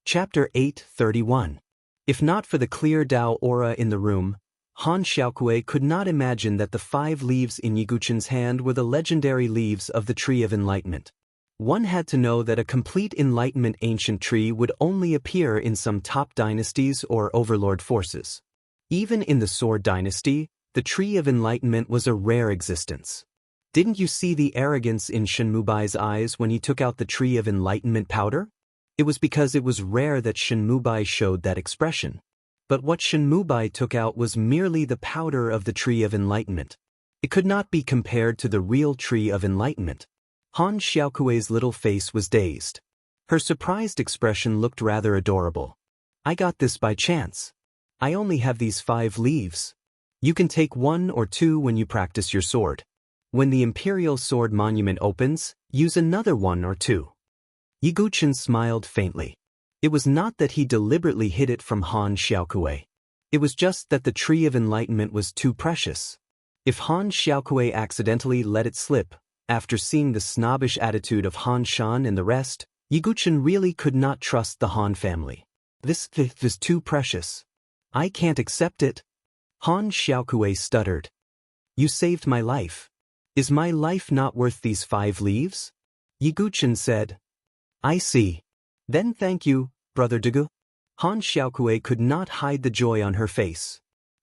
Chapter 8:31. If not for the clear Tao aura in the room, Han Xiaokui could not imagine that the 5 leaves in Yiguchen's hand were the legendary leaves of the Tree of Enlightenment. One had to know that a complete enlightenment ancient tree would only appear in some top dynasties or overlord forces. Even in the Sword Dynasty, the Tree of Enlightenment was a rare existence. Didn't you see the arrogance in Shenmubai's eyes when he took out the Tree of Enlightenment powder? It was because it was rare that Shenmubai showed that expression. But what Shenmubai took out was merely the powder of the Tree of Enlightenment. It could not be compared to the real Tree of Enlightenment. Han Xiaokui's little face was dazed. Her surprised expression looked rather adorable. I got this by chance. I only have these 5 leaves. You can take 1 or 2 when you practice your sword. When the Imperial Sword Monument opens, use another 1 or 2. Yiguchen smiled faintly. It was not that he deliberately hid it from Han Xiaokui. It was just that the Tree of Enlightenment was too precious. If Han Xiaokui accidentally let it slip, after seeing the snobbish attitude of Han Shan and the rest, Yiguchen really could not trust the Han family. This is too precious. I can't accept it. Han Xiaokui stuttered. You saved my life. Is my life not worth these 5 leaves? Yiguchen said. I see. Then thank you, Brother Dugu. Han Xiaokui could not hide the joy on her face.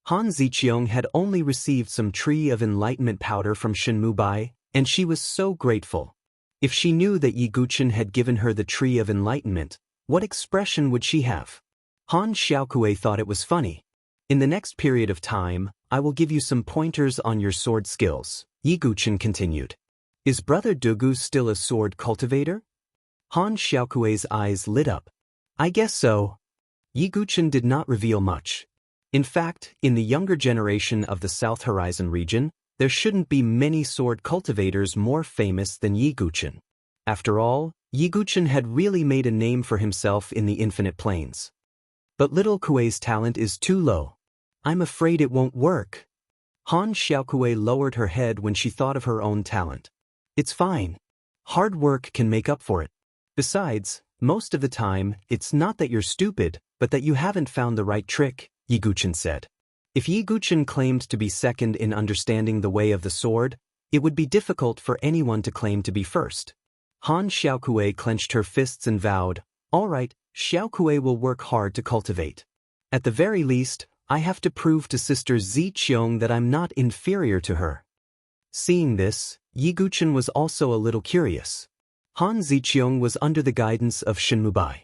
Han Ziqiang had only received some Tree of Enlightenment powder from Shenmubai, and she was so grateful. If she knew that Yiguchen had given her the Tree of Enlightenment, what expression would she have? Han Xiaokui thought it was funny. In the next period of time, I will give you some pointers on your sword skills, Yiguchen continued. Is Brother Dugu still a sword cultivator? Han Xiaokui's eyes lit up. I guess so. Yiguchen did not reveal much. In fact, in the younger generation of the South Horizon region, there shouldn't be many sword cultivators more famous than Yiguchen. After all, Yiguchen had really made a name for himself in the Infinite Plains. But little Kuei's talent is too low. I'm afraid it won't work. Han Xiaokui lowered her head when she thought of her own talent. It's fine. Hard work can make up for it. Besides, most of the time, it's not that you're stupid, but that you haven't found the right trick, Yiguchen said. If Yiguchen claimed to be second in understanding the way of the sword, it would be difficult for anyone to claim to be first. Han Xiaokui clenched her fists and vowed, all right, Xiaokui will work hard to cultivate. At the very least, I have to prove to Sister Ziqiang that I'm not inferior to her. Seeing this, Yiguchen was also a little curious. Han Ziqiang was under the guidance of Shenmubai.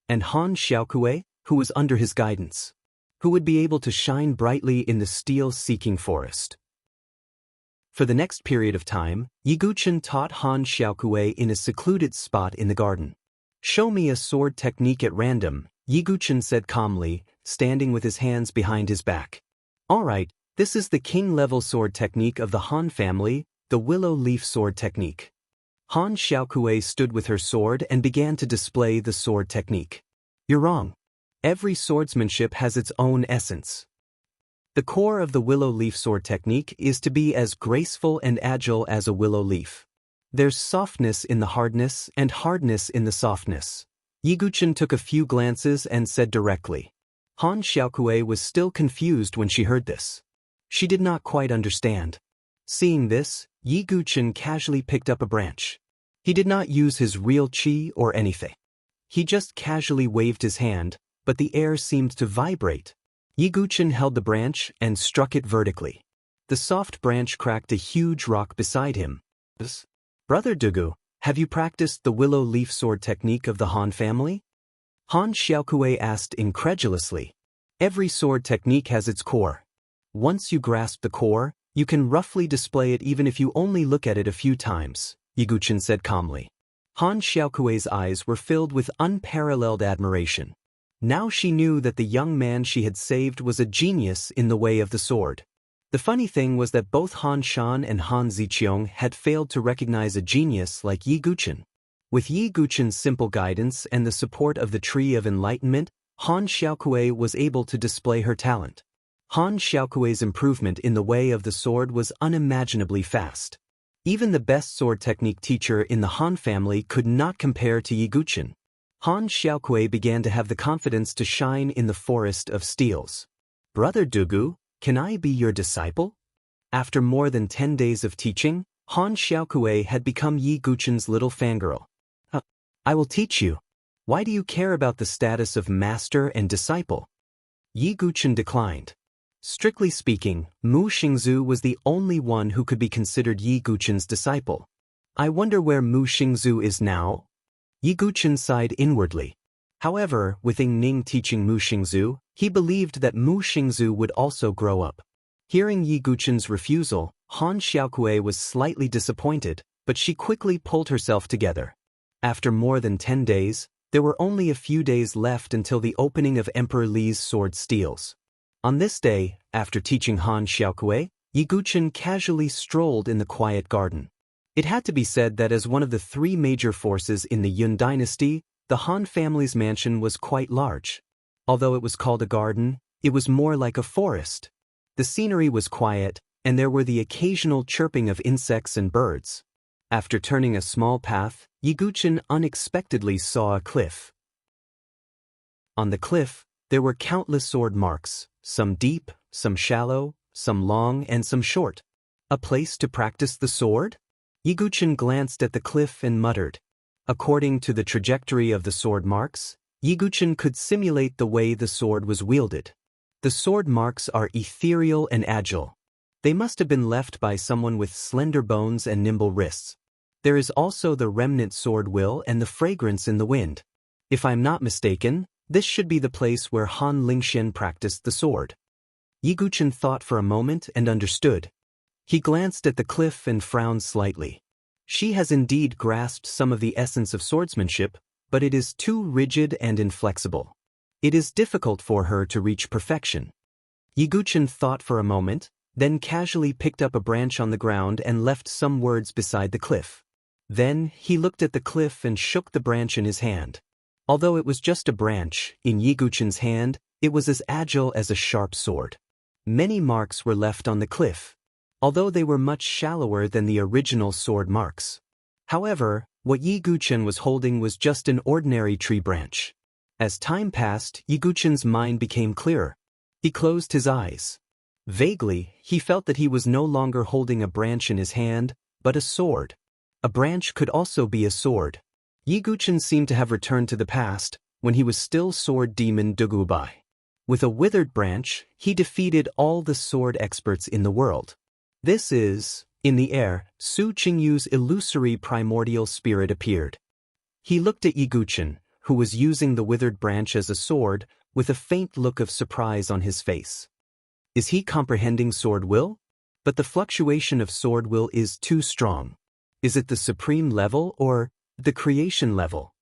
And Han Xiaokui, who was under his guidance. Who would be able to shine brightly in the steel-seeking forest. For the next period of time, Yiguchen taught Han Xiaokui in a secluded spot in the garden. Show me a sword technique at random, Yiguchen said calmly, standing with his hands behind his back. All right, this is the king-level sword technique of the Han family, the willow leaf sword technique. Han Xiaokui stood with her sword and began to display the sword technique. You're wrong. Every swordsmanship has its own essence. The core of the willow leaf sword technique is to be as graceful and agile as a willow leaf. There's softness in the hardness and hardness in the softness. Yiguchen took a few glances and said directly. Han Xiaokui was still confused when she heard this. She did not quite understand. Seeing this, Yiguchen casually picked up a branch. He did not use his real chi or anything. He just casually waved his hand, but the air seemed to vibrate. Yiguchen held the branch and struck it vertically. The soft branch cracked a huge rock beside him. Brother Dugu, have you practiced the willow leaf sword technique of the Han family? Han Xiaokui asked incredulously. Every sword technique has its core. Once you grasp the core, you can roughly display it even if you only look at it a few times, Yiguchen said calmly. Han Xiaokui's eyes were filled with unparalleled admiration. Now she knew that the young man she had saved was a genius in the way of the sword. The funny thing was that both Han Shan and Han Ziqiang had failed to recognize a genius like Yiguchen. With Yiguchen's simple guidance and the support of the Tree of Enlightenment, Han Xiaokui was able to display her talent. Han Xiaokui's improvement in the way of the sword was unimaginably fast. Even the best sword technique teacher in the Han family could not compare to Yiguchen. Han Xiaokui began to have the confidence to shine in the forest of steels. Brother Dugu, can I be your disciple? After more than 10 days of teaching, Han Xiaokui had become Yi Guchen's little fangirl. I will teach you. Why do you care about the status of master and disciple? Yi Guchen declined. Strictly speaking, Mu Xingzu was the only one who could be considered Yi Guchen's disciple. I wonder where Mu Xingzu is now? Yi Guchen sighed inwardly. However, with Ying Ning teaching Mu Xingzu, he believed that Mu Xingzu would also grow up. Hearing Yi Guchen's refusal, Han Xiaokui was slightly disappointed, but she quickly pulled herself together. After more than 10 days, there were only a few days left until the opening of Emperor Li's sword steels. On this day, after teaching Han Xiaokui, Yi Guchen casually strolled in the quiet garden. It had to be said that as one of the 3 major forces in the Yun dynasty, the Han family's mansion was quite large. Although it was called a garden, it was more like a forest. The scenery was quiet, and there were the occasional chirping of insects and birds. After turning a small path, Yi Guchen unexpectedly saw a cliff. On the cliff, there were countless sword marks, some deep, some shallow, some long and some short. A place to practice the sword? Yi Guchen glanced at the cliff and muttered. According to the trajectory of the sword marks, Yi Guchen could simulate the way the sword was wielded. The sword marks are ethereal and agile. They must have been left by someone with slender bones and nimble wrists. There is also the remnant sword will and the fragrance in the wind. If I'm not mistaken, this should be the place where Han Lingxian practiced the sword. Yi Guchen thought for a moment and understood. He glanced at the cliff and frowned slightly. She has indeed grasped some of the essence of swordsmanship, but it is too rigid and inflexible. It is difficult for her to reach perfection. Yi Guchen thought for a moment, then casually picked up a branch on the ground and left some words beside the cliff. Then, he looked at the cliff and shook the branch in his hand. Although it was just a branch, in Yi Guchen's hand, it was as agile as a sharp sword. Many marks were left on the cliff, although they were much shallower than the original sword marks. However, what Yi Guchen was holding was just an ordinary tree branch. As time passed, Yi Guchen's mind became clearer. He closed his eyes. Vaguely, he felt that he was no longer holding a branch in his hand, but a sword. A branch could also be a sword. Yi Guchen seemed to have returned to the past, when he was still sword demon Dugubai. With a withered branch, he defeated all the sword experts in the world. This is, in the air, Su Qingyu's illusory primordial spirit appeared. He looked at Yi Guchen, who was using the withered branch as a sword, with a faint look of surprise on his face. Is he comprehending sword will? But the fluctuation of sword will is too strong. Is it the supreme level or the creation level?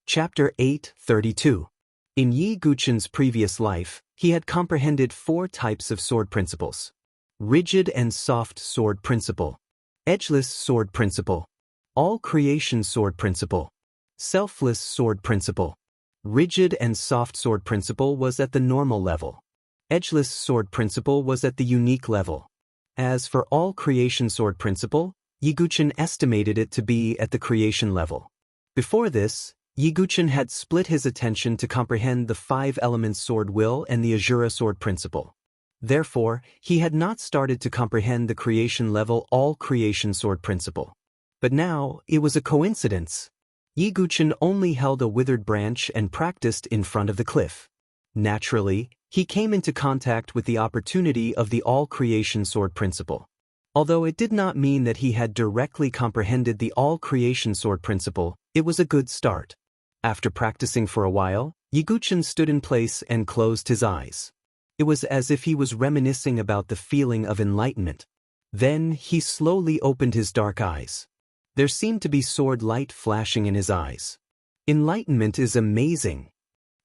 Chapter 8:32. In Yi Guchen's previous life, he had comprehended 4 types of sword principles. Rigid and soft sword principle. Edgeless sword principle. All creation sword principle. Selfless sword principle. Rigid and soft sword principle was at the normal level. Edgeless sword principle was at the unique level. As for all creation sword principle, Yi Guchen estimated it to be at the creation level. Before this, Yi Guchen had split his attention to comprehend the 5 elements sword will and the Azura sword principle. Therefore, he had not started to comprehend the creation level all creation sword principle. But now, it was a coincidence. Yi Guchen only held a withered branch and practiced in front of the cliff. Naturally, he came into contact with the opportunity of the all-creation sword principle. Although it did not mean that he had directly comprehended the all-creation sword principle, it was a good start. After practicing for a while, Yi Guchen stood in place and closed his eyes. It was as if he was reminiscing about the feeling of enlightenment. Then, he slowly opened his dark eyes. There seemed to be sword light flashing in his eyes. Enlightenment is amazing.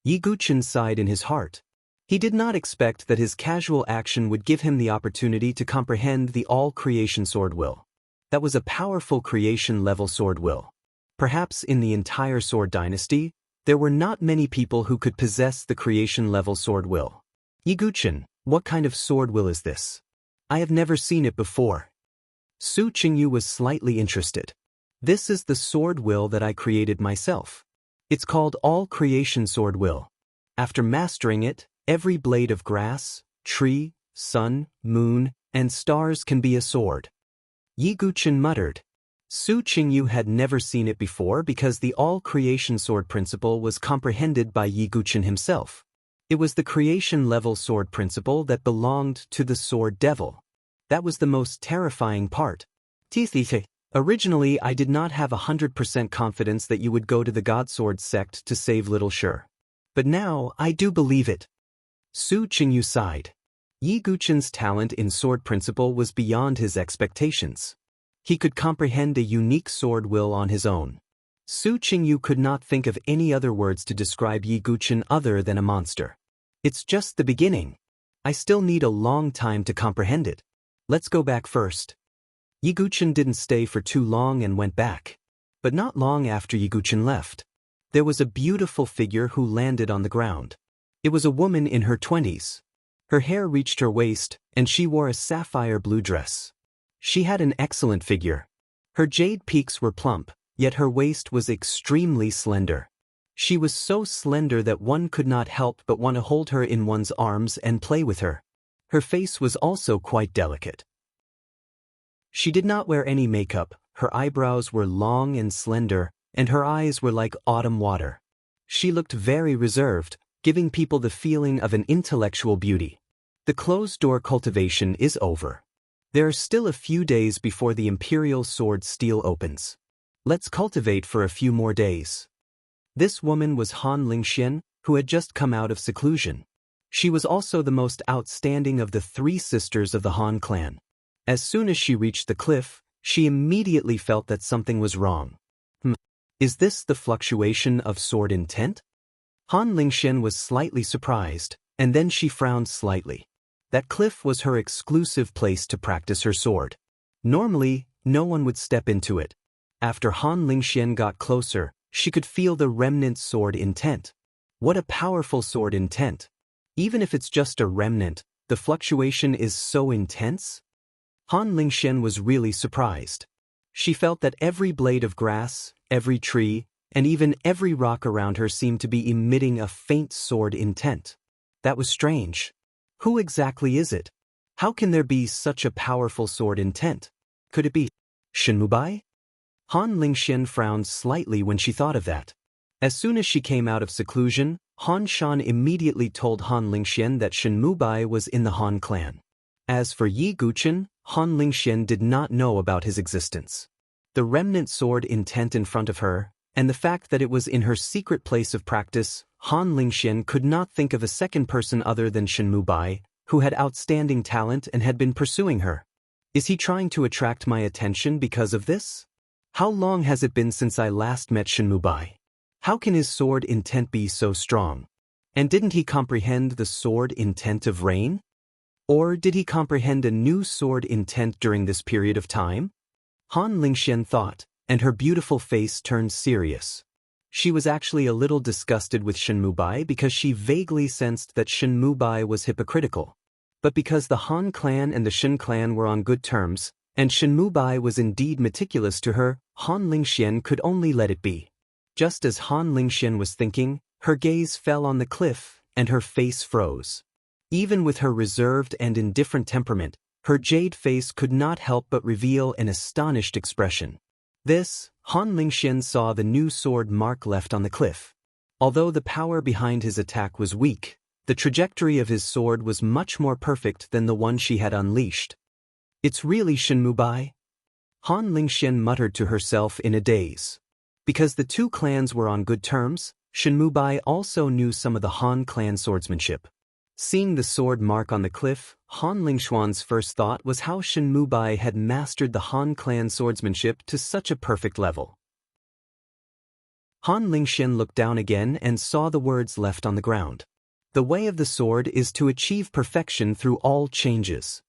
Yi Guchen sighed in his heart. He did not expect that his casual action would give him the opportunity to comprehend the all-creation sword will. That was a powerful creation-level sword will. Perhaps in the entire sword dynasty, there were not many people who could possess the creation-level sword will. Yi Guchen, what kind of sword will is this? I have never seen it before. Su Qingyu was slightly interested. This is the sword will that I created myself. It's called All Creation Sword Will. After mastering it, every blade of grass, tree, sun, moon, and stars can be a sword. Yi Guqin muttered. Su Qingyu had never seen it before because the all-creation sword principle was comprehended by Yi Guqin himself. It was the creation-level sword principle that belonged to the sword devil. That was the most terrifying part. Originally, I did not have 100% confidence that you would go to the Godsword sect to save Little Shur. But now, I do believe it. Su Qingyu sighed. Yi Guqin's talent in sword principle was beyond his expectations. He could comprehend a unique sword will on his own. Su Qingyu could not think of any other words to describe Yi Guqin other than a monster. It's just the beginning. I still need a long time to comprehend it. Let's go back first. Yi Guqin didn't stay for too long and went back. But not long after Yi Guqin left, there was a beautiful figure who landed on the ground. It was a woman in her 20s. Her hair reached her waist, and she wore a sapphire blue dress. She had an excellent figure. Her jade peaks were plump, yet her waist was extremely slender. She was so slender that one could not help but want to hold her in one's arms and play with her. Her face was also quite delicate. She did not wear any makeup, her eyebrows were long and slender, and her eyes were like autumn water. She looked very reserved, giving people the feeling of an intellectual beauty. The closed-door cultivation is over. There are still a few days before the Imperial Sword Steel opens. Let's cultivate for a few more days. This woman was Han Lingxian, who had just come out of seclusion. She was also the most outstanding of the 3 sisters of the Han clan. As soon as she reached the cliff, she immediately felt that something was wrong. Is this the fluctuation of sword intent? Han Lingxian was slightly surprised, and then she frowned slightly. That cliff was her exclusive place to practice her sword. Normally, no one would step into it. After Han Lingxian got closer, she could feel the remnant sword intent. What a powerful sword intent! Even if it's just a remnant, the fluctuation is so intense? Han Lingxian was really surprised. She felt that every blade of grass, every tree, and even every rock around her seemed to be emitting a faint sword intent. That was strange. Who exactly is it? How can there be such a powerful sword intent? Could it be Shenmubai? Han Lingxian frowned slightly when she thought of that. As soon as she came out of seclusion, Han Shan immediately told Han Lingxian that Shenmubai was in the Han clan. As for Yi Guqin, Han Lingxian did not know about his existence. The remnant sword intent in front of her, and the fact that it was in her secret place of practice, Han Lingxian could not think of a second person other than Shenmubai, who had outstanding talent and had been pursuing her. Is he trying to attract my attention because of this? How long has it been since I last met Shenmubai? How can his sword intent be so strong? And didn't he comprehend the sword intent of rain? Or did he comprehend a new sword intent during this period of time? Han Lingxian thought, and her beautiful face turned serious. She was actually a little disgusted with Shenmubai because she vaguely sensed that Shenmubai was hypocritical. But because the Han clan and the Shen clan were on good terms, and Shenmubai was indeed meticulous to her, Han Lingxian could only let it be. Just as Han Lingxian was thinking, her gaze fell on the cliff, and her face froze. Even with her reserved and indifferent temperament, her jade face could not help but reveal an astonished expression. This, Han Lingxian saw the new sword mark left on the cliff. Although the power behind his attack was weak, the trajectory of his sword was much more perfect than the one she had unleashed. It's really Shenmubai? Han Lingxian muttered to herself in a daze. Because the 2 clans were on good terms, Shenmubai also knew some of the Han clan swordsmanship. Seeing the sword mark on the cliff, Han Lingxuan's first thought was how Shenmubai had mastered the Han clan swordsmanship to such a perfect level. Han Lingxian looked down again and saw the words left on the ground. The way of the sword is to achieve perfection through all changes.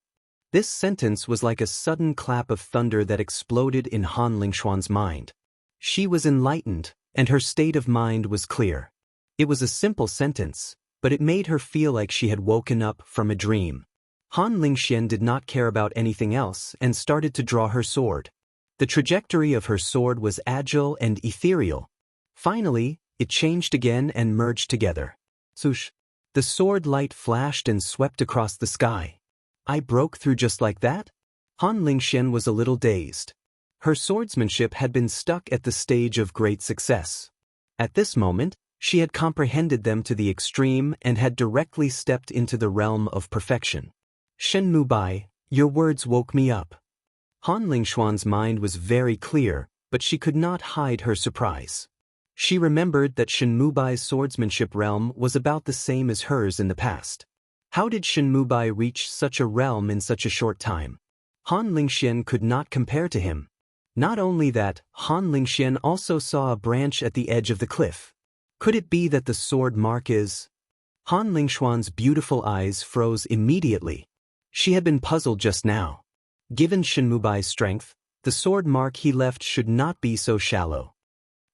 This sentence was like a sudden clap of thunder that exploded in Han Lingxuan's mind. She was enlightened, and her state of mind was clear. It was a simple sentence, but it made her feel like she had woken up from a dream. Han Lingxian did not care about anything else and started to draw her sword. The trajectory of her sword was agile and ethereal. Finally, it changed again and merged together. Swoosh! The sword light flashed and swept across the sky. I broke through just like that? Han Lingxian was a little dazed. Her swordsmanship had been stuck at the stage of great success. At this moment, she had comprehended them to the extreme and had directly stepped into the realm of perfection. Shen Mubai, your words woke me up. Han Lingxuan's mind was very clear, but she could not hide her surprise. She remembered that Shen Mubai's swordsmanship realm was about the same as hers in the past. How did Shen Mubai reach such a realm in such a short time? Han Lingxian could not compare to him. Not only that, Han Lingxian also saw a branch at the edge of the cliff. Could it be that the sword mark is? Han Lingxuan's beautiful eyes froze immediately. She had been puzzled just now. Given Shen Mubai's strength, the sword mark he left should not be so shallow.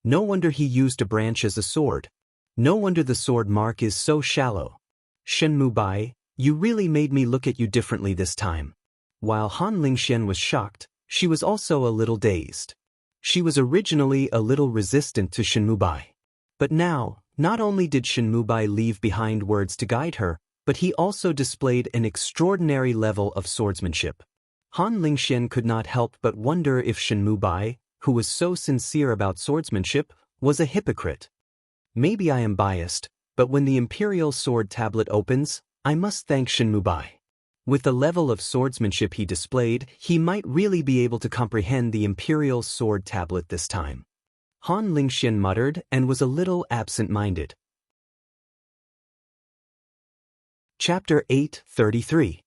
No wonder he used a branch as a sword. No wonder the sword mark is so shallow. Shen Mubai, you really made me look at you differently this time. While Han Lingxian was shocked, she was also a little dazed. She was originally a little resistant to Shen Mubai. But now, not only did Shen Mubai leave behind words to guide her, but he also displayed an extraordinary level of swordsmanship. Han Lingxian could not help but wonder if Shen Mubai, who was so sincere about swordsmanship, was a hypocrite. Maybe I am biased, but when the Imperial Sword Tablet opens, I must thank Shen Mubai. With the level of swordsmanship he displayed, he might really be able to comprehend the Imperial Sword Tablet this time. Han Lingxian muttered and was a little absent-minded. Chapter 8:33.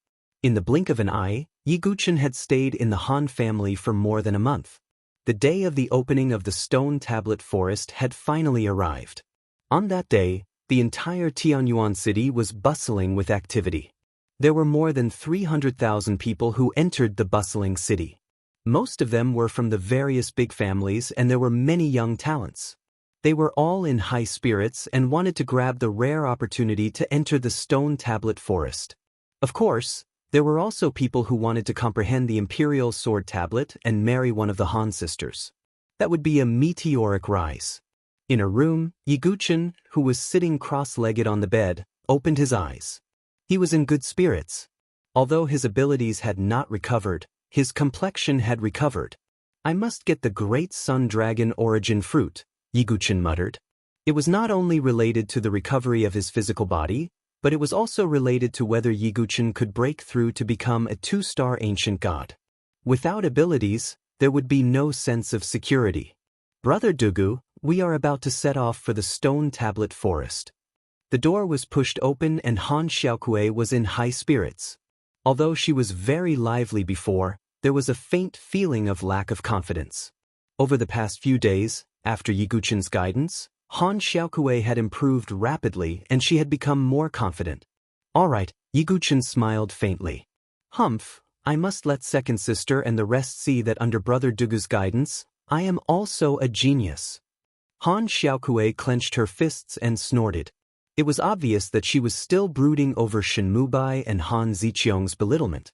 In the blink of an eye, Yi Guqin had stayed in the Han family for more than a month. The day of the opening of the Stone Tablet Forest had finally arrived. On that day, the entire Tianyuan city was bustling with activity. There were more than 300,000 people who entered the bustling city. Most of them were from the various big families, and there were many young talents. They were all in high spirits and wanted to grab the rare opportunity to enter the Stone Tablet Forest. Of course, there were also people who wanted to comprehend the Imperial Sword Tablet and marry one of the Han sisters. That would be a meteoric rise. In a room, Yi Guqin, who was sitting cross-legged on the bed, opened his eyes. He was in good spirits. Although his abilities had not recovered, his complexion had recovered. I must get the Great Sun Dragon Origin Fruit, Yi Guqin muttered. It was not only related to the recovery of his physical body, but it was also related to whether Yi Guqin could break through to become a 2-star ancient god. Without abilities, there would be no sense of security. Brother Dugu, we are about to set off for the Stone Tablet Forest. The door was pushed open and Han Xiaokui was in high spirits. Although she was very lively before, there was a faint feeling of lack of confidence. Over the past few days, after Yi Guqin's guidance, Han Xiaokui had improved rapidly and she had become more confident. All right, Yi Guqin smiled faintly. Humph, I must let second sister and the rest see that under Brother Dugu's guidance, I am also a genius. Han Xiaokui clenched her fists and snorted. It was obvious that she was still brooding over Shen Mubai and Han Ziqiong's belittlement.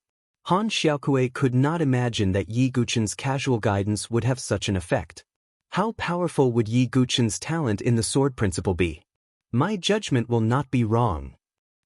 Han Xiaokui could not imagine that Yi Guqin's casual guidance would have such an effect. How powerful would Yi Guqin's talent in the sword principle be? My judgment will not be wrong.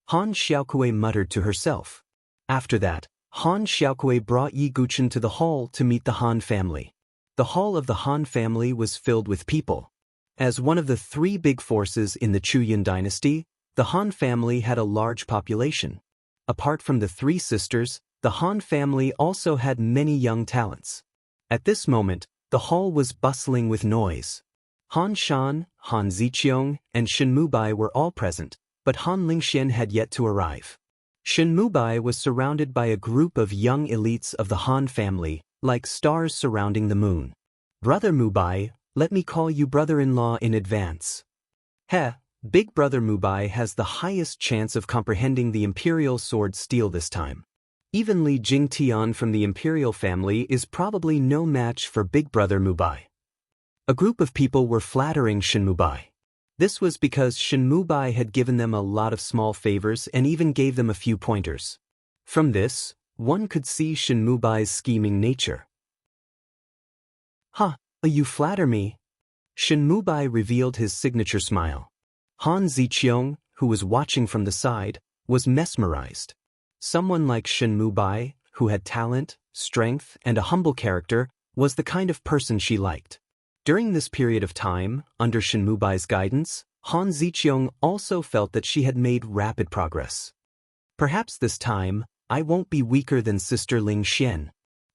Han Xiaokui muttered to herself. After that, Han Xiaokui brought Yi Guqin to the hall to meet the Han family. The hall of the Han family was filled with people. As one of the 3 big forces in the Chuyan dynasty, the Han family had a large population. Apart from the 3 sisters, the Han family also had many young talents. At this moment, the hall was bustling with noise. Han Shan, Han Ziqiong, and Shen Mubai were all present, but Han Lingxian had yet to arrive. Shen Mubai was surrounded by a group of young elites of the Han family, like stars surrounding the moon. Brother Mubai, let me call you brother-in-law in advance. Heh, Big Brother Mubai has the highest chance of comprehending the Imperial Sword Steel this time. Even Li Jingtian from the Imperial family is probably no match for Big Brother Mubai. A group of people were flattering Shen Mubai. This was because Shen Mubai had given them a lot of small favors and even gave them a few pointers. From this, one could see Shen Mubai's scheming nature. "Ha, you flatter me." Shen Mubai revealed his signature smile. Han Ziqiang, who was watching from the side, was mesmerized. Someone like Shen Mubai, who had talent, strength, and a humble character, was the kind of person she liked. During this period of time, under Shen Mubai's guidance, Han Ziqiang also felt that she had made rapid progress. Perhaps this time, I won't be weaker than Sister Ling Xian.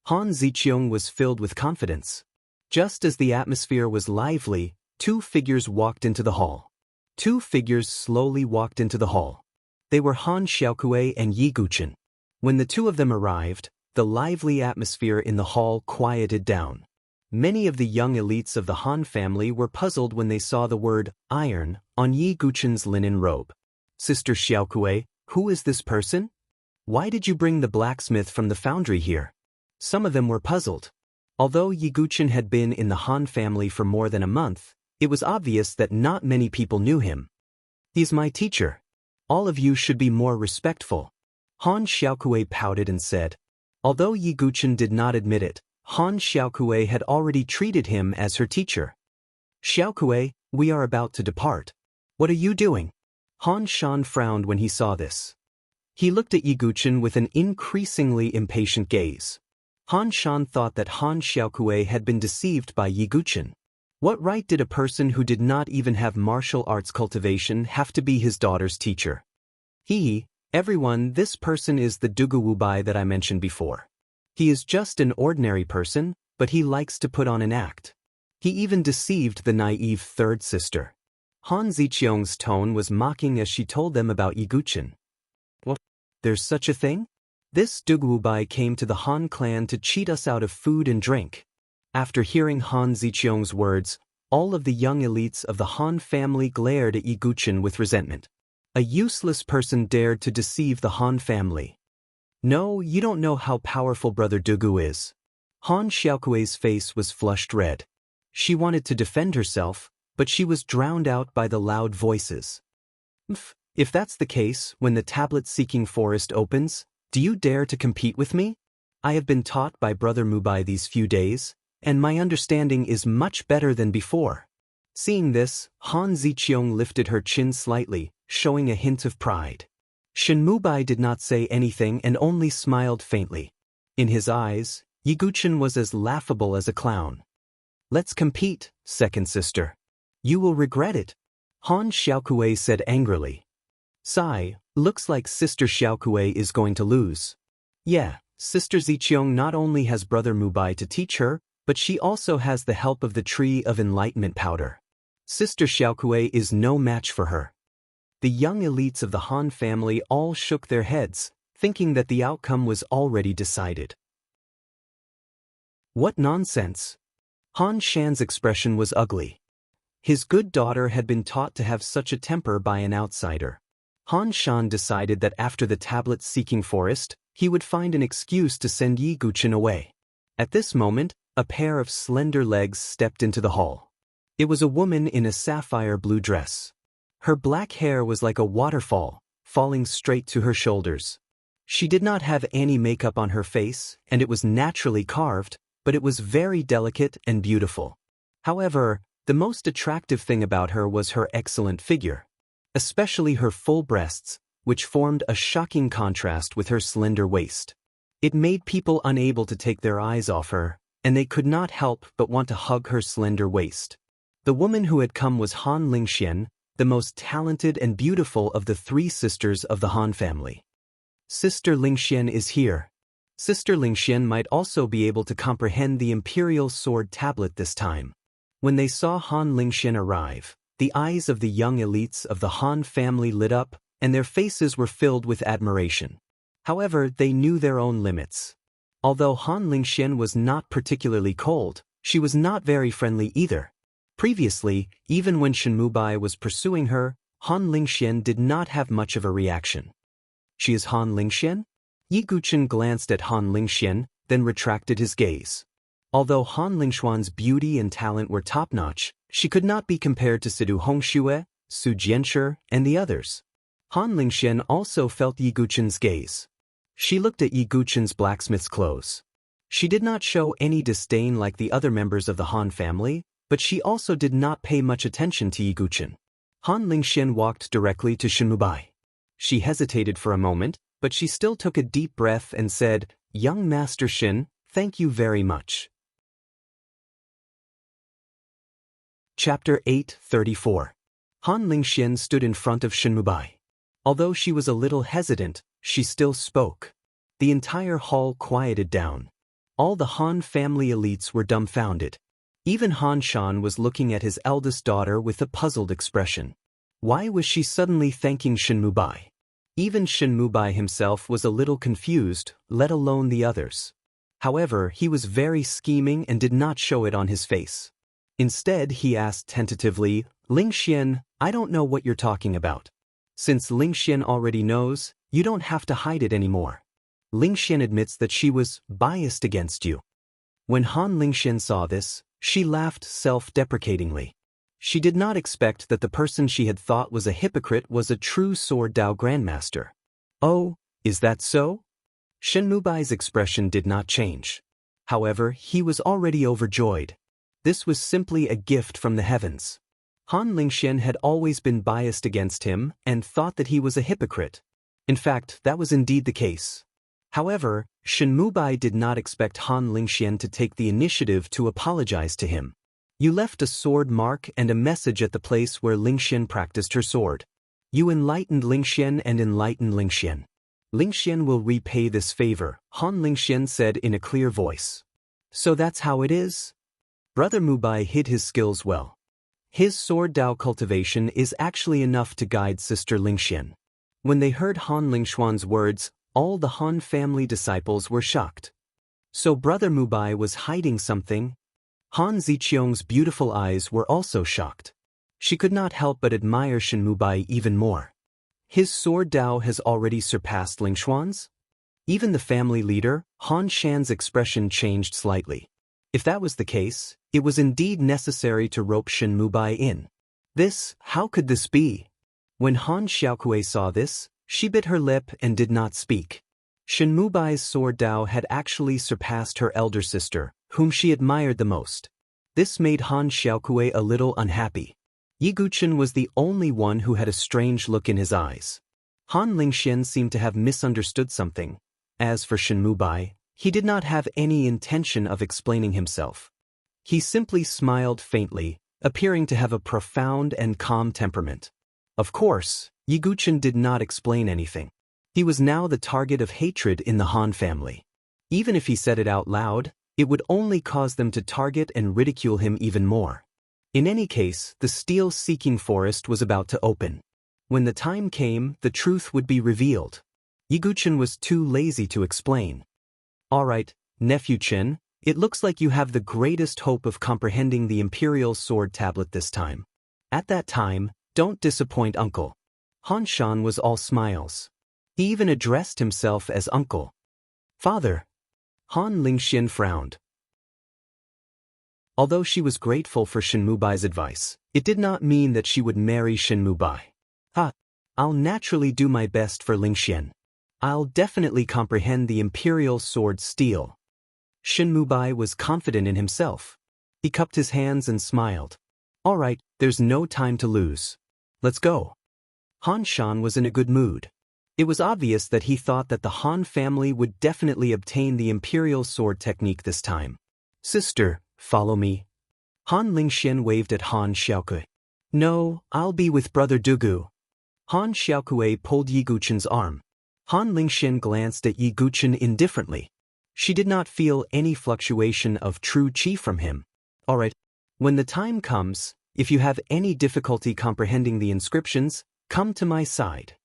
Han Ziqiang was filled with confidence. Just as the atmosphere was lively, two figures walked into the hall. Two figures slowly walked into the hall. They were Han Xiaokui and Yi Guqin. When the two of them arrived, the lively atmosphere in the hall quieted down. Many of the young elites of the Han family were puzzled when they saw the word iron on Yi Guqin's linen robe. Sister Xiaokui, who is this person? Why did you bring the blacksmith from the foundry here? Some of them were puzzled. Although Yi Guqin had been in the Han family for more than a month, it was obvious that not many people knew him. He's my teacher. All of you should be more respectful. Han Xiaokui pouted and said. Although Yi Guqin did not admit it, Han Xiaokui had already treated him as her teacher. Xiaokui, we are about to depart. What are you doing? Han Shan frowned when he saw this. He looked at Yi Guqin with an increasingly impatient gaze. Han Shan thought that Han Xiaokui had been deceived by Yi Guqin. What right did a person who did not even have martial arts cultivation have to be his daughter's teacher? Everyone, this person is the Dugu Wubai that I mentioned before. He is just an ordinary person, but he likes to put on an act. He even deceived the naive third sister. Han Ziqiang's tone was mocking as she told them about Yi Guqin. What? There's such a thing? This Dugu Wubai came to the Han clan to cheat us out of food and drink. After hearing Han Ziqiang's words, all of the young elites of the Han family glared at Yi Guqin with resentment. A useless person dared to deceive the Han family. No, you don't know how powerful Brother Dugu is. Han Xiaokui's face was flushed red. She wanted to defend herself, but she was drowned out by the loud voices. If that's the case, when the tablet-seeking forest opens, do you dare to compete with me? I have been taught by Brother Mubai these few days, and my understanding is much better than before. Seeing this, Han Ziqiang lifted her chin slightly, showing a hint of pride. Shen Mubai did not say anything and only smiled faintly. In his eyes, Yi Guqin was as laughable as a clown. Let's compete, second sister. You will regret it, Han Xiaokui said angrily. Sigh, looks like Sister Xiaokui is going to lose. Yeah, Sister Ziqiang not only has Brother Mubai to teach her, but she also has the help of the Tree of Enlightenment powder. Sister Xiaokui is no match for her. The young elites of the Han family all shook their heads, thinking that the outcome was already decided. What nonsense! Han Shan's expression was ugly. His good daughter had been taught to have such a temper by an outsider. Han Shan decided that after the tablet-seeking forest, he would find an excuse to send Yi Guqin away. At this moment, a pair of slender legs stepped into the hall. It was a woman in a sapphire blue dress. Her black hair was like a waterfall, falling straight to her shoulders. She did not have any makeup on her face, and it was naturally carved, but it was very delicate and beautiful. However, the most attractive thing about her was her excellent figure, especially her full breasts, which formed a shocking contrast with her slender waist. It made people unable to take their eyes off her, and they could not help but want to hug her slender waist. The woman who had come was Han Lingxian, the most talented and beautiful of the three sisters of the Han family. Sister Lingxian is here. Sister Lingxian might also be able to comprehend the imperial sword tablet this time. When they saw Han Lingxian arrive, the eyes of the young elites of the Han family lit up, and their faces were filled with admiration. However, they knew their own limits. Although Han Lingxian was not particularly cold, she was not very friendly either. Previously, even when Shen Mubai was pursuing her, Han Lingxian did not have much of a reaction. She is Han Lingxian? Yi Guqin glanced at Han Lingxian, then retracted his gaze. Although Han Lingxuan's beauty and talent were top-notch, she could not be compared to Sidu Hongxue, Su Jianshi, and the others. Han Lingxian also felt Yi Guqin's gaze. She looked at Yi Guqin's blacksmith's clothes. She did not show any disdain like the other members of the Han family, but she also did not pay much attention to Yi Guqin. Han Lingxian walked directly to Shenmubai. She hesitated for a moment, but she still took a deep breath and said, "Young Master Shin, thank you very much." Chapter 8:34. Han Lingxian stood in front of Shenmubai. Although she was a little hesitant, she still spoke. The entire hall quieted down. All the Han family elites were dumbfounded. Even Han Shan was looking at his eldest daughter with a puzzled expression. Why was she suddenly thanking Shenmubai? Even Shenmubai himself was a little confused, let alone the others. However, he was very scheming and did not show it on his face. Instead, he asked tentatively, "Lingxian, I don't know what you're talking about. Since Lingxian already knows, you don't have to hide it anymore. Lingxian admits that she was biased against you." When Han Lingxian saw this, she laughed self-deprecatingly. She did not expect that the person she had thought was a hypocrite was a true Sword Dao Grandmaster. "Oh, is that so?" Shenmubai's expression did not change. However, he was already overjoyed. This was simply a gift from the heavens. Han Lingxian had always been biased against him and thought that he was a hypocrite. In fact, that was indeed the case. However, Shenmubai did not expect Han Lingxian to take the initiative to apologize to him. "You left a sword mark and a message at the place where Lingxian practiced her sword. You enlightened Lingxian and enlightened Lingxian. Lingxian will repay this favor," Han Lingxian said in a clear voice. "So that's how it is?" Brother Mubai hid his skills well. His sword Dao cultivation is actually enough to guide Sister Lingxian. When they heard Han Lingshuan's words, all the Han family disciples were shocked. So Brother Mubai was hiding something? Han Ziqiong's beautiful eyes were also shocked. She could not help but admire Shenmubai even more. His sword Dao has already surpassed Lingshuan's? Even the family leader, Han Shan's expression changed slightly. If that was the case, it was indeed necessary to rope Shenmubai in. How could this be? When Han Xiaokui saw this, she bit her lip and did not speak. Shenmubai's sword Dao had actually surpassed her elder sister, whom she admired the most. This made Han Xiaokui a little unhappy. Yi Guqin was the only one who had a strange look in his eyes. Han Lingxian seemed to have misunderstood something. As for Shenmubai, he did not have any intention of explaining himself. He simply smiled faintly, appearing to have a profound and calm temperament. Of course, Yi Guqin did not explain anything. He was now the target of hatred in the Han family. Even if he said it out loud, it would only cause them to target and ridicule him even more. In any case, the steel-seeking forest was about to open. When the time came, the truth would be revealed. Yi Guqin was too lazy to explain. "All right, nephew Chen, it looks like you have the greatest hope of comprehending the Imperial Sword Tablet this time. At that time, don't disappoint Uncle." Han Shan was all smiles. He even addressed himself as Uncle. "Father." Han Lingxian frowned. Although she was grateful for Shenmubai's advice, it did not mean that she would marry Shenmubai. I'll naturally do my best for Lingxian. I'll definitely comprehend the Imperial Sword steel." Shenmubai was confident in himself. He cupped his hands and smiled. "All right, there's no time to lose. Let's go." Han Shan was in a good mood. It was obvious that he thought that the Han family would definitely obtain the Imperial Sword technique this time. "Sister, follow me." Han Lingxian waved at Han Xiaokui. "No, I'll be with Brother Dugu." Han Xiaokui pulled Yi Guqin's arm. Han Lingxian glanced at Yi Guqin indifferently. She did not feel any fluctuation of true qi from him. "All right, when the time comes, if you have any difficulty comprehending the inscriptions, come to my side."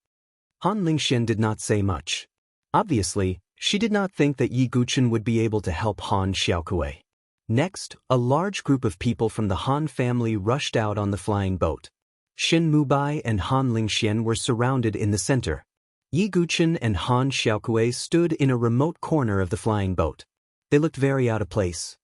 Han Lingxian did not say much. Obviously, she did not think that Yi Guqin would be able to help Han Xiaokui. Next, a large group of people from the Han family rushed out on the flying boat. Shenmubai and Han Lingxian were surrounded in the center. Yi Guqin and Han Xiaokui stood in a remote corner of the flying boat. They looked very out of place.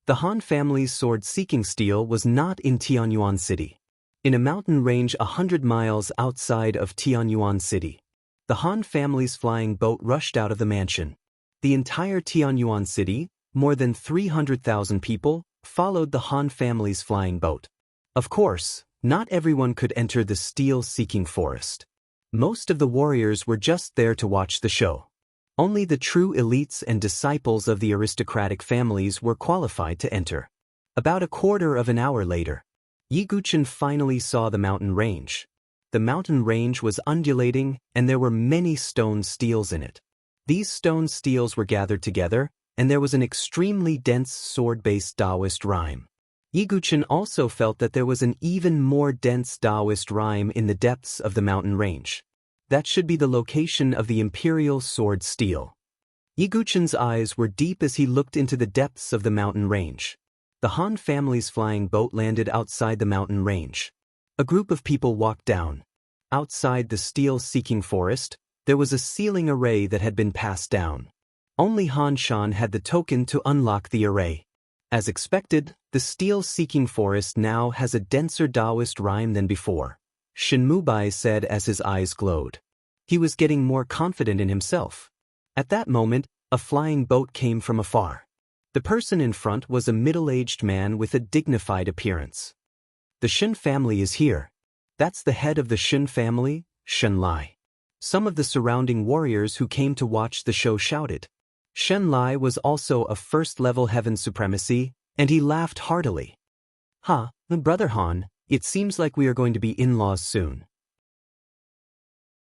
The Han family's sword-seeking steel was not in Tianyuan City. In a mountain range 100 miles outside of Tianyuan City, the Han family's flying boat rushed out of the mansion. The entire Tianyuan City, more than 300,000 people, followed the Han family's flying boat. Of course, not everyone could enter the steel-seeking forest. Most of the warriors were just there to watch the show. Only the true elites and disciples of the aristocratic families were qualified to enter. About a quarter of an hour later, Yiguchen finally saw the mountain range. The mountain range was undulating, and there were many stone steels in it. These stone steels were gathered together, and there was an extremely dense sword-based Taoist rhyme. Yiguchen also felt that there was an even more dense Taoist rhyme in the depths of the mountain range. That should be the location of the imperial sword steel. Yiguchen's eyes were deep as he looked into the depths of the mountain range. The Han family's flying boat landed outside the mountain range. A group of people walked down. Outside the steel-seeking forest, there was a sealing array that had been passed down. Only Han Shan had the token to unlock the array. As expected, the steel-seeking forest now has a denser Taoist rhyme than before, Shen Mubai said as his eyes glowed. He was getting more confident in himself. At that moment, a flying boat came from afar. The person in front was a middle-aged man with a dignified appearance. The Shen family is here. That's the head of the Shen family, Shen Lai. Some of the surrounding warriors who came to watch the show shouted. Shen Lai was also a first-level heaven supremacy, and he laughed heartily. "Ha, Brother Han, it seems like we are going to be in-laws soon."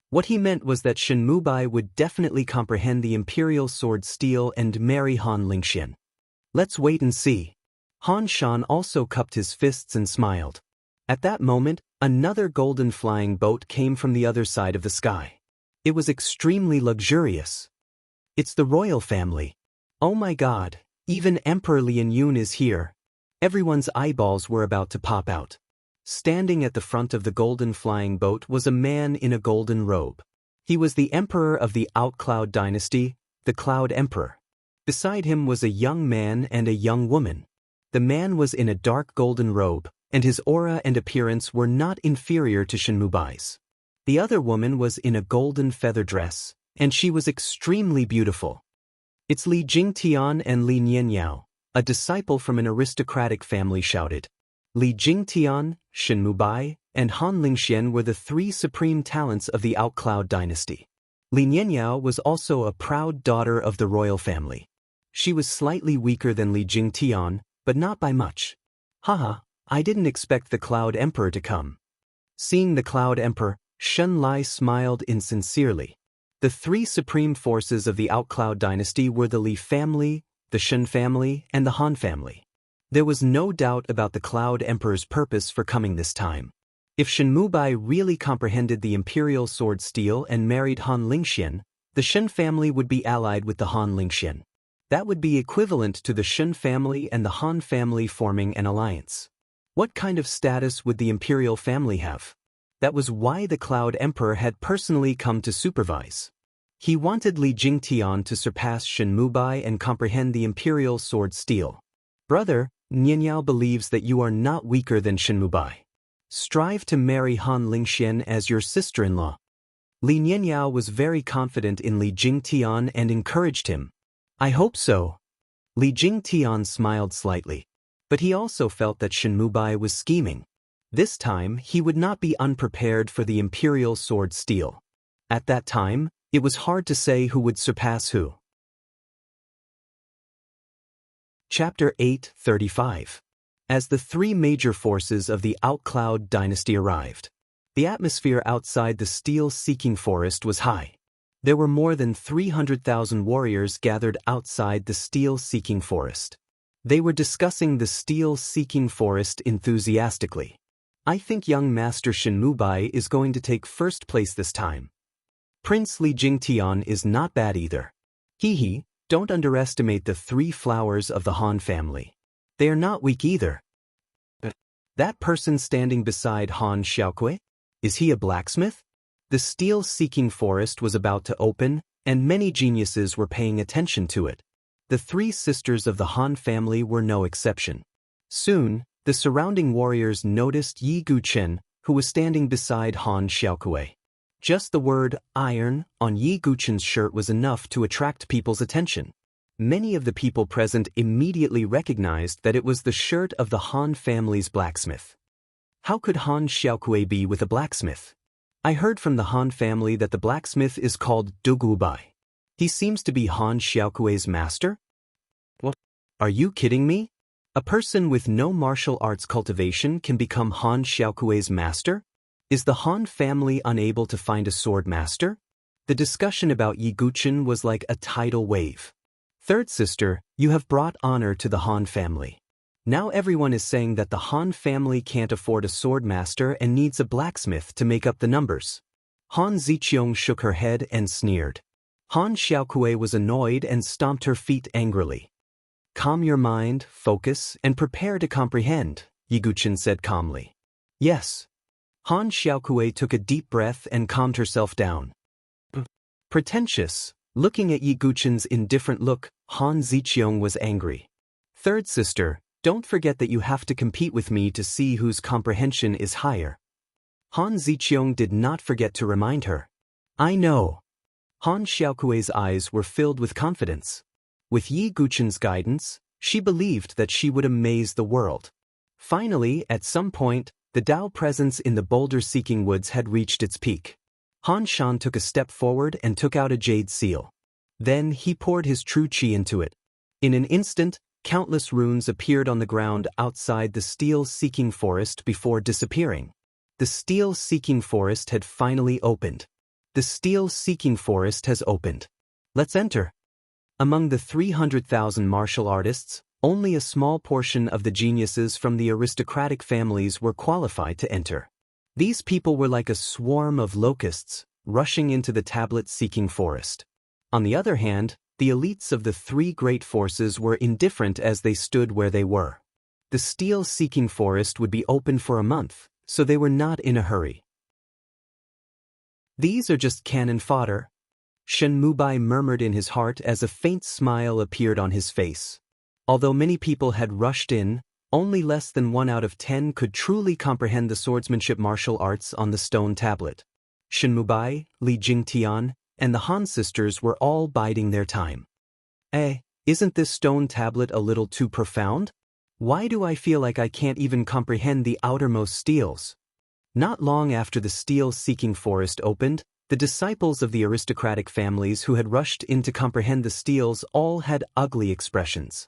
What he meant was that Shen Mubai would definitely comprehend the imperial sword steel and marry Han Lingxian. Let's wait and see. Han Shan also cupped his fists and smiled. At that moment, another golden flying boat came from the other side of the sky. It was extremely luxurious. It's the royal family. Oh my God, even Emperor Lian Yun is here. Everyone's eyeballs were about to pop out. Standing at the front of the golden flying boat was a man in a golden robe. He was the emperor of the Outcloud dynasty, the Cloud Emperor. Beside him was a young man and a young woman. The man was in a dark golden robe, and his aura and appearance were not inferior to Shen Mubai's. The other woman was in a golden feather dress, and she was extremely beautiful. It's Li Jingtian and Li Nianyao, a disciple from an aristocratic family shouted. Li Jingtian, Shen Mubai, and Han Lingxian were the three supreme talents of the Outcloud dynasty. Li Nianyao was also a proud daughter of the royal family. She was slightly weaker than Li Jingtian, but not by much. Haha, I didn't expect the Cloud Emperor to come. Seeing the Cloud Emperor, Shen Lai smiled insincerely. The three supreme forces of the Outcloud dynasty were the Li family, the Shen family, and the Han family. There was no doubt about the Cloud Emperor's purpose for coming this time. If Shen Mubai really comprehended the imperial sword steel and married Han Lingxian, the Shen family would be allied with the Han Lingxian. That would be equivalent to the Shen family and the Han family forming an alliance. What kind of status would the imperial family have? That was why the Cloud Emperor had personally come to supervise. He wanted Li Jingtian to surpass Shen Mubai and comprehend the imperial sword steel. Brother, Nianyao believes that you are not weaker than Shen Mubai. Strive to marry Han Lingxian as your sister-in-law. Li Nianyao was very confident in Li Jingtian and encouraged him. I hope so. Li Jingtian smiled slightly. But he also felt that Shen Mubai was scheming. This time, he would not be unprepared for the imperial sword steel. At that time, it was hard to say who would surpass who. Chapter 8:35. As the three major forces of the Outcloud dynasty arrived, the atmosphere outside the steel-seeking forest was high. There were more than 300,000 warriors gathered outside the steel-seeking forest. They were discussing the steel-seeking forest enthusiastically. I think young Master Shen Mubai is going to take first place this time. Prince Li Jingtian is not bad either. Hee, don't underestimate the three flowers of the Han family. They are not weak either. That person standing beside Han Xiaokui? Is he a blacksmith? The steel-seeking forest was about to open, and many geniuses were paying attention to it. The three sisters of the Han family were no exception. Soon, the surrounding warriors noticed Yi Guchen, who was standing beside Han Xiaokui. Just the word iron on Yi Guchen's shirt was enough to attract people's attention. Many of the people present immediately recognized that it was the shirt of the Han family's blacksmith. How could Han Xiaokui be with a blacksmith? I heard from the Han family that the blacksmith is called Dugubai. He seems to be Han Xiaokui's master? What? Are you kidding me? A person with no martial arts cultivation can become Han Xiaokui's master? Is the Han family unable to find a sword master? The discussion about Yi Guqin was like a tidal wave. Third sister, you have brought honor to the Han family. Now everyone is saying that the Han family can't afford a sword master and needs a blacksmith to make up the numbers. Han Ziqiang shook her head and sneered. Han Xiaokui was annoyed and stomped her feet angrily. Calm your mind, focus, and prepare to comprehend, Yi Guqin said calmly. Yes. Han Xiaokui took a deep breath and calmed herself down. Pretentious. Looking at Yi Guqin's indifferent look, Han Ziqiang was angry. Third sister, don't forget that you have to compete with me to see whose comprehension is higher. Han Ziqiang did not forget to remind her. I know. Han Xiaokui's eyes were filled with confidence. With Yi Guqin's guidance, she believed that she would amaze the world. Finally, at some point, the Dao presence in the boulder-seeking woods had reached its peak. Han Shan took a step forward and took out a jade seal. Then he poured his true qi into it. In an instant, countless runes appeared on the ground outside the steel-seeking forest before disappearing. The steel-seeking forest had finally opened. The steel-seeking forest has opened. Let's enter. Among the 300,000 martial artists, only a small portion of the geniuses from the aristocratic families were qualified to enter. These people were like a swarm of locusts, rushing into the tablet-seeking forest. On the other hand, the elites of the three great forces were indifferent as they stood where they were. The steel-seeking forest would be open for a month, so they were not in a hurry. These are just cannon fodder, Shen Mubai murmured in his heart as a faint smile appeared on his face. Although many people had rushed in, only less than 1 out of 10 could truly comprehend the swordsmanship martial arts on the stone tablet. Shen Mubai, Li Jingtian, and the Han sisters were all biding their time. Isn't this stone tablet a little too profound? Why do I feel like I can't even comprehend the outermost steels? Not long after the steel-seeking forest opened, the disciples of the aristocratic families who had rushed in to comprehend the steels all had ugly expressions.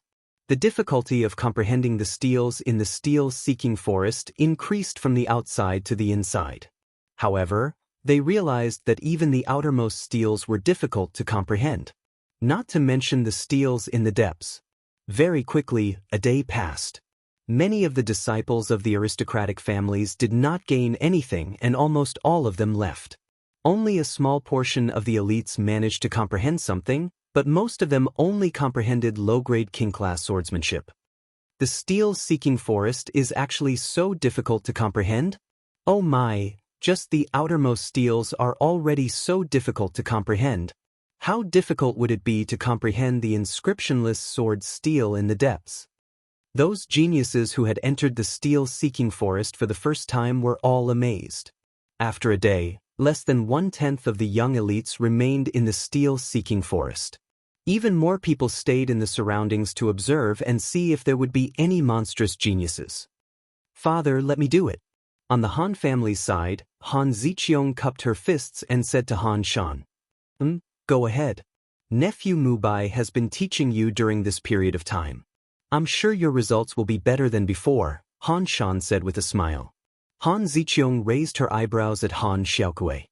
The difficulty of comprehending the steels in the steel-seeking forest increased from the outside to the inside. However, they realized that even the outermost steels were difficult to comprehend. Not to mention the steels in the depths. Very quickly, a day passed. Many of the disciples of the aristocratic families did not gain anything and almost all of them left. Only a small portion of the elites managed to comprehend something, but most of them only comprehended low-grade king-class swordsmanship. The steel-seeking forest is actually so difficult to comprehend? Oh my, just the outermost steels are already so difficult to comprehend. How difficult would it be to comprehend the inscriptionless sword steel in the depths? Those geniuses who had entered the steel-seeking forest for the first time were all amazed. After a day, less than 1/10 of the young elites remained in the steel-seeking forest. Even more people stayed in the surroundings to observe and see if there would be any monstrous geniuses. Father, let me do it. On the Han family's side, Han Ziqiang cupped her fists and said to Han Shan, Go ahead. Nephew Mubai has been teaching you during this period of time. I'm sure your results will be better than before, Han Shan said with a smile. Han Ziqiang raised her eyebrows at Han Xiaokui.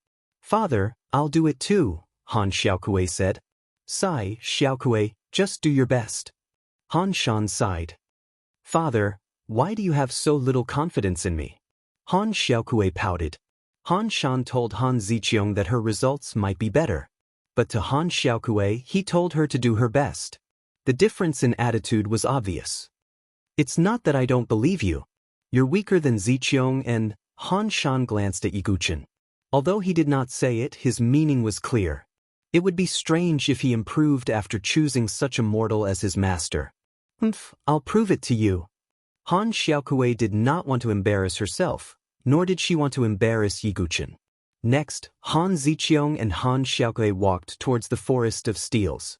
Father, I'll do it too, Han Xiaokui said. Sigh, Xiaokui, just do your best. Han Shan sighed. Father, why do you have so little confidence in me? Han Xiaokui pouted. Han Shan told Han Ziqiang that her results might be better. But to Han Xiaokui, he told her to do her best. The difference in attitude was obvious. It's not that I don't believe you. You're weaker than Ziqiang and Han Shan glanced at Yi Guqin. Although he did not say it, his meaning was clear. It would be strange if he improved after choosing such a mortal as his master. I'll prove it to you. Han Xiaokui did not want to embarrass herself, nor did she want to embarrass Yi Guqin. Next, Han Ziqiang and Han Xiaokui walked towards the forest of steels.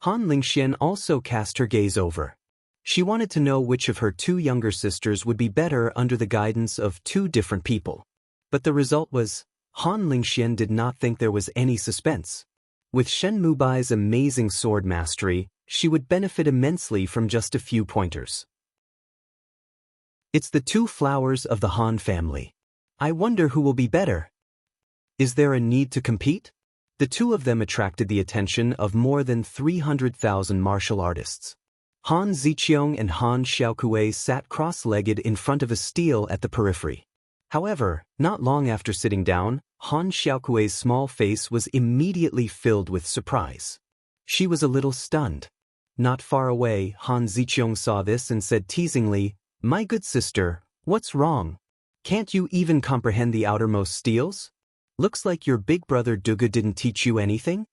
Han Lingxian also cast her gaze over. She wanted to know which of her two younger sisters would be better under the guidance of two different people. But the result was, Han Lingxian did not think there was any suspense. With Shen Mubai's amazing sword mastery, she would benefit immensely from just a few pointers. It's the two flowers of the Han family. I wonder who will be better. Is there a need to compete? The two of them attracted the attention of more than 300,000 martial artists. Han Ziqiong and Han Xiaokui sat cross-legged in front of a stele at the periphery. However, not long after sitting down, Han Xiaokui's small face was immediately filled with surprise. She was a little stunned. Not far away, Han Ziqiong saw this and said teasingly, "My good sister, what's wrong? Can't you even comprehend the outermost steles? Looks like your big brother Duga didn't teach you anything?"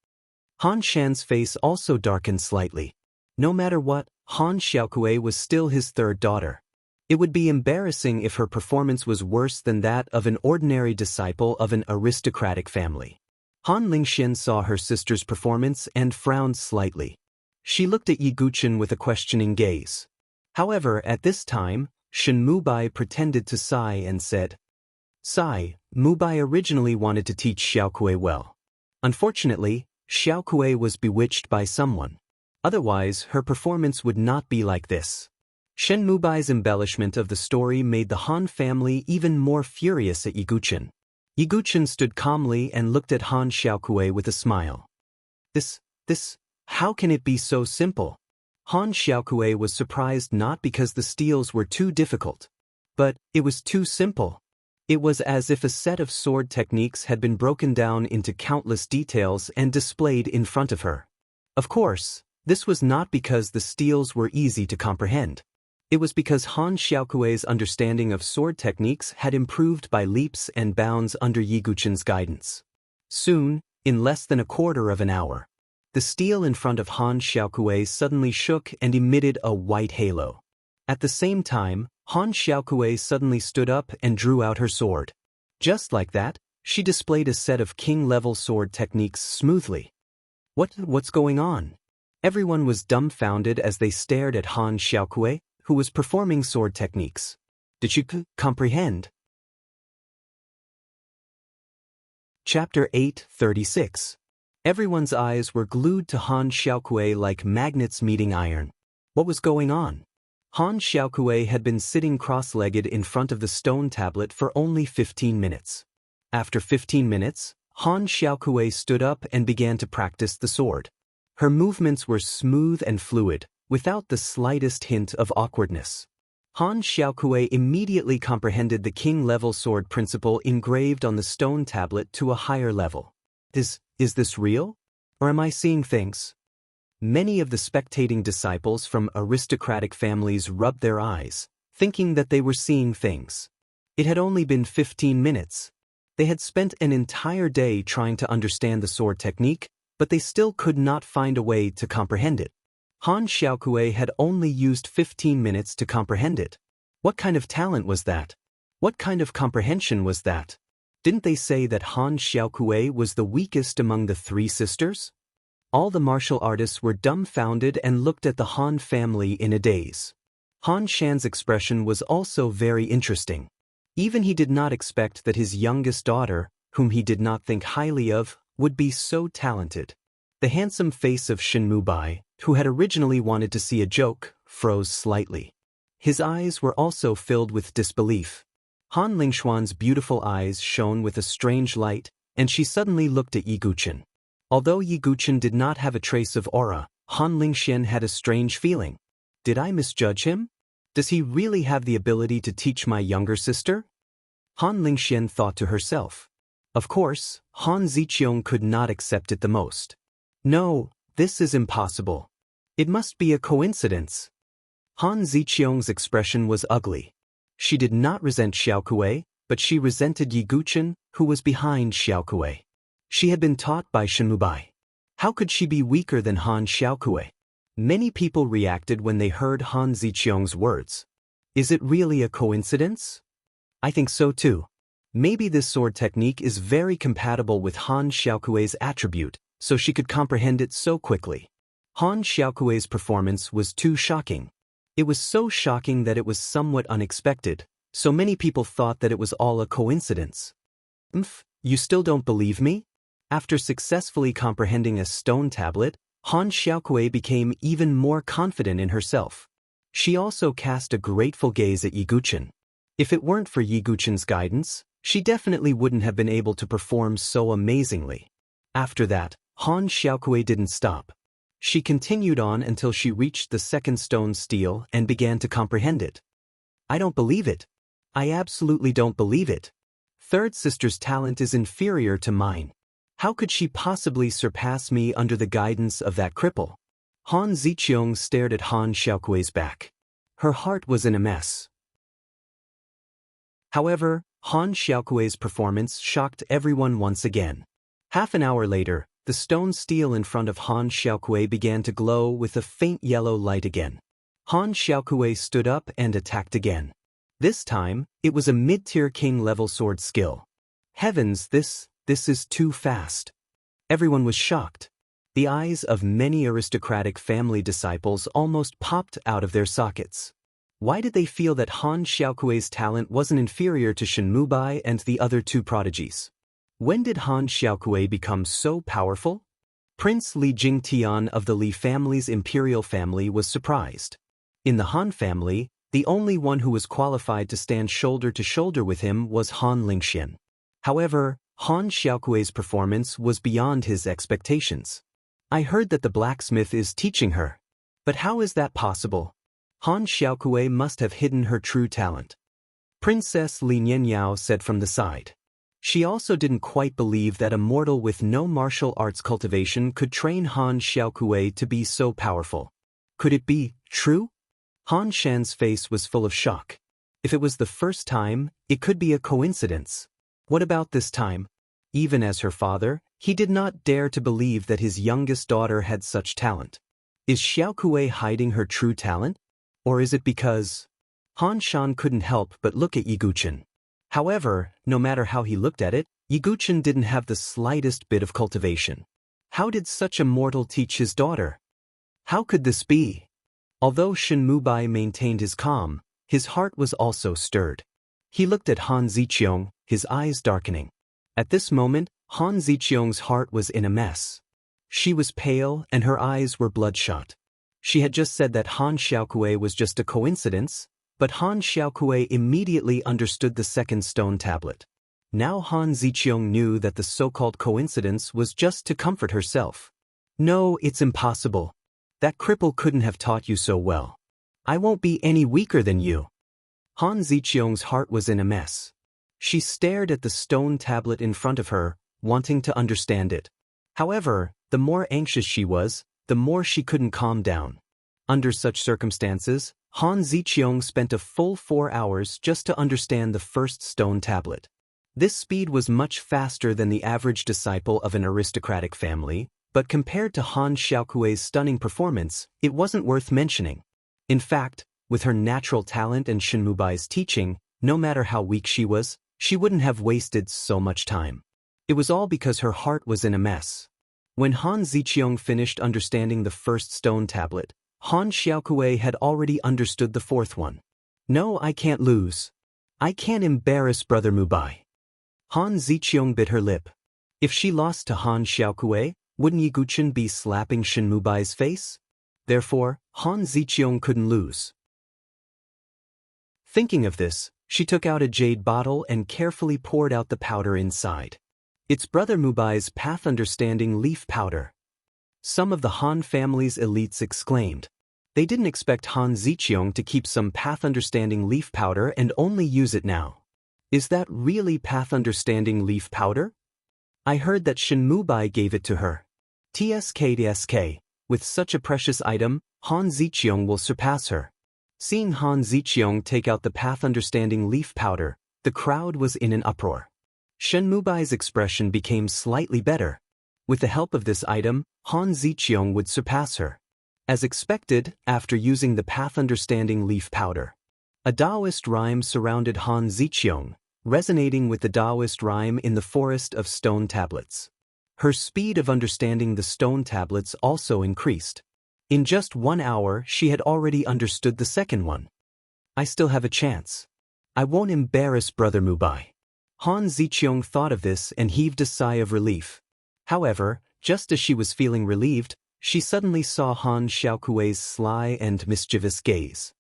Han Shan's face also darkened slightly. No matter what, Han Xiaokui was still his third daughter. It would be embarrassing if her performance was worse than that of an ordinary disciple of an aristocratic family. Han Lingxian saw her sister's performance and frowned slightly. She looked at Yi Guqin with a questioning gaze. However, at this time, Shen Mubai pretended to sigh and said, "Sigh, Mubai originally wanted to teach Xiaokui well. Unfortunately, Xiaokui was bewitched by someone. Otherwise, her performance would not be like this." Shen Mubai's embellishment of the story made the Han family even more furious at Yi Guqin. Yi Guqin stood calmly and looked at Han Xiaokui with a smile. How can it be so simple? Han Xiaokui was surprised not because the steles were too difficult, but it was too simple. It was as if a set of sword techniques had been broken down into countless details and displayed in front of her. Of course, this was not because the steles were easy to comprehend. It was because Han Xiaokui's understanding of sword techniques had improved by leaps and bounds under Yi Guqin's guidance. Soon, in less than a quarter of an hour, the stele in front of Han Xiaokui suddenly shook and emitted a white halo. At the same time, Han Xiaokui suddenly stood up and drew out her sword. Just like that, she displayed a set of king-level sword techniques smoothly. What's going on? Everyone was dumbfounded as they stared at Han Xiaokui, who was performing sword techniques. Did you comprehend? Chapter 8:36. Everyone's eyes were glued to Han Xiaokui like magnets meeting iron. What was going on? Han Xiaokui had been sitting cross-legged in front of the stone tablet for only 15 minutes. After 15 minutes, Han Xiaokui stood up and began to practice the sword. Her movements were smooth and fluid, without the slightest hint of awkwardness. Han Xiaokui immediately comprehended the king-level sword principle engraved on the stone tablet to a higher level. Is this real? Or am I seeing things? Many of the spectating disciples from aristocratic families rubbed their eyes, thinking that they were seeing things. It had only been 15 minutes. They had spent an entire day trying to understand the sword technique, but they still could not find a way to comprehend it. Han Xiaokui had only used 15 minutes to comprehend it. What kind of talent was that? What kind of comprehension was that? Didn't they say that Han Xiaokui was the weakest among the three sisters? All the martial artists were dumbfounded and looked at the Han family in a daze. Han Shan's expression was also very interesting. Even he did not expect that his youngest daughter, whom he did not think highly of, would be so talented. The handsome face of Shen Mubai, who had originally wanted to see a joke, froze slightly. His eyes were also filled with disbelief. Han Lingxuan's beautiful eyes shone with a strange light, and she suddenly looked at Yi Guqin. Although Yi Guqin did not have a trace of aura, Han Lingxian had a strange feeling. Did I misjudge him? Does he really have the ability to teach my younger sister? Han Lingxian thought to herself. Of course, Han Ziqiong could not accept it the most. No, this is impossible. It must be a coincidence. Han Ziqiong's expression was ugly. She did not resent Xiaokui, but she resented Yi Guqin, who was behind Xiaokui. She had been taught by Shen Mubai. How could she be weaker than Han Xiaokui? Many people reacted when they heard Han Ziqiong's words. Is it really a coincidence? I think so too. Maybe this sword technique is very compatible with Han Xiaokui's attribute, so she could comprehend it so quickly. Han Xiaokui's performance was too shocking. It was so shocking that it was somewhat unexpected, so many people thought that it was all a coincidence. You still don't believe me? After successfully comprehending a stone tablet, Han Xiaokui became even more confident in herself. She also cast a grateful gaze at Yiguchen. If it weren't for Yiguchen's guidance, she definitely wouldn't have been able to perform so amazingly. After that, Han Xiaokui didn't stop. She continued on until she reached the second stone stele and began to comprehend it. I don't believe it. I absolutely don't believe it. Third sister's talent is inferior to mine. How could she possibly surpass me under the guidance of that cripple? Han Ziqiang stared at Han Xiaokui's back. Her heart was in a mess. However, Han Xiaokui's performance shocked everyone once again. Half an hour later, the stone stele in front of Han Xiaokui began to glow with a faint yellow light again. Han Xiaokui stood up and attacked again. This time, it was a mid-tier king-level sword skill. Heavens, this is too fast. Everyone was shocked. The eyes of many aristocratic family disciples almost popped out of their sockets. Why did they feel that Han Xiaokui's talent wasn't inferior to Shenmubai and the other two prodigies? When did Han Xiaokui become so powerful? Prince Li Jingtian of the Li family's imperial family was surprised. In the Han family, the only one who was qualified to stand shoulder to shoulder with him was Han Lingxian. However, Han Xiaokui's performance was beyond his expectations. I heard that the blacksmith is teaching her. But how is that possible? Han Xiaokui must have hidden her true talent. Princess Li Nianyao said from the side. She also didn't quite believe that a mortal with no martial arts cultivation could train Han Xiaokui to be so powerful. Could it be true? Han Shan's face was full of shock. If it was the first time, it could be a coincidence. What about this time? Even as her father, he did not dare to believe that his youngest daughter had such talent. Is Xiaokui hiding her true talent? Or is it because... Han Shan couldn't help but look at Yiguchen. However, no matter how he looked at it, Yiguchen didn't have the slightest bit of cultivation. How did such a mortal teach his daughter? How could this be? Although Shenmubai maintained his calm, his heart was also stirred. He looked at Han Ziqiang, his eyes darkening. At this moment, Han Ziqiang's heart was in a mess. She was pale and her eyes were bloodshot. She had just said that Han Xiaokui was just a coincidence, but Han Xiaokui immediately understood the second stone tablet. Now Han Ziqiang knew that the so-called coincidence was just to comfort herself. No, it's impossible. That cripple couldn't have taught you so well. I won't be any weaker than you. Han Ziqiang's heart was in a mess. She stared at the stone tablet in front of her, wanting to understand it. However, the more anxious she was, the more she couldn't calm down. Under such circumstances, Han Ziqiang spent a full 4 hours just to understand the first stone tablet. This speed was much faster than the average disciple of an aristocratic family, but compared to Han Xiaokui's stunning performance, it wasn't worth mentioning. In fact, with her natural talent and Shenmubai's teaching, no matter how weak she was, she wouldn't have wasted so much time. It was all because her heart was in a mess. When Han Ziqiang finished understanding the first stone tablet, Han Xiaokui had already understood the fourth one. No, I can't lose. I can't embarrass Brother Mubai. Han Ziqiang bit her lip. If she lost to Han Xiaokui, wouldn't Yiguchen be slapping Shenmubai's face? Therefore, Han Ziqiang couldn't lose. Thinking of this, she took out a jade bottle and carefully poured out the powder inside. It's Brother Mubai's Path Understanding Leaf Powder. Some of the Han family's elites exclaimed. They didn't expect Han Ziqiang to keep some Path Understanding Leaf Powder and only use it now. Is that really Path Understanding Leaf Powder? I heard that Shenmubai gave it to her. TSK, with such a precious item, Han Ziqiang will surpass her. Seeing Han Ziqiang take out the Path Understanding Leaf Powder, the crowd was in an uproar. Shenmubai's expression became slightly better. With the help of this item, Han Ziqiang would surpass her. As expected, after using the Path Understanding Leaf Powder, a Taoist rhyme surrounded Han Ziqiang, resonating with the Taoist rhyme in the forest of stone tablets. Her speed of understanding the stone tablets also increased. In just 1 hour she had already understood the second one. I still have a chance. I won't embarrass Brother Mubai. Han Ziqiang thought of this and heaved a sigh of relief. However, just as she was feeling relieved, she suddenly saw Han Xiaokui's sly and mischievous gaze.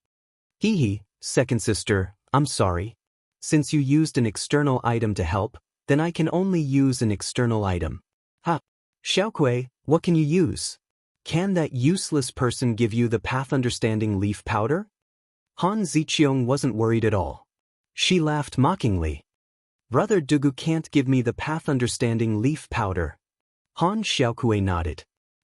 Hee, second sister, I'm sorry. Since you used an external item to help, then I can only use an external item. Ha! Xiaokui, what can you use? Can that useless person give you the path understanding leaf powder? Han Ziqiang wasn't worried at all. She laughed mockingly. Brother Dugu can't give me the path understanding leaf powder. Han Xiaokui nodded.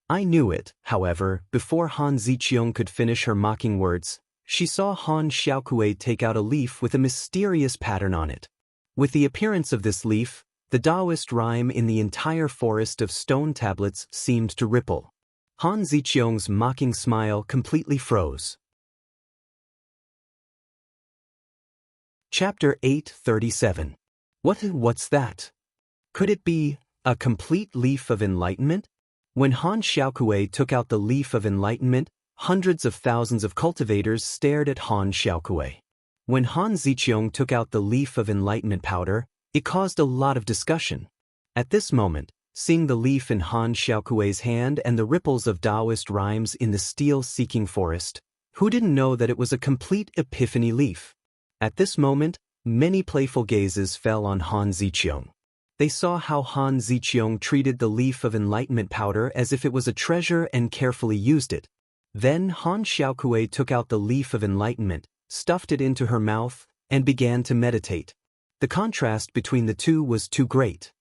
I knew it, however, before Han Ziqiang could finish her mocking words, she saw Han Xiaokui take out a leaf with a mysterious pattern on it. With the appearance of this leaf, the Taoist rhyme in the entire forest of stone tablets seemed to ripple. Han Ziqiang's mocking smile completely froze. Chapter 837. What's that? Could it be a complete leaf of enlightenment? When Han Xiaokui took out the leaf of enlightenment, hundreds of thousands of cultivators stared at Han Xiaokui. When Han Ziqiang took out the leaf of enlightenment powder, it caused a lot of discussion. At this moment, seeing the leaf in Han Xiaokui's hand and the ripples of Taoist rhymes in the steel-seeking forest, who didn't know that it was a complete epiphany leaf? At this moment, many playful gazes fell on Han Ziqiang. They saw how Han Ziqiang treated the leaf of enlightenment powder as if it was a treasure and carefully used it. Then Han Xiaokui took out the leaf of enlightenment, stuffed it into her mouth, and began to meditate. The contrast between the two was too great.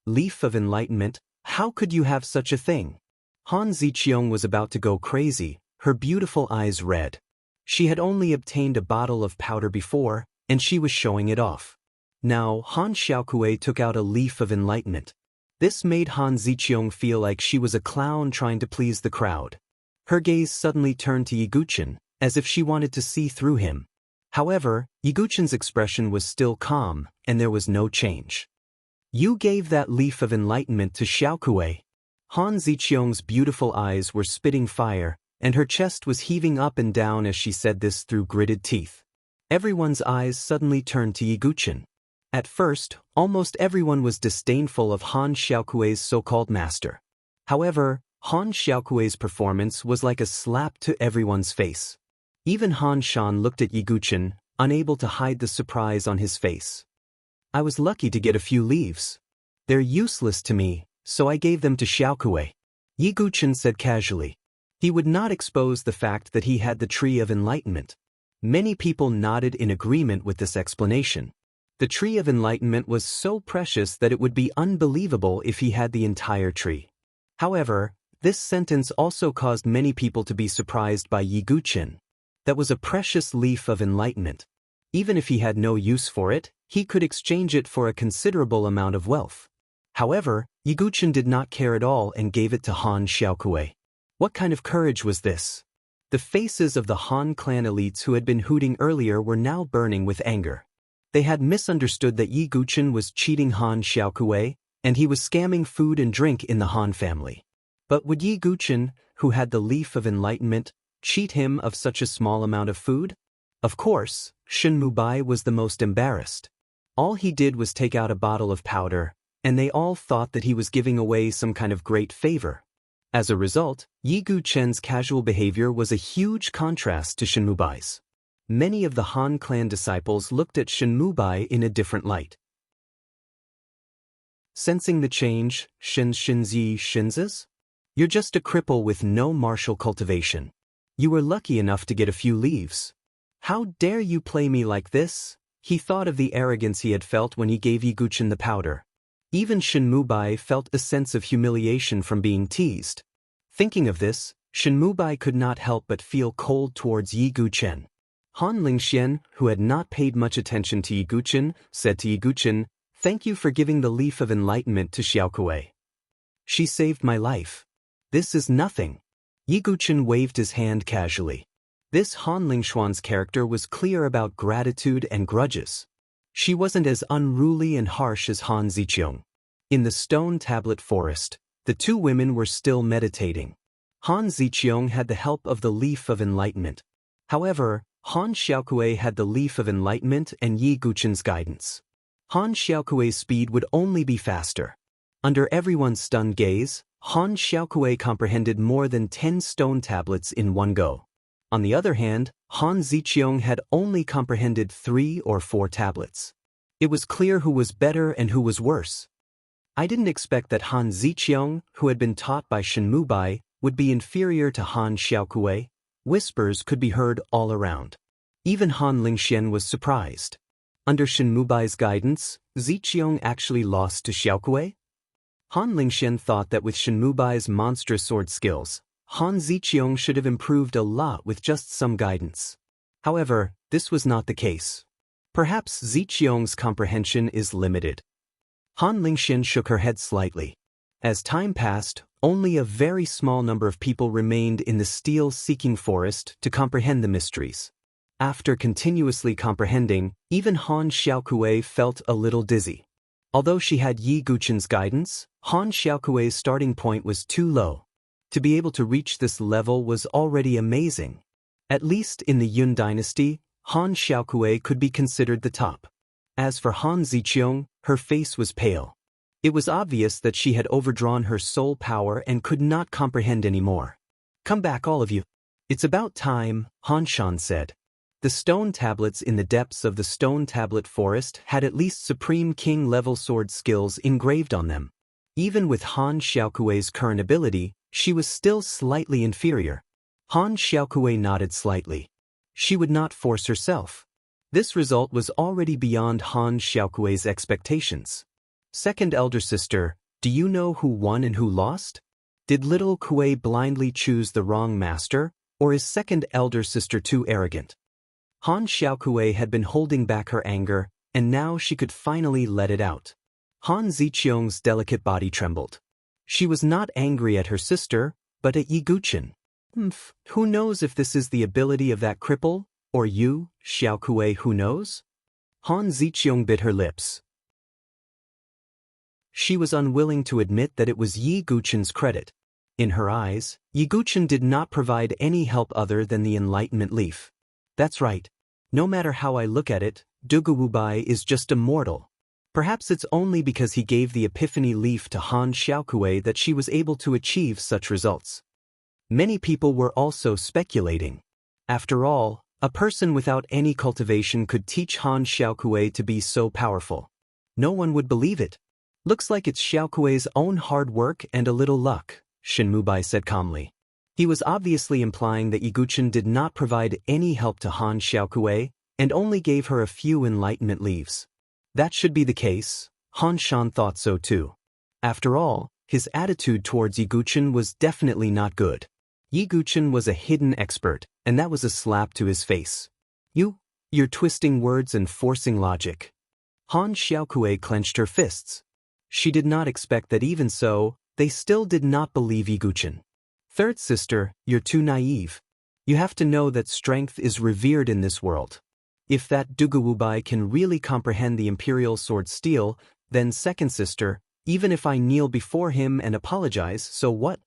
Leaf of enlightenment, how could you have such a thing? Han Ziqiang was about to go crazy, her beautiful eyes red. She had only obtained a bottle of powder before, and she was showing it off. Now Han Xiaokui took out a leaf of enlightenment. This made Han Ziqiang feel like she was a clown trying to please the crowd. Her gaze suddenly turned to Yiguchen, as if she wanted to see through him. However, Yiguchen's expression was still calm, and there was no change. You gave that leaf of enlightenment to Xiaokui. Han Ziqiang's beautiful eyes were spitting fire, and her chest was heaving up and down as she said this through gritted teeth. Everyone's eyes suddenly turned to Yiguchen. At first, almost everyone was disdainful of Han Xiaokui's so-called master. However, Han Xiaokui's performance was like a slap to everyone's face. Even Han Shan looked at Yiguchen, unable to hide the surprise on his face. I was lucky to get a few leaves. They're useless to me, so I gave them to Xiaokui. Yiguchen said casually. He would not expose the fact that he had the tree of enlightenment. Many people nodded in agreement with this explanation. The tree of enlightenment was so precious that it would be unbelievable if he had the entire tree. However, this sentence also caused many people to be surprised by Yiguchen. That was a precious leaf of enlightenment. Even if he had no use for it, he could exchange it for a considerable amount of wealth. However, Yiguchen did not care at all and gave it to Han Xiaokui. What kind of courage was this? The faces of the Han clan elites who had been hooting earlier were now burning with anger. They had misunderstood that Yiguchen was cheating Han Xiaokui, and he was scamming food and drink in the Han family. But would Yiguchen, who had the leaf of enlightenment, cheat him of such a small amount of food? Of course, Shen Mubai was the most embarrassed. All he did was take out a bottle of powder, and they all thought that he was giving away some kind of great favor. As a result, Yiguchen's casual behavior was a huge contrast to Shen Mubai's. Many of the Han clan disciples looked at Shen Mubai in a different light. Sensing the change, Shinzi Shinzes? You're just a cripple with no martial cultivation. You were lucky enough to get a few leaves. How dare you play me like this? He thought of the arrogance he had felt when he gave Yiguchen the powder. Even Shen Mubai felt a sense of humiliation from being teased. Thinking of this, Shen Mubai could not help but feel cold towards Yiguchen. Han Lingxian, who had not paid much attention to Yiguchen, said to Yiguchen, "Thank you for giving the leaf of enlightenment to Xiaokui. She saved my life." "This is nothing." Yiguchen waved his hand casually. This Han Lingshuan's character was clear about gratitude and grudges. She wasn't as unruly and harsh as Han Ziqiang. In the stone tablet forest, the two women were still meditating. Han Ziqiang had the help of the Leaf of Enlightenment. However, Han Xiaokuei had the Leaf of Enlightenment and Yi Guqin's guidance. Han Xiaokuei's speed would only be faster. Under everyone's stunned gaze, Han Xiaokuei comprehended more than 10 stone tablets in one go. On the other hand, Han Ziqiang had only comprehended 3 or 4 tablets. It was clear who was better and who was worse. I didn't expect that Han Ziqiang, who had been taught by Shen Mubai, would be inferior to Han Xiaokuei. Whispers could be heard all around. Even Han Lingxian was surprised. Under Shen Mubai's guidance, Ziqiang actually lost to Xiaokuei? Han Lingxian thought that with Shen Mubai's monstrous sword skills, Han Ziqiang should have improved a lot with just some guidance. However, this was not the case. Perhaps Ziqiang's comprehension is limited. Han Lingxian shook her head slightly. As time passed, only a very small number of people remained in the steel-seeking forest to comprehend the mysteries. After continuously comprehending, even Han Xiaokuei felt a little dizzy. Although she had Yi Guqin's guidance, Han Xiaokuei's starting point was too low. To be able to reach this level was already amazing. At least in the Yun dynasty, Han Xiaokuei could be considered the top. As for Han Ziqiang, her face was pale. It was obvious that she had overdrawn her soul power and could not comprehend anymore. "Come back, all of you. It's about time," Han Shan said. The stone tablets in the depths of the stone tablet forest had at least Supreme King-level sword skills engraved on them. Even with Han Xiaokuei's current ability, she was still slightly inferior. Han Xiaokuei nodded slightly. She would not force herself. This result was already beyond Han Xiaokuei's expectations. "Second elder sister, do you know who won and who lost? Did little Kuei blindly choose the wrong master, or is second elder sister too arrogant?" Han Xiaokuei had been holding back her anger, and now she could finally let it out. Han Ziqiang's delicate body trembled. She was not angry at her sister, but at Yi Guqin. Who knows if this is the ability of that cripple, or you, Xiaokuei, who knows? Han Ziqiang bit her lips. She was unwilling to admit that it was Yi Guqin's credit. In her eyes, Yi Guqin did not provide any help other than the Enlightenment Leaf. That's right. No matter how I look at it, Duguwubai is just a mortal. Perhaps it's only because he gave the Epiphany Leaf to Han Xiaokuei that she was able to achieve such results. Many people were also speculating. After all, a person without any cultivation could teach Han Xiaokuei to be so powerful. No one would believe it. "Looks like it's Xiaokuei's own hard work and a little luck," Shen Mubai said calmly. He was obviously implying that Yi Guqin did not provide any help to Han Xiaokuei and only gave her a few enlightenment leaves. That should be the case. Han Shan thought so too. After all, his attitude towards Yi Guqin was definitely not good. Yi Guqin was a hidden expert, and that was a slap to his face. You're twisting words and forcing logic." Han Xiaokuei clenched her fists. She did not expect that even so, they still did not believe Yi Guqin. "Third sister, you're too naive. You have to know that strength is revered in this world. If that Duguwubai can really comprehend the Imperial Sword Steel, then second sister, even if I kneel before him and apologize, so what?"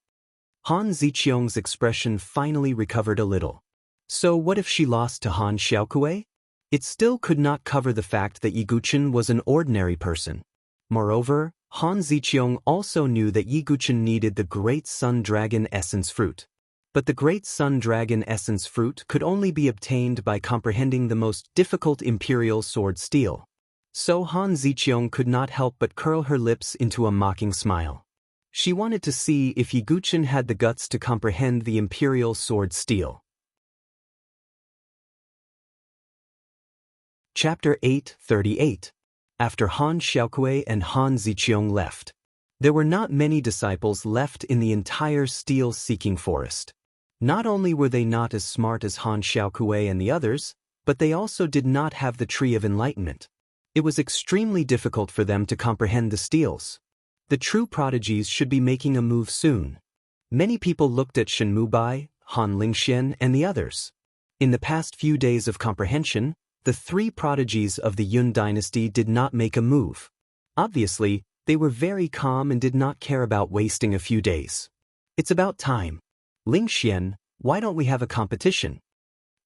Han Ziqiang's expression finally recovered a little. So what if she lost to Han Xiaokuei? It still could not cover the fact that Yi Guqin was an ordinary person. Moreover, Han Ziqiang also knew that Yi Guqin needed the Great Sun Dragon Essence Fruit. But the Great Sun Dragon Essence Fruit could only be obtained by comprehending the most difficult Imperial Sword Steel. So Han Ziqiang could not help but curl her lips into a mocking smile. She wanted to see if Yi Guqin had the guts to comprehend the Imperial Sword Steel. Chapter 8:38. After Han Xiaokuei and Han Ziqiang left, there were not many disciples left in the entire steel-seeking forest. Not only were they not as smart as Han Xiaokuei and the others, but they also did not have the Tree of Enlightenment. It was extremely difficult for them to comprehend the steels. The true prodigies should be making a move soon. Many people looked at Shen Mubai, Han Lingxian, and the others. In the past few days of comprehension, the 3 prodigies of the Yun dynasty did not make a move. Obviously, they were very calm and did not care about wasting a few days. It's about time. Ling Xian, why don't we have a competition?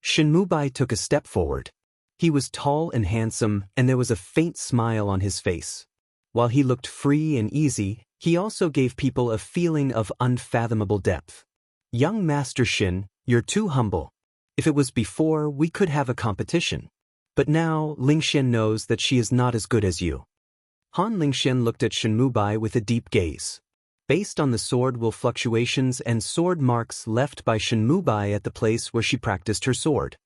Shenmubai took a step forward. He was tall and handsome, and there was a faint smile on his face. While he looked free and easy, he also gave people a feeling of unfathomable depth. Young Master Shin, you're too humble. If it was before, we could have a competition. But now, Ling Xian knows that she is not as good as you. Han Lingxian looked at Shenmubai with a deep gaze. Based on the sword will fluctuations and sword marks left by Shenmubai at the place where she practiced her sword,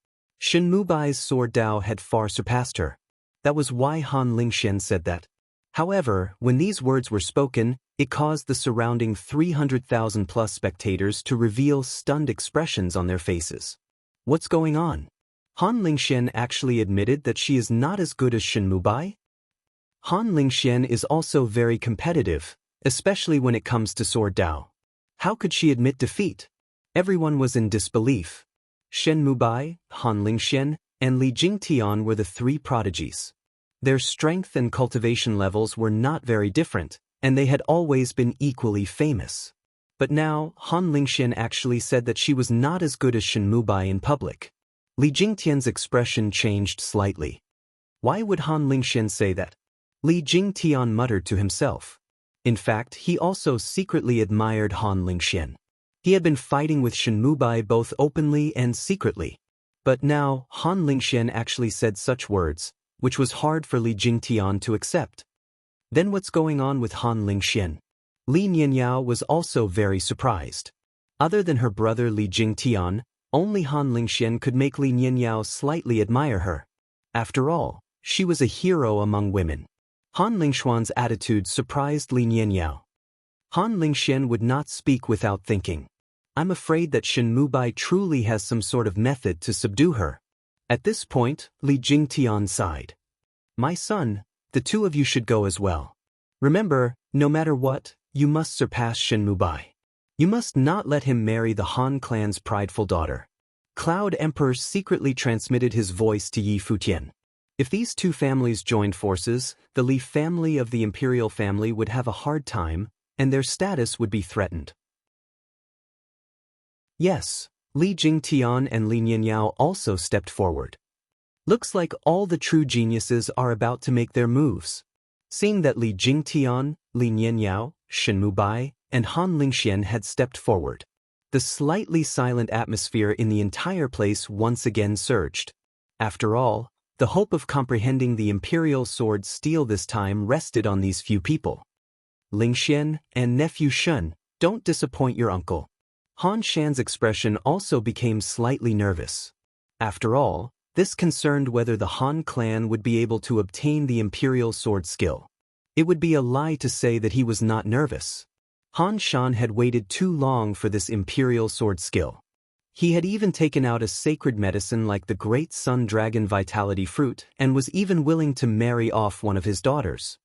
Shenmubai's sword Dao had far surpassed her. That was why Han Lingxian said that. However, when these words were spoken, it caused the surrounding 300,000 plus spectators to reveal stunned expressions on their faces. What's going on? Han Lingxian actually admitted that she is not as good as Shenmubai? Han Lingxian is also very competitive, especially when it comes to sword Dao. How could she admit defeat? Everyone was in disbelief. Shenmubai, Han Lingxian, and Li Jingtian were the three prodigies. Their strength and cultivation levels were not very different, and they had always been equally famous. But now, Han Lingxian actually said that she was not as good as Shenmubai in public. Li Jingtian's expression changed slightly. Why would Han Lingxian say that? Li Jingtian muttered to himself. In fact, he also secretly admired Han Lingxian. He had been fighting with Shenmubai both openly and secretly. But now, Han Lingxian actually said such words, which was hard for Li Jingtian to accept. Then what's going on with Han Lingxian? Li Nianyao was also very surprised. Other than her brother Li Jingtian, only Han Lingxian could make Li Nianyao slightly admire her. After all, she was a hero among women. Han Lingxuan's attitude surprised Li Nianyao. Han Lingxian would not speak without thinking. I'm afraid that Shenmubai truly has some sort of method to subdue her. At this point, Li Jingtian sighed. My son, the two of you should go as well. Remember, no matter what, you must surpass Shenmubai. You must not let him marry the Han clan's prideful daughter. Cloud Emperor secretly transmitted his voice to Yi Futian. If these two families joined forces, the Li family of the imperial family would have a hard time, and their status would be threatened. Yes, Li Jingtian and Li Nianyao also stepped forward. Looks like all the true geniuses are about to make their moves. Seeing that Li Jingtian, Li Nianyao, Shenmubai, and Han Lingxian had stepped forward, the slightly silent atmosphere in the entire place once again surged. After all, the hope of comprehending the imperial sword steel this time rested on these few people. Lingxian and nephew Shun, don't disappoint your uncle. Han Shan's expression also became slightly nervous. After all, this concerned whether the Han clan would be able to obtain the imperial sword skill. It would be a lie to say that he was not nervous. Han Shan had waited too long for this imperial sword skill. He had even taken out a sacred medicine like the Great Sun Dragon Vitality Fruit and was even willing to marry off one of his daughters.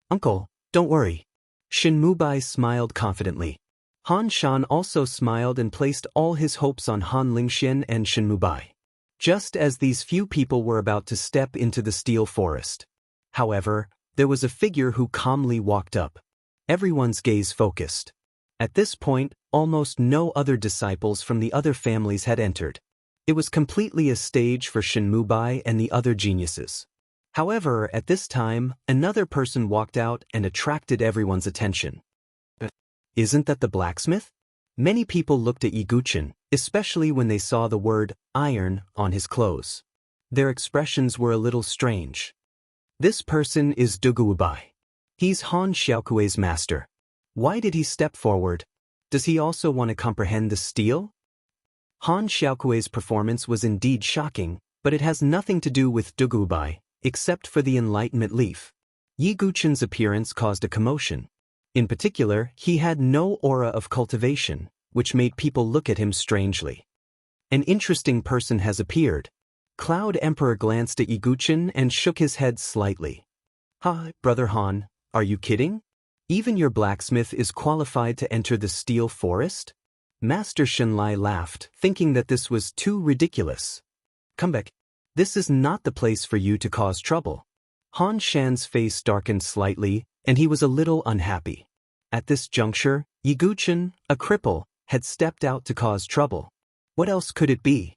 Uncle, don't worry. Shenmubai smiled confidently. Han Shan also smiled and placed all his hopes on Han Lingxian and Shenmubai. Just as these few people were about to step into the steel forest. However, there was a figure who calmly walked up. Everyone's gaze focused. At this point, almost no other disciples from the other families had entered. It was completely a stage for Shenmubai and the other geniuses. However, at this time, another person walked out and attracted everyone's attention. Isn't that the blacksmith? Many people looked at Yiguchen, especially when they saw the word iron on his clothes. Their expressions were a little strange. This person is Duguobai. He's Han Xiaokuei's master. Why did he step forward? Does he also want to comprehend the steel? Han Xiaokuei's performance was indeed shocking, but it has nothing to do with Duguobai, except for the enlightenment leaf. Yi Guchen's appearance caused a commotion. In particular, he had no aura of cultivation, which made people look at him strangely. An interesting person has appeared. Cloud Emperor glanced at Yi Guchen and shook his head slightly. Ha, Brother Han, are you kidding? Even your blacksmith is qualified to enter the steel forest? Master Shenlai laughed, thinking that this was too ridiculous. Come back. This is not the place for you to cause trouble. Han Shan's face darkened slightly, and he was a little unhappy. At this juncture, Yi Guchen, a cripple, had stepped out to cause trouble. What else could it be?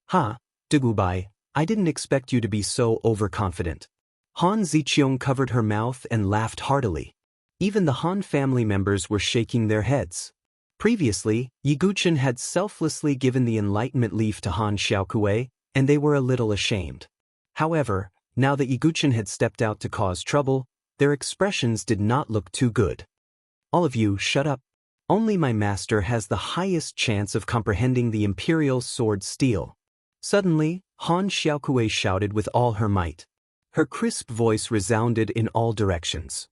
Ha, Dugubai, I didn't expect you to be so overconfident. Han Ziqiang covered her mouth and laughed heartily. Even the Han family members were shaking their heads. Previously, Yiguchen had selflessly given the enlightenment leaf to Han Xiaokui, and they were a little ashamed. However, now that Yiguchen had stepped out to cause trouble, their expressions did not look too good. All of you, shut up. Only my master has the highest chance of comprehending the imperial sword steel. Suddenly, Han Xiaokui shouted with all her might. Her crisp voice resounded in all directions.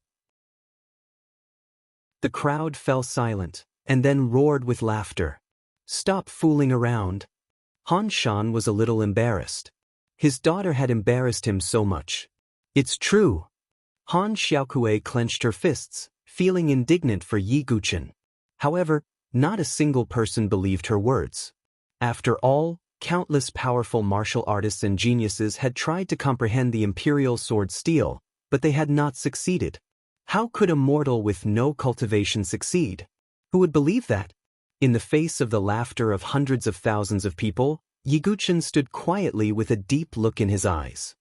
The crowd fell silent, and then roared with laughter. Stop fooling around. Han Shan was a little embarrassed. His daughter had embarrassed him so much. It's true. Han Xiaokui clenched her fists, feeling indignant for Yi Guchen. However, not a single person believed her words. After all, countless powerful martial artists and geniuses had tried to comprehend the imperial sword steel, but they had not succeeded. How could a mortal with no cultivation succeed? Who would believe that? In the face of the laughter of hundreds of thousands of people, Yiguchen stood quietly with a deep look in his eyes.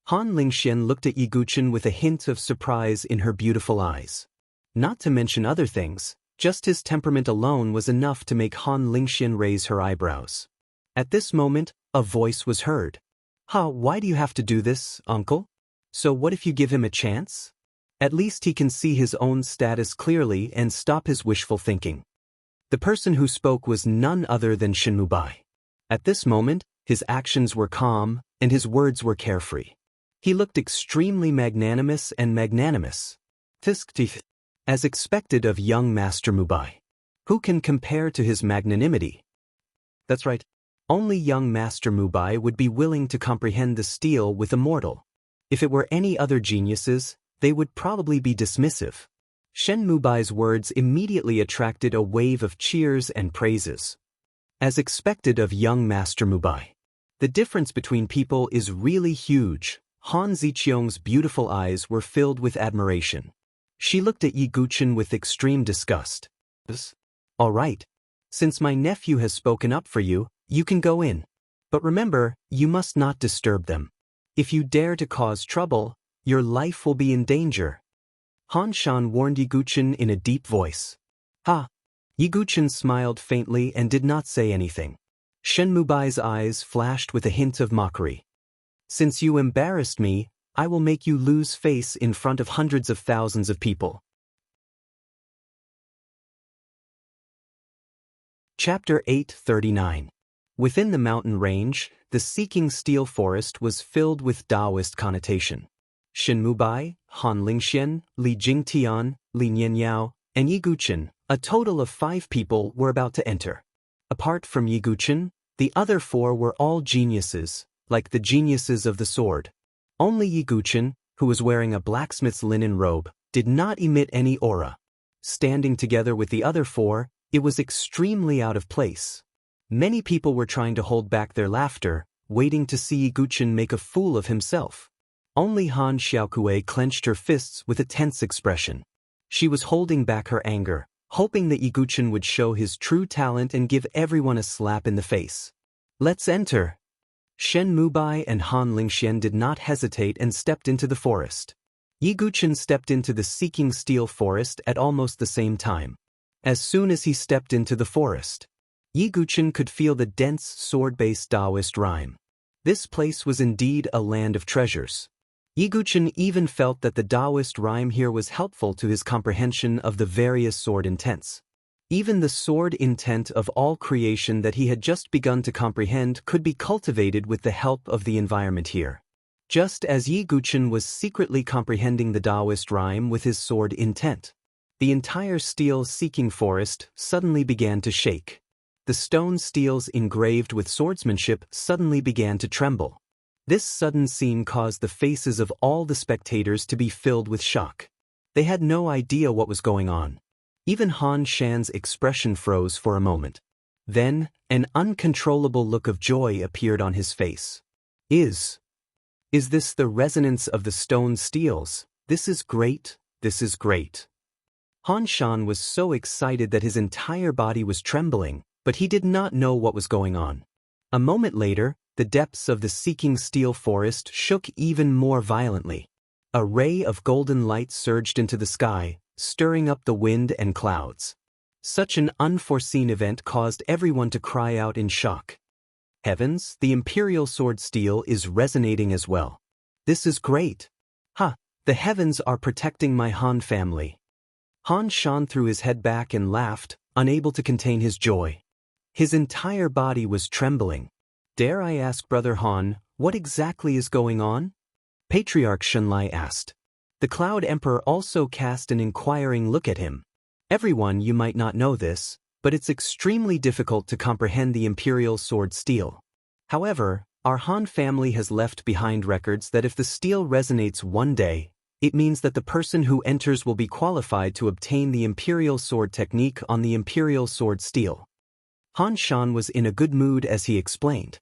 Han Lingxian looked at Yiguchen with a hint of surprise in her beautiful eyes. Not to mention other things, just his temperament alone was enough to make Han Lingxian raise her eyebrows. At this moment, a voice was heard. Why do you have to do this, uncle? So what if you give him a chance? At least he can see his own status clearly and stop his wishful thinking. The person who spoke was none other than Shenmubai. At this moment, his actions were calm, and his words were carefree. He looked extremely magnanimous and magnanimous. As expected of young Master Mubai. Who can compare to his magnanimity? That's right. Only young Master Mubai would be willing to comprehend the steel with a mortal. If it were any other geniuses, they would probably be dismissive. Shen Mubai's words immediately attracted a wave of cheers and praises. As expected of young Master Mubai. The difference between people is really huge. Han Ziqiang's beautiful eyes were filled with admiration. She looked at Yi Guchen with extreme disgust. All right. Since my nephew has spoken up for you, you can go in. But remember, you must not disturb them. If you dare to cause trouble, your life will be in danger. Han Shan warned Yi Guchen in a deep voice. Yi Guchen smiled faintly and did not say anything. Shen Mubai's eyes flashed with a hint of mockery. Since you embarrassed me, I will make you lose face in front of hundreds of thousands of people. Chapter 839. Within the mountain range, the Seeking Steel Forest was filled with Taoist connotation. Shen Mubai, Han Lingxian, Li Jingtian, Li Nianyao, and Yi Guchen, a total of 5 people, were about to enter. Apart from Yi Guchen, the other 4 were all geniuses, like the geniuses of the sword. Only Yi Guchen, who was wearing a blacksmith's linen robe, did not emit any aura. Standing together with the other 4, it was extremely out of place. Many people were trying to hold back their laughter, waiting to see Yi Guchen make a fool of himself. Only Han Xiaokui clenched her fists with a tense expression. She was holding back her anger, hoping that Yi Guchen would show his true talent and give everyone a slap in the face. Let's enter. Shen Mubai and Han Lingxian did not hesitate and stepped into the forest. Yi Guchen stepped into the Seeking Steel Forest at almost the same time. As soon as he stepped into the forest, Yi Guchen could feel the dense sword-based Taoist rhyme. This place was indeed a land of treasures. Yi Guchen even felt that the Taoist rhyme here was helpful to his comprehension of the various sword intents. Even the sword intent of all creation that he had just begun to comprehend could be cultivated with the help of the environment here. Just as Yi Guchen was secretly comprehending the Taoist rhyme with his sword intent, the entire steel-seeking forest suddenly began to shake. The stone steels engraved with swordsmanship suddenly began to tremble. This sudden scene caused the faces of all the spectators to be filled with shock. They had no idea what was going on. Even Han Shan's expression froze for a moment. Then, an uncontrollable look of joy appeared on his face. Is this the resonance of the stone steels? This is great, this is great. Han Shan was so excited that his entire body was trembling, but he did not know what was going on. A moment later, the depths of the seeking steel forest shook even more violently. A ray of golden light surged into the sky, stirring up the wind and clouds. Such an unforeseen event caused everyone to cry out in shock. Heavens, the Imperial Sword Steel is resonating as well. This is great. The heavens are protecting my Han family. Han Shan threw his head back and laughed, unable to contain his joy. His entire body was trembling. Dare I ask, Brother Han, what exactly is going on? Patriarch Shenlai asked. The Cloud Emperor also cast an inquiring look at him. Everyone, you might not know this, but it's extremely difficult to comprehend the Imperial Sword Steel. However, our Han family has left behind records that if the steel resonates one day, it means that the person who enters will be qualified to obtain the Imperial Sword technique on the Imperial Sword Steel. Han Shan was in a good mood as he explained.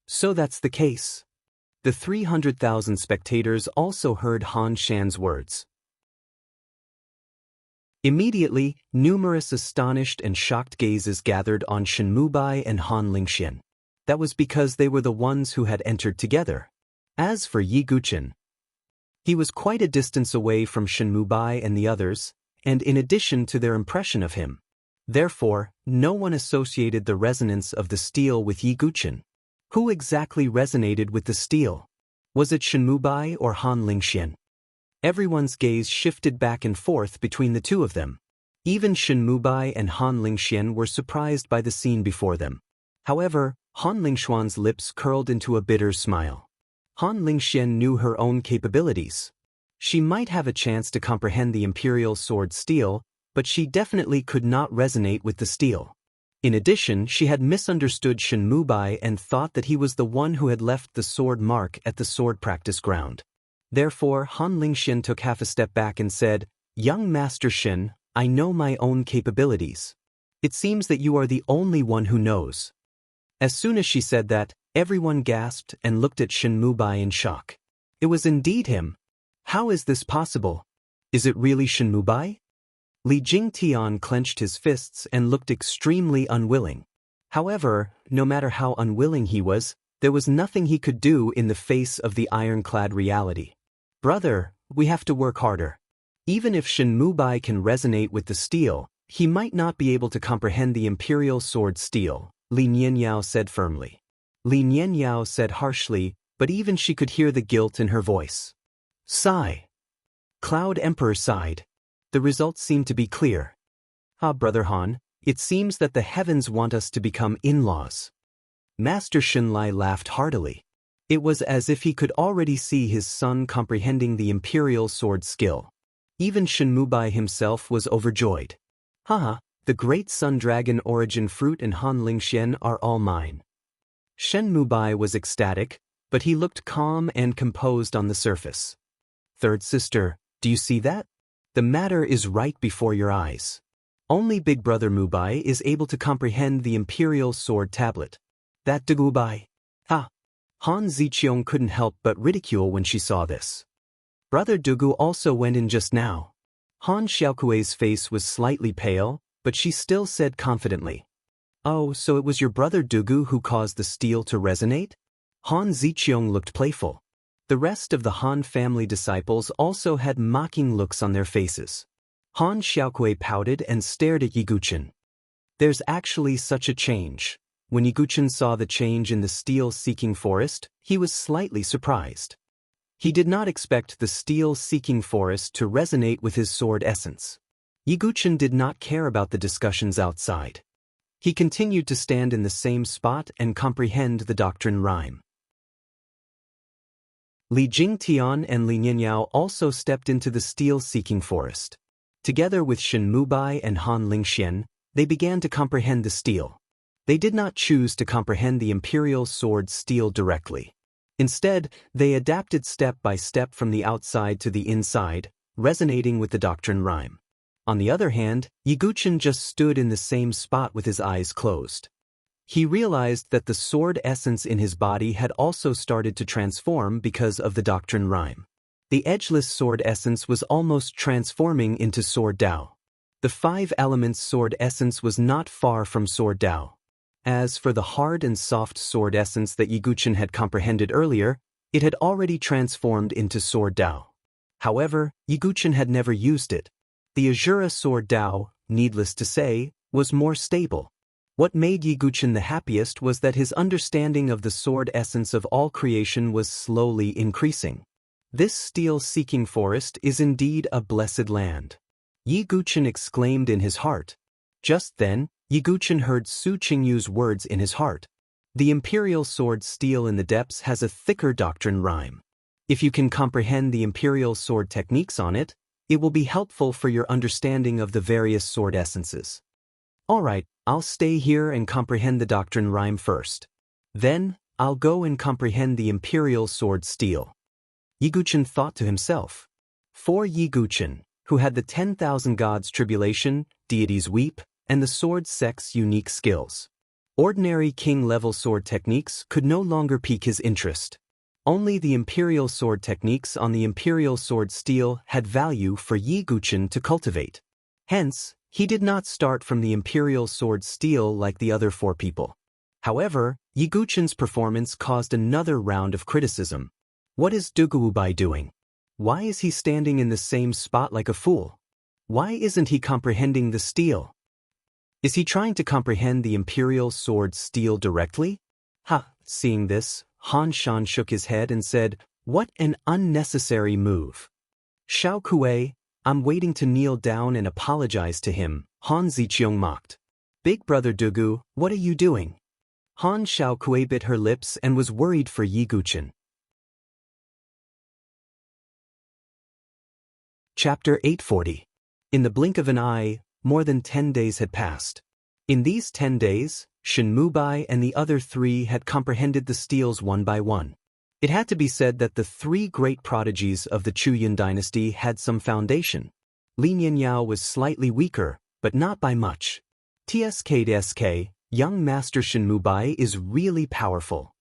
So that's the case. The 300,000 spectators also heard Han Shan's words. Immediately, numerous astonished and shocked gazes gathered on Shen Mubai and Han Lingxian. That was because they were the ones who had entered together. As for Yi Guqin, he was quite a distance away from Shen Mubai and the others, and in addition to their impression of him. Therefore, no one associated the resonance of the steel with Yi Guqin. Who exactly resonated with the steel? Was it Shen Mubai or Han Lingxian? Everyone's gaze shifted back and forth between the two of them. Even Shen Mubai and Han Lingxian were surprised by the scene before them. However, Han Lingxuan's lips curled into a bitter smile. Han Lingxian knew her own capabilities. She might have a chance to comprehend the Imperial Sword Steel, but she definitely could not resonate with the steel. In addition, she had misunderstood Shen Mubai and thought that he was the one who had left the sword mark at the sword practice ground. Therefore, Han Lingxian took half a step back and said, "Young Master Shen, I know my own capabilities. It seems that you are the only one who knows." As soon as she said that, everyone gasped and looked at Shen Mubai in shock. It was indeed him. How is this possible? Is it really Shen Mubai? Li Jingtian clenched his fists and looked extremely unwilling. However, no matter how unwilling he was, there was nothing he could do in the face of the ironclad reality. Brother, we have to work harder. Even if Shen Mubai can resonate with the steel, he might not be able to comprehend the Imperial Sword Steel, Li Nianyao said firmly. Li Nianyao said harshly, but even she could hear the guilt in her voice. Sigh. Cloud Emperor sighed. The results seemed to be clear. Brother Han, it seems that the heavens want us to become in-laws. Master Shenlai laughed heartily. It was as if he could already see his son comprehending the Imperial Sword skill. Even Shen Mubai himself was overjoyed. The great Sun Dragon origin fruit and Han Lingxian are all mine. Shen Mubai was ecstatic, but he looked calm and composed on the surface. Third sister, do you see that? The matter is right before your eyes. Only Big Brother Mubai is able to comprehend the Imperial Sword Tablet. That Dagubai. Han Ziqiong couldn't help but ridicule when she saw this. Brother Dugu also went in just now. Han Xiaokui's face was slightly pale, but she still said confidently. Oh, so it was your brother Dugu who caused the steel to resonate? Han Ziqiong looked playful. The rest of the Han family disciples also had mocking looks on their faces. Han Xiaokui pouted and stared at Yi Guqin. There's actually such a change. When Yi Guqin saw the change in the steel-seeking forest, he was slightly surprised. He did not expect the steel-seeking forest to resonate with his sword essence. Yi Guqin did not care about the discussions outside. He continued to stand in the same spot and comprehend the doctrine rhyme. Li Jingtian and Li Nianyao also stepped into the steel-seeking forest. Together with Shen Mubai and Han Lingxian, they began to comprehend the steel. They did not choose to comprehend the Imperial Sword Steel directly. Instead, they adapted step by step from the outside to the inside, resonating with the doctrine rhyme. On the other hand, Yi Guqin just stood in the same spot with his eyes closed. He realized that the sword essence in his body had also started to transform because of the doctrine rhyme. The edgeless sword essence was almost transforming into sword Dao. The five elements sword essence was not far from sword Dao. As for the hard and soft sword essence that Yiguchen had comprehended earlier, it had already transformed into sword Dao. However, Yiguchen had never used it. The Azura sword Dao, needless to say, was more stable. What made Yiguchen the happiest was that his understanding of the sword essence of all creation was slowly increasing. This steel-seeking forest is indeed a blessed land. Yiguchen exclaimed in his heart. Just then, Yiguchen heard Su Qingyu's words in his heart. The imperial sword steel in the depths has a thicker doctrine rhyme. If you can comprehend the imperial sword techniques on it, it will be helpful for your understanding of the various sword essences. Alright, I'll stay here and comprehend the doctrine rhyme first. Then, I'll go and comprehend the imperial sword steel. Yiguchen thought to himself. For Yiguchen, who had the 10,000 gods' tribulation, deities weep, and the sword sect's unique skills, ordinary king-level sword techniques could no longer pique his interest. Only the imperial sword techniques on the imperial sword steel had value for Yiguchen to cultivate. Hence, he did not start from the imperial sword steel like the other four people. However, Yiguchen's performance caused another round of criticism. What is Duguubai doing? Why is he standing in the same spot like a fool? Why isn't he comprehending the steel? Is he trying to comprehend the imperial sword steel directly? Seeing this, Han Shan shook his head and said, "What an unnecessary move." "Xiao Kuei, I'm waiting to kneel down and apologize to him," Han Ziqiang mocked. "Big brother Dugu, what are you doing?" Han Xiao Kuei bit her lips and was worried for Yiguchen. Chapter 840. In the blink of an eye, more than 10 days had passed. In these 10 days, Shenmubai and the other three had comprehended the steels one by one. It had to be said that the three great prodigies of the Chuyan dynasty had some foundation. Lin Yanyao was slightly weaker, but not by much. TSK, young master Shenmubai is really powerful.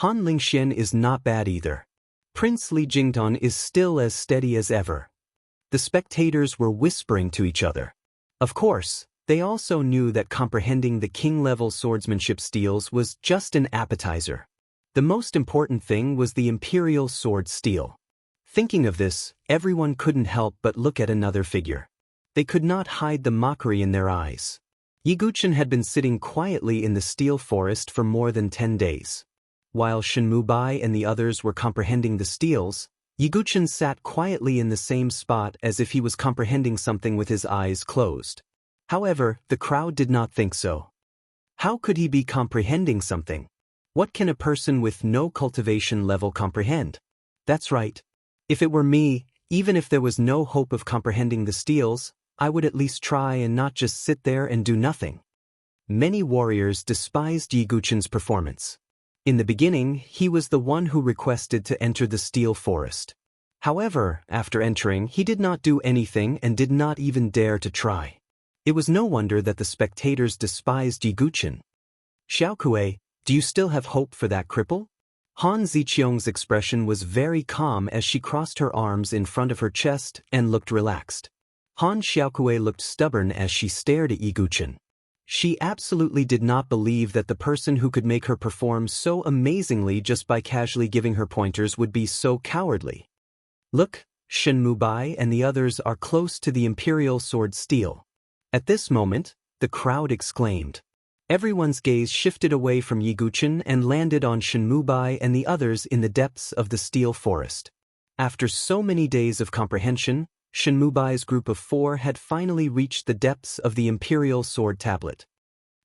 Han Lingxian is not bad either. Prince Li Jingdong is still as steady as ever. The spectators were whispering to each other. Of course, they also knew that comprehending the king-level swordsmanship steels was just an appetizer. The most important thing was the imperial sword steel. Thinking of this, everyone couldn't help but look at another figure. They could not hide the mockery in their eyes. Yiguchen had been sitting quietly in the steel forest for more than 10 days. While Shenmubai and the others were comprehending the steels, Yiguchen sat quietly in the same spot as if he was comprehending something with his eyes closed. However, the crowd did not think so. How could he be comprehending something? What can a person with no cultivation level comprehend? That's right. If it were me, even if there was no hope of comprehending the steels, I would at least try and not just sit there and do nothing. Many warriors despised Yiguchen's performance. In the beginning, he was the one who requested to enter the steel forest. However, after entering, he did not do anything and did not even dare to try. It was no wonder that the spectators despised Yiguchen. "Xiao Kuei, do you still have hope for that cripple?" Han Ziqiang's expression was very calm as she crossed her arms in front of her chest and looked relaxed. Han Xiaokui looked stubborn as she stared at Yiguchen. She absolutely did not believe that the person who could make her perform so amazingly just by casually giving her pointers would be so cowardly. "Look, Shenmubai and the others are close to the imperial sword steel." At this moment, the crowd exclaimed. Everyone's gaze shifted away from Yiguchen and landed on Shenmubai and the others in the depths of the steel forest. After so many days of comprehension, Shenmubai's group of 4 had finally reached the depths of the imperial sword tablet.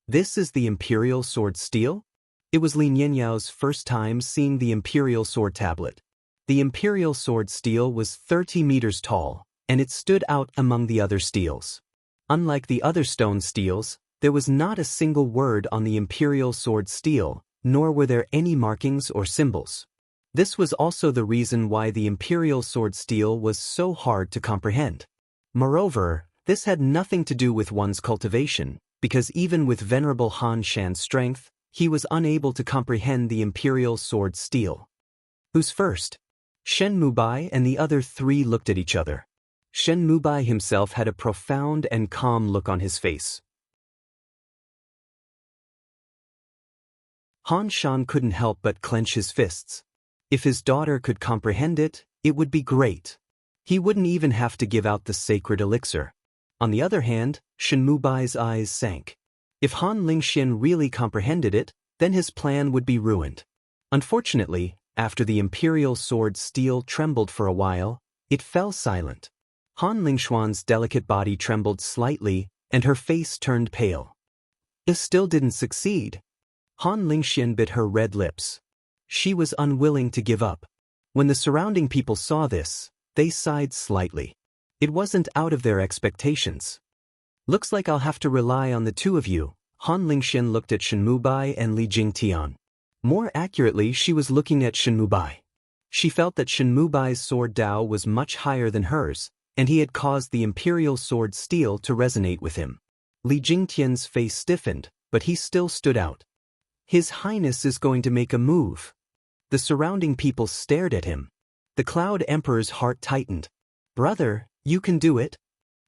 This is the imperial sword steel? It was Lin Yanyao's first time seeing the imperial sword tablet. The imperial sword steel was 30 meters tall, and it stood out among the other steels. Unlike the other stone steels, there was not a single word on the imperial sword steel, nor were there any markings or symbols. This was also the reason why the imperial sword steel was so hard to comprehend. Moreover, this had nothing to do with one's cultivation, because even with Venerable Han Shan's strength, he was unable to comprehend the imperial sword steel. Who's first? Shenmubai and the other 3 looked at each other. Shen Mubai himself had a profound and calm look on his face. Han Shan couldn't help but clench his fists. If his daughter could comprehend it, it would be great. He wouldn't even have to give out the sacred elixir. On the other hand, Shen Mubai's eyes sank. If Han Lingxian really comprehended it, then his plan would be ruined. Unfortunately, after the imperial sword steel trembled for a while, it fell silent. Han Lingxuan's delicate body trembled slightly, and her face turned pale. It still didn't succeed. Han Lingxian bit her red lips. She was unwilling to give up. When the surrounding people saw this, they sighed slightly. It wasn't out of their expectations. Looks like I'll have to rely on the two of you. Han Lingxian looked at Shen Mubai and Li Jingtian. More accurately, she was looking at Shen Mubai. She felt that Shen Mubai's sword Dao was much higher than hers, and he had caused the imperial sword steel to resonate with him. Li Jingtian's face stiffened, but he still stood out. His Highness is going to make a move. The surrounding people stared at him. The Cloud Emperor's heart tightened. Brother, you can do it.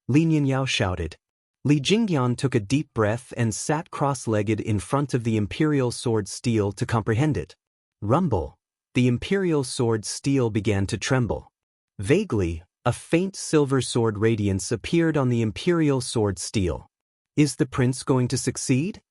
Li Nianyao shouted. Li Jingyan took a deep breath and sat cross-legged in front of the imperial sword steel to comprehend it. Rumble. The imperial sword steel began to tremble. Vaguely, a faint silver sword radiance appeared on the imperial sword steel. Is the prince going to succeed?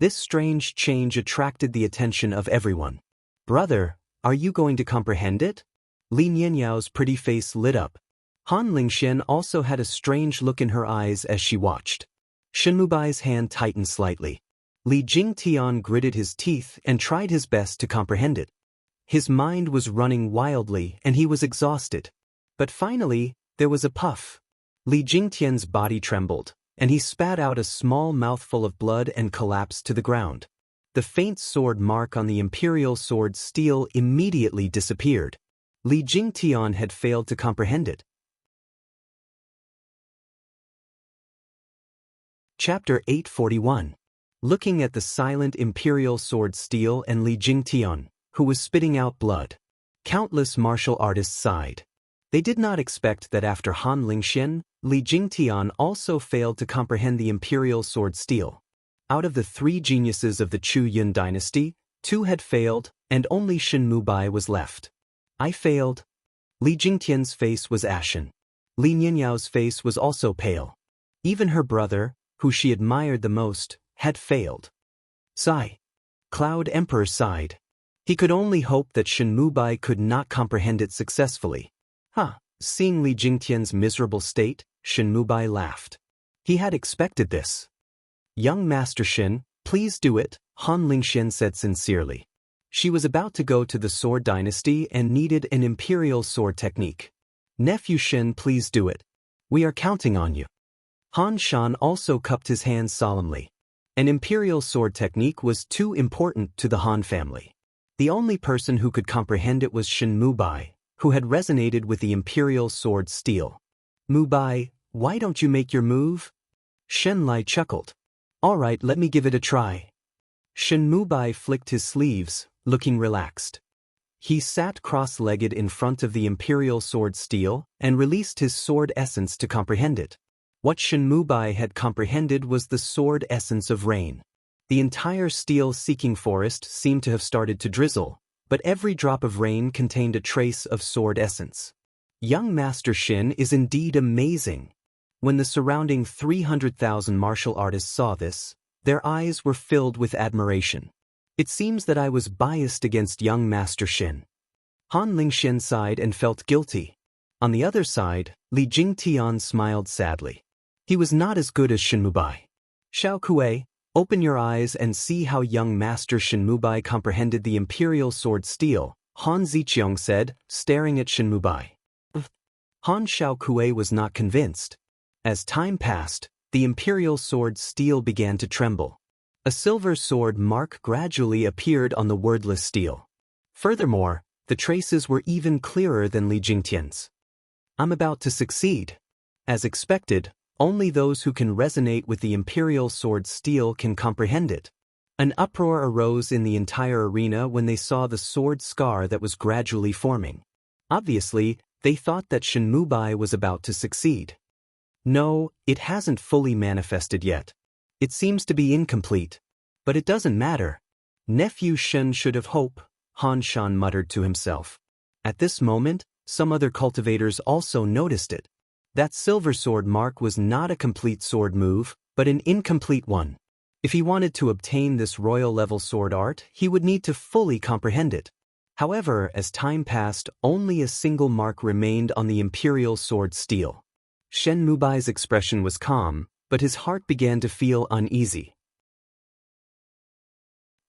This strange change attracted the attention of everyone. Brother, are you going to comprehend it? Li Nianyao's pretty face lit up. Han Lingxian also had a strange look in her eyes as she watched. Shen Mubai's hand tightened slightly. Li Jingtian gritted his teeth and tried his best to comprehend it. His mind was running wildly and he was exhausted. But finally, there was a puff. Li Jingtian's body trembled, and he spat out a small mouthful of blood and collapsed to the ground. The faint sword mark on the imperial sword steel immediately disappeared. Li Jingtian had failed to comprehend it. Chapter 841. Looking at the silent imperial sword steel and Li Jingtian, who was spitting out blood. Countless martial artists sighed. They did not expect that after Han Lingxian, Li Jingtian also failed to comprehend the imperial sword steel. Out of the three geniuses of the Chu Yun dynasty, two had failed, and only Shen Mubai was left. I failed. Li Jingtian's face was ashen. Li Nianyao's face was also pale. Even her brother, who she admired the most, had failed. Sigh. Cloud Emperor sighed. He could only hope that Shen Mubai could not comprehend it successfully. Seeing Li Jingtian's miserable state, Shen Mubai laughed. He had expected this. Young Master Shen, please do it, Han Lingxian said sincerely. She was about to go to the Sword Dynasty and needed an imperial sword technique. Nephew Shen, please do it. We are counting on you. Han Shan also cupped his hands solemnly. An imperial sword technique was too important to the Han family. The only person who could comprehend it was Shen Mubai, who had resonated with the imperial sword steel. Mubai, why don't you make your move? Shen Lai chuckled. All right, let me give it a try. Shen Mubai flicked his sleeves, looking relaxed. He sat cross-legged in front of the imperial sword steel and released his sword essence to comprehend it. What Shen Mubai had comprehended was the sword essence of rain. The entire steel-seeking forest seemed to have started to drizzle, but every drop of rain contained a trace of sword essence. Young Master Shen is indeed amazing. When the surrounding 300,000 martial artists saw this, their eyes were filled with admiration. It seems that I was biased against young Master Shen. Han Lingxian sighed and felt guilty. On the other side, Li Jingtian smiled sadly. He was not as good as Shen Mubai. Xiao Kuei, open your eyes and see how young Master Shen Mubai comprehended the imperial sword steel, Han Ziqiang said, staring at Shen Mubai. Han Xiao Kuei was not convinced. As time passed, the imperial sword steel began to tremble. A silver sword mark gradually appeared on the wordless steel. Furthermore, the traces were even clearer than Li Jingtian's. I'm about to succeed. As expected, only those who can resonate with the imperial sword steel can comprehend it. An uproar arose in the entire arena when they saw the sword scar that was gradually forming. Obviously, They thought that Shenmubai was about to succeed. No, it hasn't fully manifested yet. It seems to be incomplete. But it doesn't matter. Nephew Shen should have hope, Han Shan muttered to himself. At this moment, some other cultivators also noticed it. That silver sword mark was not a complete sword move, but an incomplete one. If he wanted to obtain this royal-level sword art, he would need to fully comprehend it. However, as time passed, only a single mark remained on the imperial sword steel. Shen Mubai's expression was calm, but his heart began to feel uneasy.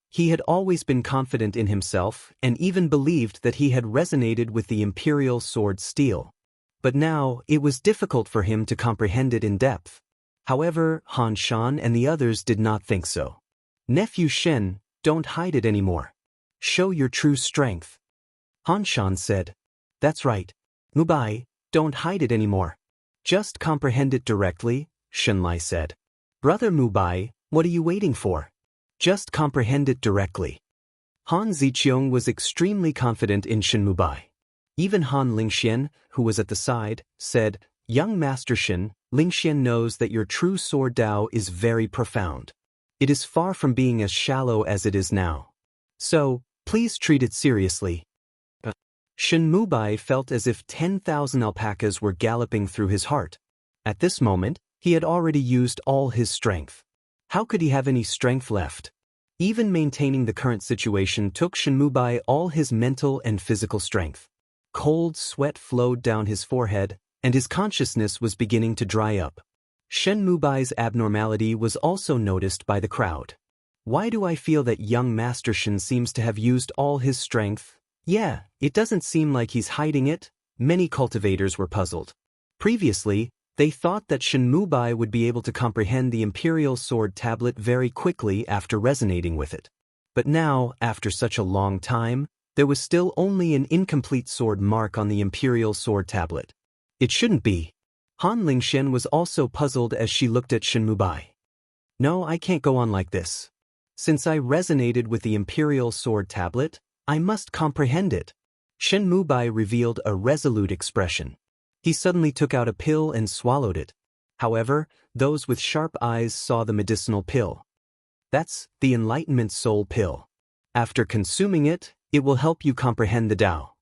He had always been confident in himself and even believed that he had resonated with the imperial sword steel. But now, it was difficult for him to comprehend it in depth. However, Han Shan and the others did not think so. Nephew Shen, don't hide it anymore. Show your true strength. Han Shan said. That's right. Mubai, don't hide it anymore. Just comprehend it directly, Shenlai said. Brother Mubai, what are you waiting for? Just comprehend it directly. Han Ziqiong was extremely confident in Shen Mubai. Even Han Lingxian, who was at the side, said, Young Master Shen, Lingxian knows that your true sword Dao is very profound. It is far from being as shallow as it is now. So, please treat it seriously. Shen Mubai felt as if 10,000 alpacas were galloping through his heart. At this moment, he had already used all his strength. How could he have any strength left? Even maintaining the current situation took Shen Mubai all his mental and physical strength. Cold sweat flowed down his forehead, and his consciousness was beginning to dry up. Shen Mubai's abnormality was also noticed by the crowd. Why do I feel that young Master Shen seems to have used all his strength? Yeah, it doesn't seem like he's hiding it. Many cultivators were puzzled. Previously, they thought that Shen Mubai would be able to comprehend the Imperial Sword Tablet very quickly after resonating with it. But now, after such a long time, there was still only an incomplete sword mark on the Imperial Sword Tablet. It shouldn't be. Han Lingxian was also puzzled as she looked at Shen Mubai. No, I can't go on like this. Since I resonated with the Imperial Sword Tablet, I must comprehend it. Shen Mubai revealed a resolute expression. He suddenly took out a pill and swallowed it. However, those with sharp eyes saw the medicinal pill. That's the Enlightenment Soul Pill. After consuming it, it will help you comprehend the Tao.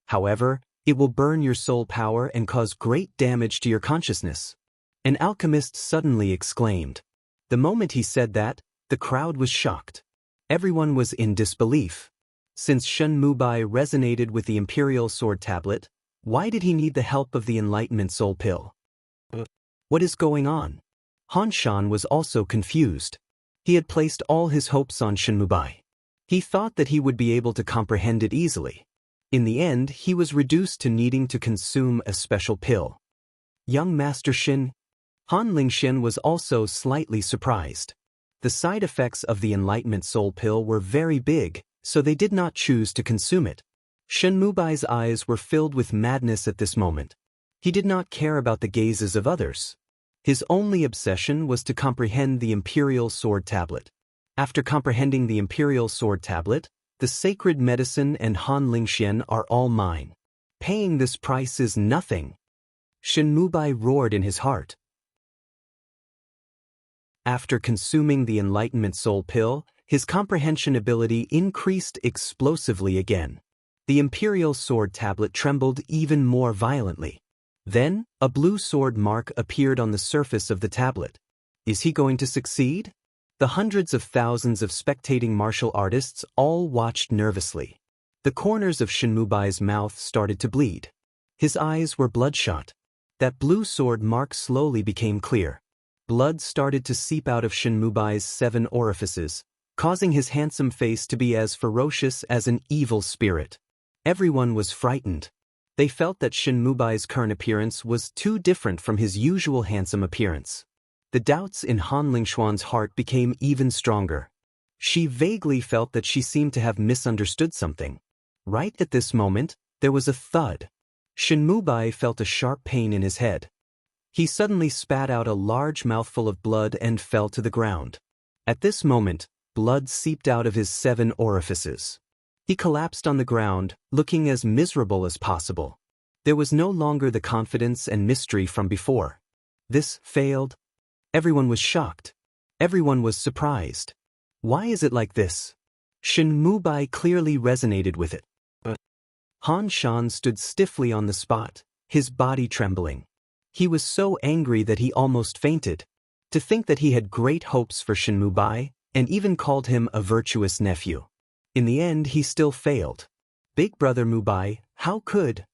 However, it will burn your soul power and cause great damage to your consciousness. An alchemist suddenly exclaimed. The moment he said that, the crowd was shocked. Everyone was in disbelief. Since Shen Mubai resonated with the Imperial Sword Tablet, why did he need the help of the Enlightenment Soul Pill? What is going on? Han Shan was also confused. He had placed all his hopes on Shen Mubai. He thought that he would be able to comprehend it easily. In the end, he was reduced to needing to consume a special pill. Young Master Shen? Han Lingxian was also slightly surprised. The side effects of the Enlightenment Soul Pill were very big, so they did not choose to consume it. Shen Mubai's eyes were filled with madness at this moment. He did not care about the gazes of others. His only obsession was to comprehend the Imperial Sword Tablet. After comprehending the Imperial Sword Tablet, the sacred medicine and Han Lingxian are all mine. Paying this price is nothing. Shen Mubai roared in his heart. After consuming the Enlightenment Soul Pill, his comprehension ability increased explosively again. The Imperial Sword Tablet trembled even more violently. Then, a blue sword mark appeared on the surface of the tablet. Is he going to succeed? The hundreds of thousands of spectating martial artists all watched nervously. The corners of Shen Mubai's mouth started to bleed. His eyes were bloodshot. That blue sword mark slowly became clear. Blood started to seep out of Shen Mubai's 7 orifices, causing his handsome face to be as ferocious as an evil spirit. Everyone was frightened. They felt that Shen Mubai's current appearance was too different from his usual handsome appearance. The doubts in Han Lingxuan's heart became even stronger. She vaguely felt that she seemed to have misunderstood something. Right at this moment, there was a thud. Shen Mubai felt a sharp pain in his head. He suddenly spat out a large mouthful of blood and fell to the ground. At this moment, blood seeped out of his 7 orifices. He collapsed on the ground, looking as miserable as possible. There was no longer the confidence and mystery from before. This failed. Everyone was shocked. Everyone was surprised. Why is it like this? Shin Mubai clearly resonated with it. But Han Shan stood stiffly on the spot, his body trembling. He was so angry that he almost fainted. To think that he had great hopes for Shin Mubai, and even called him a virtuous nephew. In the end he still failed. Big brother Mubai, how could?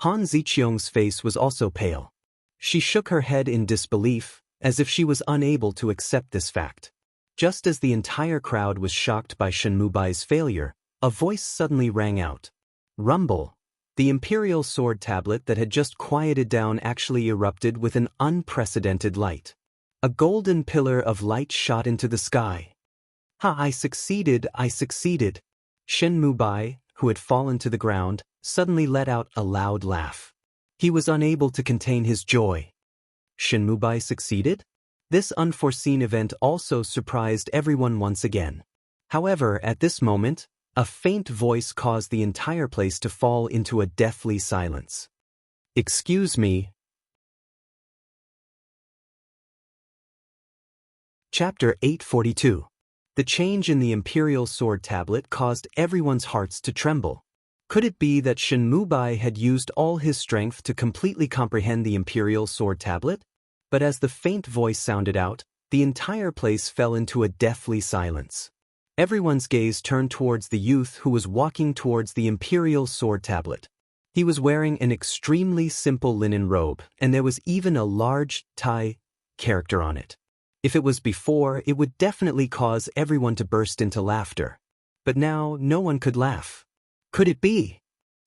Han Ziqiang's face was also pale. She shook her head in disbelief, as if she was unable to accept this fact. Just as the entire crowd was shocked by Shin Mubai's failure, a voice suddenly rang out. Rumble! The imperial sword tablet that had just quieted down actually erupted with an unprecedented light. A golden pillar of light shot into the sky. Ha! I succeeded! Shin Mubai, who had fallen to the ground, suddenly let out a loud laugh. He was unable to contain his joy. Shin Mubai succeeded? This unforeseen event also surprised everyone once again. However, at this moment, a faint voice caused the entire place to fall into a deathly silence. Excuse me. Chapter 842. The change in the imperial sword tablet caused everyone's hearts to tremble. Could it be that Shin Mubai had used all his strength to completely comprehend the imperial sword tablet? But as the faint voice sounded out, the entire place fell into a deathly silence. Everyone's gaze turned towards the youth who was walking towards the imperial sword tablet. He was wearing an extremely simple linen robe, and there was even a large Tai character on it. If it was before, it would definitely cause everyone to burst into laughter. But now, no one could laugh. Could it be?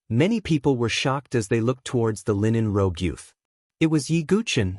Many people were shocked as they looked towards the linen-robed youth. It was Yi Guchen.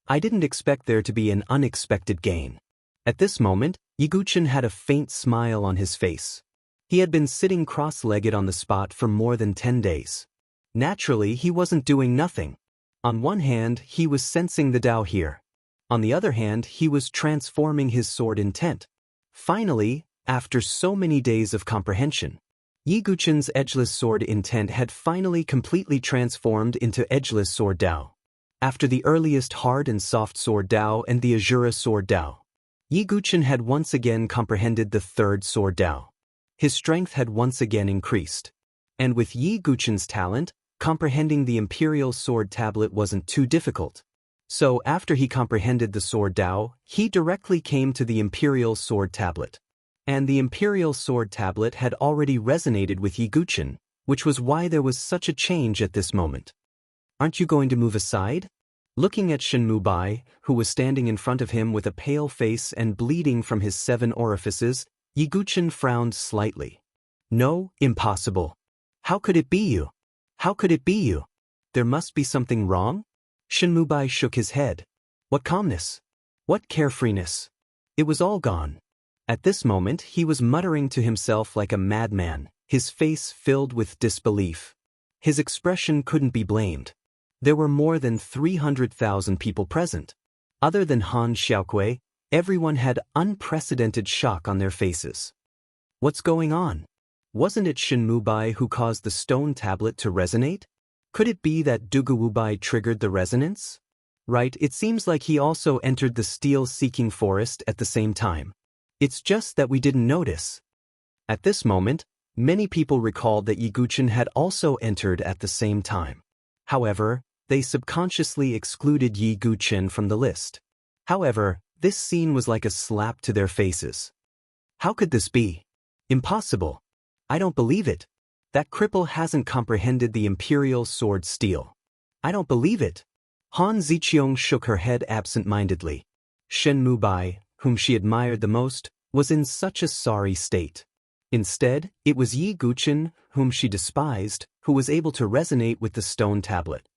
I didn't expect there to be an unexpected gain. At this moment, Yi Guchen had a faint smile on his face. He had been sitting cross-legged on the spot for more than 10 days. Naturally, he wasn't doing nothing. On one hand, he was sensing the Tao here. On the other hand, he was transforming his sword intent. Finally, after so many days of comprehension, Yi Guchen's edgeless sword intent had finally completely transformed into edgeless sword Tao. After the earliest hard and soft sword Tao and the Azura sword Tao, Yi Guchen had once again comprehended the third sword Tao. His strength had once again increased. And with Yi Guchen's talent, comprehending the imperial sword tablet wasn't too difficult. So after he comprehended the sword Tao, he directly came to the imperial sword tablet. And the imperial sword tablet had already resonated with Yi Guchen, which was why there was such a change at this moment. Aren't you going to move aside? Looking at Shin Mubai, who was standing in front of him with a pale face and bleeding from his 7 orifices, Yi Guchen frowned slightly. No, impossible. How could it be you? How could it be you? There must be something wrong? Shin Mubai shook his head. What calmness? What carefreeness? It was all gone. At this moment he was muttering to himself like a madman, his face filled with disbelief. His expression couldn't be blamed. There were more than 300,000 people present. Other than Han Xiaokui, everyone had unprecedented shock on their faces. What's going on? Wasn't it Shin Mubai who caused the stone tablet to resonate? Could it be that Dugu Wubai triggered the resonance? Right, it seems like he also entered the steel-seeking forest at the same time. It's just that we didn't notice. At this moment, many people recalled that Yi Guchen had also entered at the same time. However, they subconsciously excluded Yi Guchen from the list. However, this scene was like a slap to their faces. How could this be? Impossible. I don't believe it. That cripple hasn't comprehended the imperial sword steel. I don't believe it. Han Ziqiang shook her head absent-mindedly. Shen Mubai, whom she admired the most, was in such a sorry state. Instead, it was Yi Guchen, whom she despised, who was able to resonate with the stone tablet.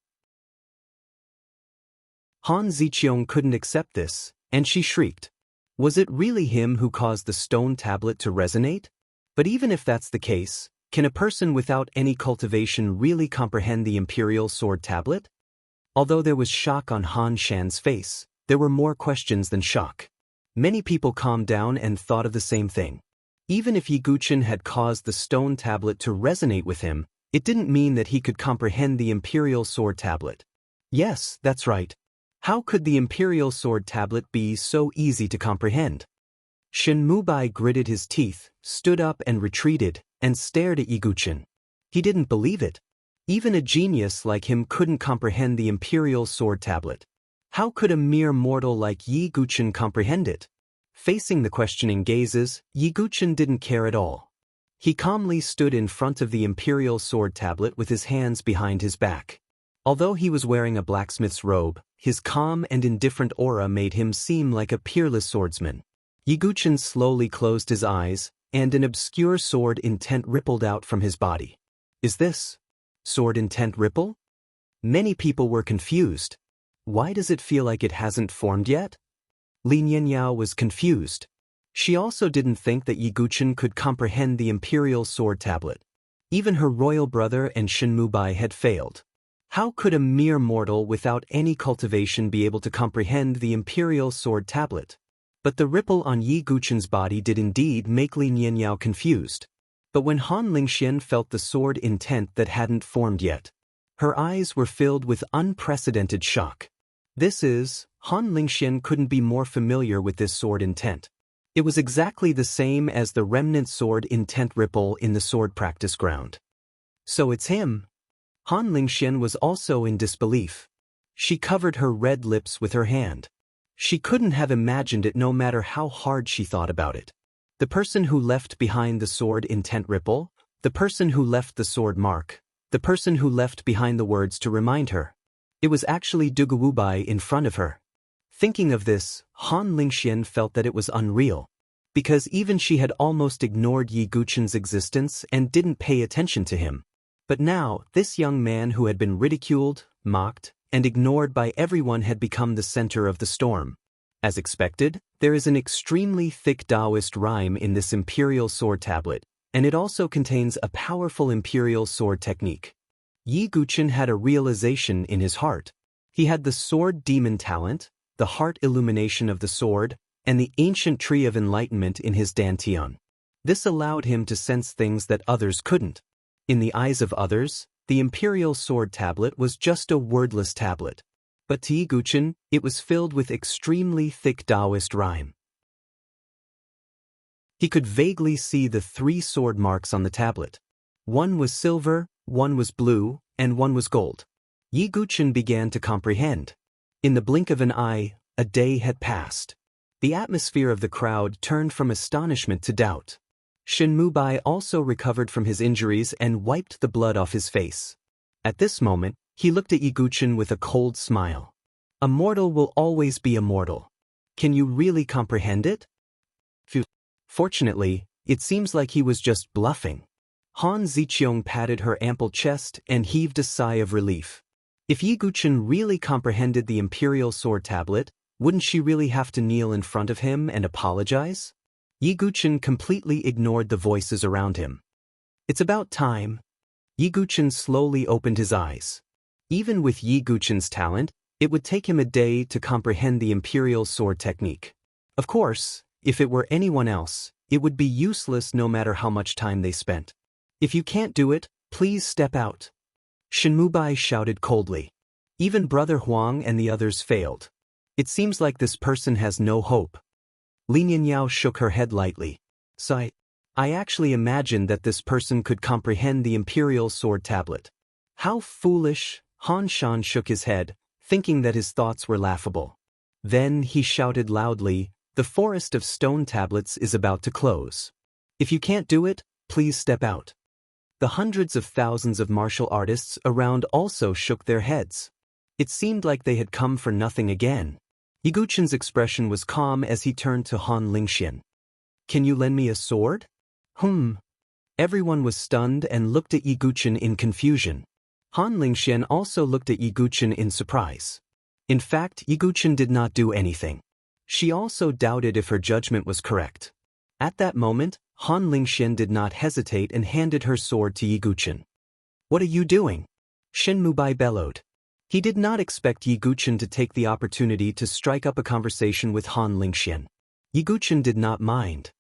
Han Ziqiang couldn't accept this, and she shrieked. Was it really him who caused the stone tablet to resonate? But even if that's the case, can a person without any cultivation really comprehend the imperial sword tablet? Although there was shock on Han Shan's face, there were more questions than shock. Many people calmed down and thought of the same thing. Even if Yi Guchen had caused the stone tablet to resonate with him, It didn't mean that he could comprehend the Imperial Sword Tablet. Yes, that's right. How could the Imperial Sword Tablet be so easy to comprehend? Shin Mubai gritted his teeth, stood up and retreated, and stared at Yiguchin. He didn't believe it. Even a genius like him couldn't comprehend the Imperial Sword Tablet. How could a mere mortal like Yiguchin comprehend it? Facing the questioning gazes, Yiguchin didn't care at all. He calmly stood in front of the Imperial Sword Tablet with his hands behind his back. Although he was wearing a blacksmith's robe, his calm and indifferent aura made him seem like a peerless swordsman. Yiguchin slowly closed his eyes, and an obscure sword intent rippled out from his body. Is this sword intent ripple? Many people were confused. Why does it feel like it hasn't formed yet? Li Nianyao was confused. She also didn't think that Yiguchin could comprehend the Imperial Sword Tablet. Even her royal brother and Shinmubai had failed. How could a mere mortal without any cultivation be able to comprehend the Imperial Sword Tablet? But the ripple on Yiguchin's body did indeed make Li Nianyao confused. But when Han Lingxian felt the sword intent that hadn't formed yet, her eyes were filled with unprecedented shock. Han Lingxian couldn't be more familiar with this sword intent. It was exactly the same as the remnant sword intent ripple in the sword practice ground. So it's him. Han Lingxian was also in disbelief. She covered her red lips with her hand. She couldn't have imagined it no matter how hard she thought about it. The person who left behind the sword intent ripple, the person who left the sword mark, the person who left behind the words to remind her. It was actually Duguwubai in front of her. Thinking of this, Han Lingxian felt that it was unreal. Because even she had almost ignored Yiguchin's existence and didn't pay attention to him. But now, this young man who had been ridiculed, mocked, and ignored by everyone had become the center of the storm. As expected, there is an extremely thick Taoist rhyme in this Imperial Sword Tablet, and it also contains a powerful Imperial Sword technique. Yiguchin had a realization in his heart. He had the sword demon talent, the heart illumination of the sword, and the ancient tree of enlightenment in his dantian. This allowed him to sense things that others couldn't. In the eyes of others, the Imperial Sword Tablet was just a wordless tablet. But to Yiguchin, it was filled with extremely thick Taoist rhyme. He could vaguely see the 3 sword marks on the tablet. One was silver, one was blue, and one was gold. Yiguchin began to comprehend. In the blink of an eye, a day had passed. The atmosphere of the crowd turned from astonishment to doubt. Shinmubai also recovered from his injuries and wiped the blood off his face. At this moment, he looked at Yiguchin with a cold smile. A mortal will always be a mortal. Can you really comprehend it? Fortunately, it seems like he was just bluffing. Han Ziqiong patted her ample chest and heaved a sigh of relief. If Yiguchin really comprehended the Imperial Sword Tablet, wouldn't she really have to kneel in front of him and apologize? Yiguchin completely ignored the voices around him. It's about time. Yiguchin slowly opened his eyes. Even with Yiguchin's talent, it would take him a day to comprehend the Imperial Sword technique. Of course, if it were anyone else, it would be useless no matter how much time they spent. If you can't do it, please step out. Shinmubai shouted coldly. Even Brother Huang and the others failed. It seems like this person has no hope. Li Nianyao shook her head lightly. Sigh. I actually imagined that this person could comprehend the Imperial Sword Tablet. How foolish. Han Shan shook his head, thinking that his thoughts were laughable. Then he shouted loudly, the forest of stone tablets is about to close. If you can't do it, please step out. The hundreds of thousands of martial artists around also shook their heads. It seemed like they had come for nothing again. Yiguchin's expression was calm as he turned to Han Lingxian. Can you lend me a sword? Everyone was stunned and looked at Yiguchin in confusion. Han Lingxian also looked at Yiguchin in surprise. In fact, Yiguchin did not do anything. She also doubted if her judgment was correct. At that moment, Han Lingxian did not hesitate and handed her sword to Yiguchin. What are you doing? Shinmubai bellowed. He did not expect Yiguchin to take the opportunity to strike up a conversation with Han Lingxian. Yiguchin did not mind.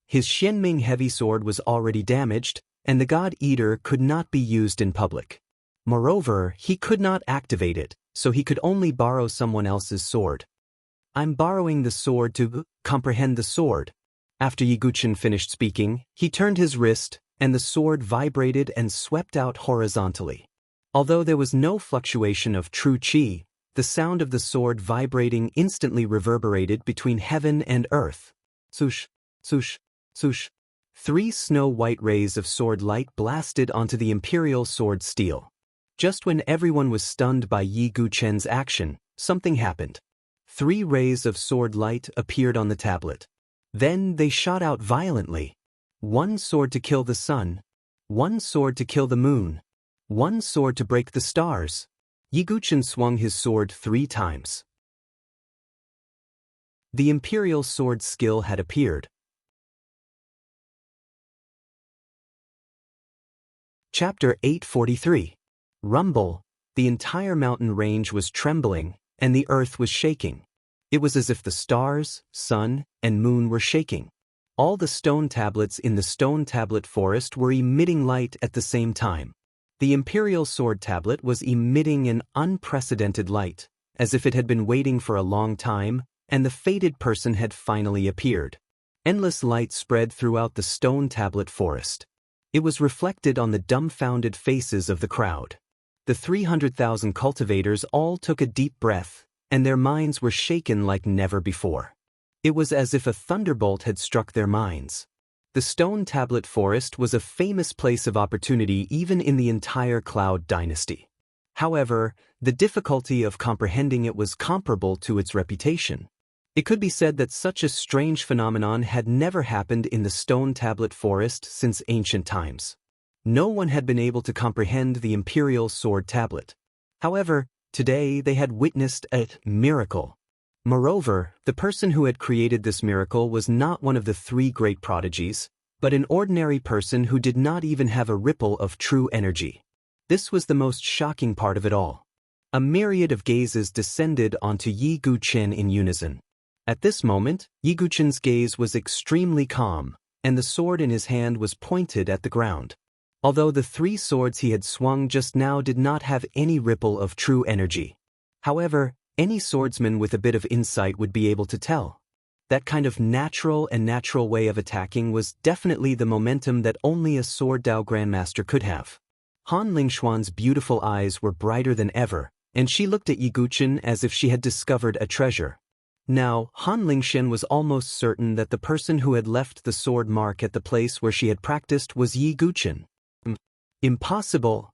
His Xianming heavy sword was already damaged, and the God Eater could not be used in public. Moreover, he could not activate it, so he could only borrow someone else's sword. I'm borrowing the sword to comprehend the sword. After Yiguchen finished speaking, he turned his wrist, and the sword vibrated and swept out horizontally. Although there was no fluctuation of true qi, the sound of the sword vibrating instantly reverberated between heaven and earth. Swoosh, swoosh, swoosh. 3 snow-white rays of sword light blasted onto the imperial sword steel. Just when everyone was stunned by Yi Guchen's action, something happened. 3 rays of sword light appeared on the tablet. Then they shot out violently. 1 sword to kill the sun, 1 sword to kill the moon, 1 sword to break the stars. Yi Guchen swung his sword 3 times. The imperial sword skill had appeared. Chapter 843. Rumble. The entire mountain range was trembling, and the earth was shaking. It was as if the stars, sun, and moon were shaking. All the stone tablets in the stone tablet forest were emitting light at the same time. The imperial sword tablet was emitting an unprecedented light, as if it had been waiting for a long time, and the fated person had finally appeared. Endless light spread throughout the stone tablet forest. It was reflected on the dumbfounded faces of the crowd. The 300,000 cultivators all took a deep breath, and their minds were shaken like never before. It was as if a thunderbolt had struck their minds. The stone tablet forest was a famous place of opportunity even in the entire Cloud dynasty. However, the difficulty of comprehending it was comparable to its reputation. It could be said that such a strange phenomenon had never happened in the stone tablet forest since ancient times. No one had been able to comprehend the imperial sword tablet. However, today they had witnessed a miracle. Moreover, the person who had created this miracle was not one of the 3 great prodigies, but an ordinary person who did not even have a ripple of true energy. This was the most shocking part of it all. A myriad of gazes descended onto Yi Guchen in unison. At this moment, Yi Guchen's gaze was extremely calm, and the sword in his hand was pointed at the ground. Although the 3 swords he had swung just now did not have any ripple of true energy. However, any swordsman with a bit of insight would be able to tell. That kind of natural way of attacking was definitely the momentum that only a sword Dao Grandmaster could have. Han Lingxuan's beautiful eyes were brighter than ever, and she looked at Yi Guchen as if she had discovered a treasure. Now, Han Lingxian was almost certain that the person who had left the sword mark at the place where she had practiced was Yi Guchen. Impossible!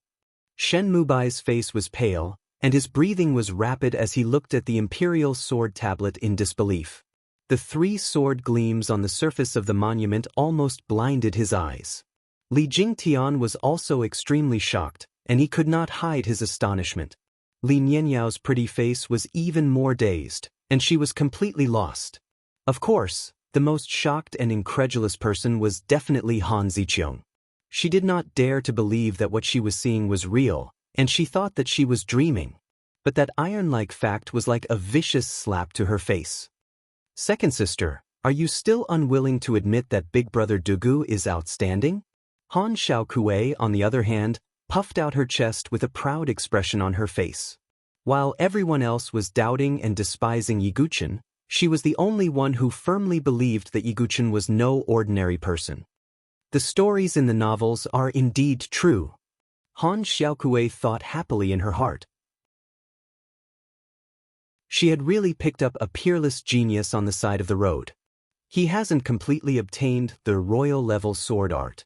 Shen Mubai's face was pale, and his breathing was rapid as he looked at the imperial sword tablet in disbelief. The 3 sword gleams on the surface of the monument almost blinded his eyes. Li Jingtian was also extremely shocked, and he could not hide his astonishment. Li Nianyao's pretty face was even more dazed, and she was completely lost. Of course, the most shocked and incredulous person was definitely Han Ziqiang. She did not dare to believe that what she was seeing was real, and she thought that she was dreaming. But that iron-like fact was like a vicious slap to her face. Second sister, are you still unwilling to admit that Big Brother Dugu is outstanding? Han Xiaokue, on the other hand, puffed out her chest with a proud expression on her face. While everyone else was doubting and despising Yi Guchen, she was the only one who firmly believed that Yi Guchen was no ordinary person. The stories in the novels are indeed true. Han Xiaokue thought happily in her heart. She had really picked up a peerless genius on the side of the road. He hasn't completely obtained the royal-level sword art.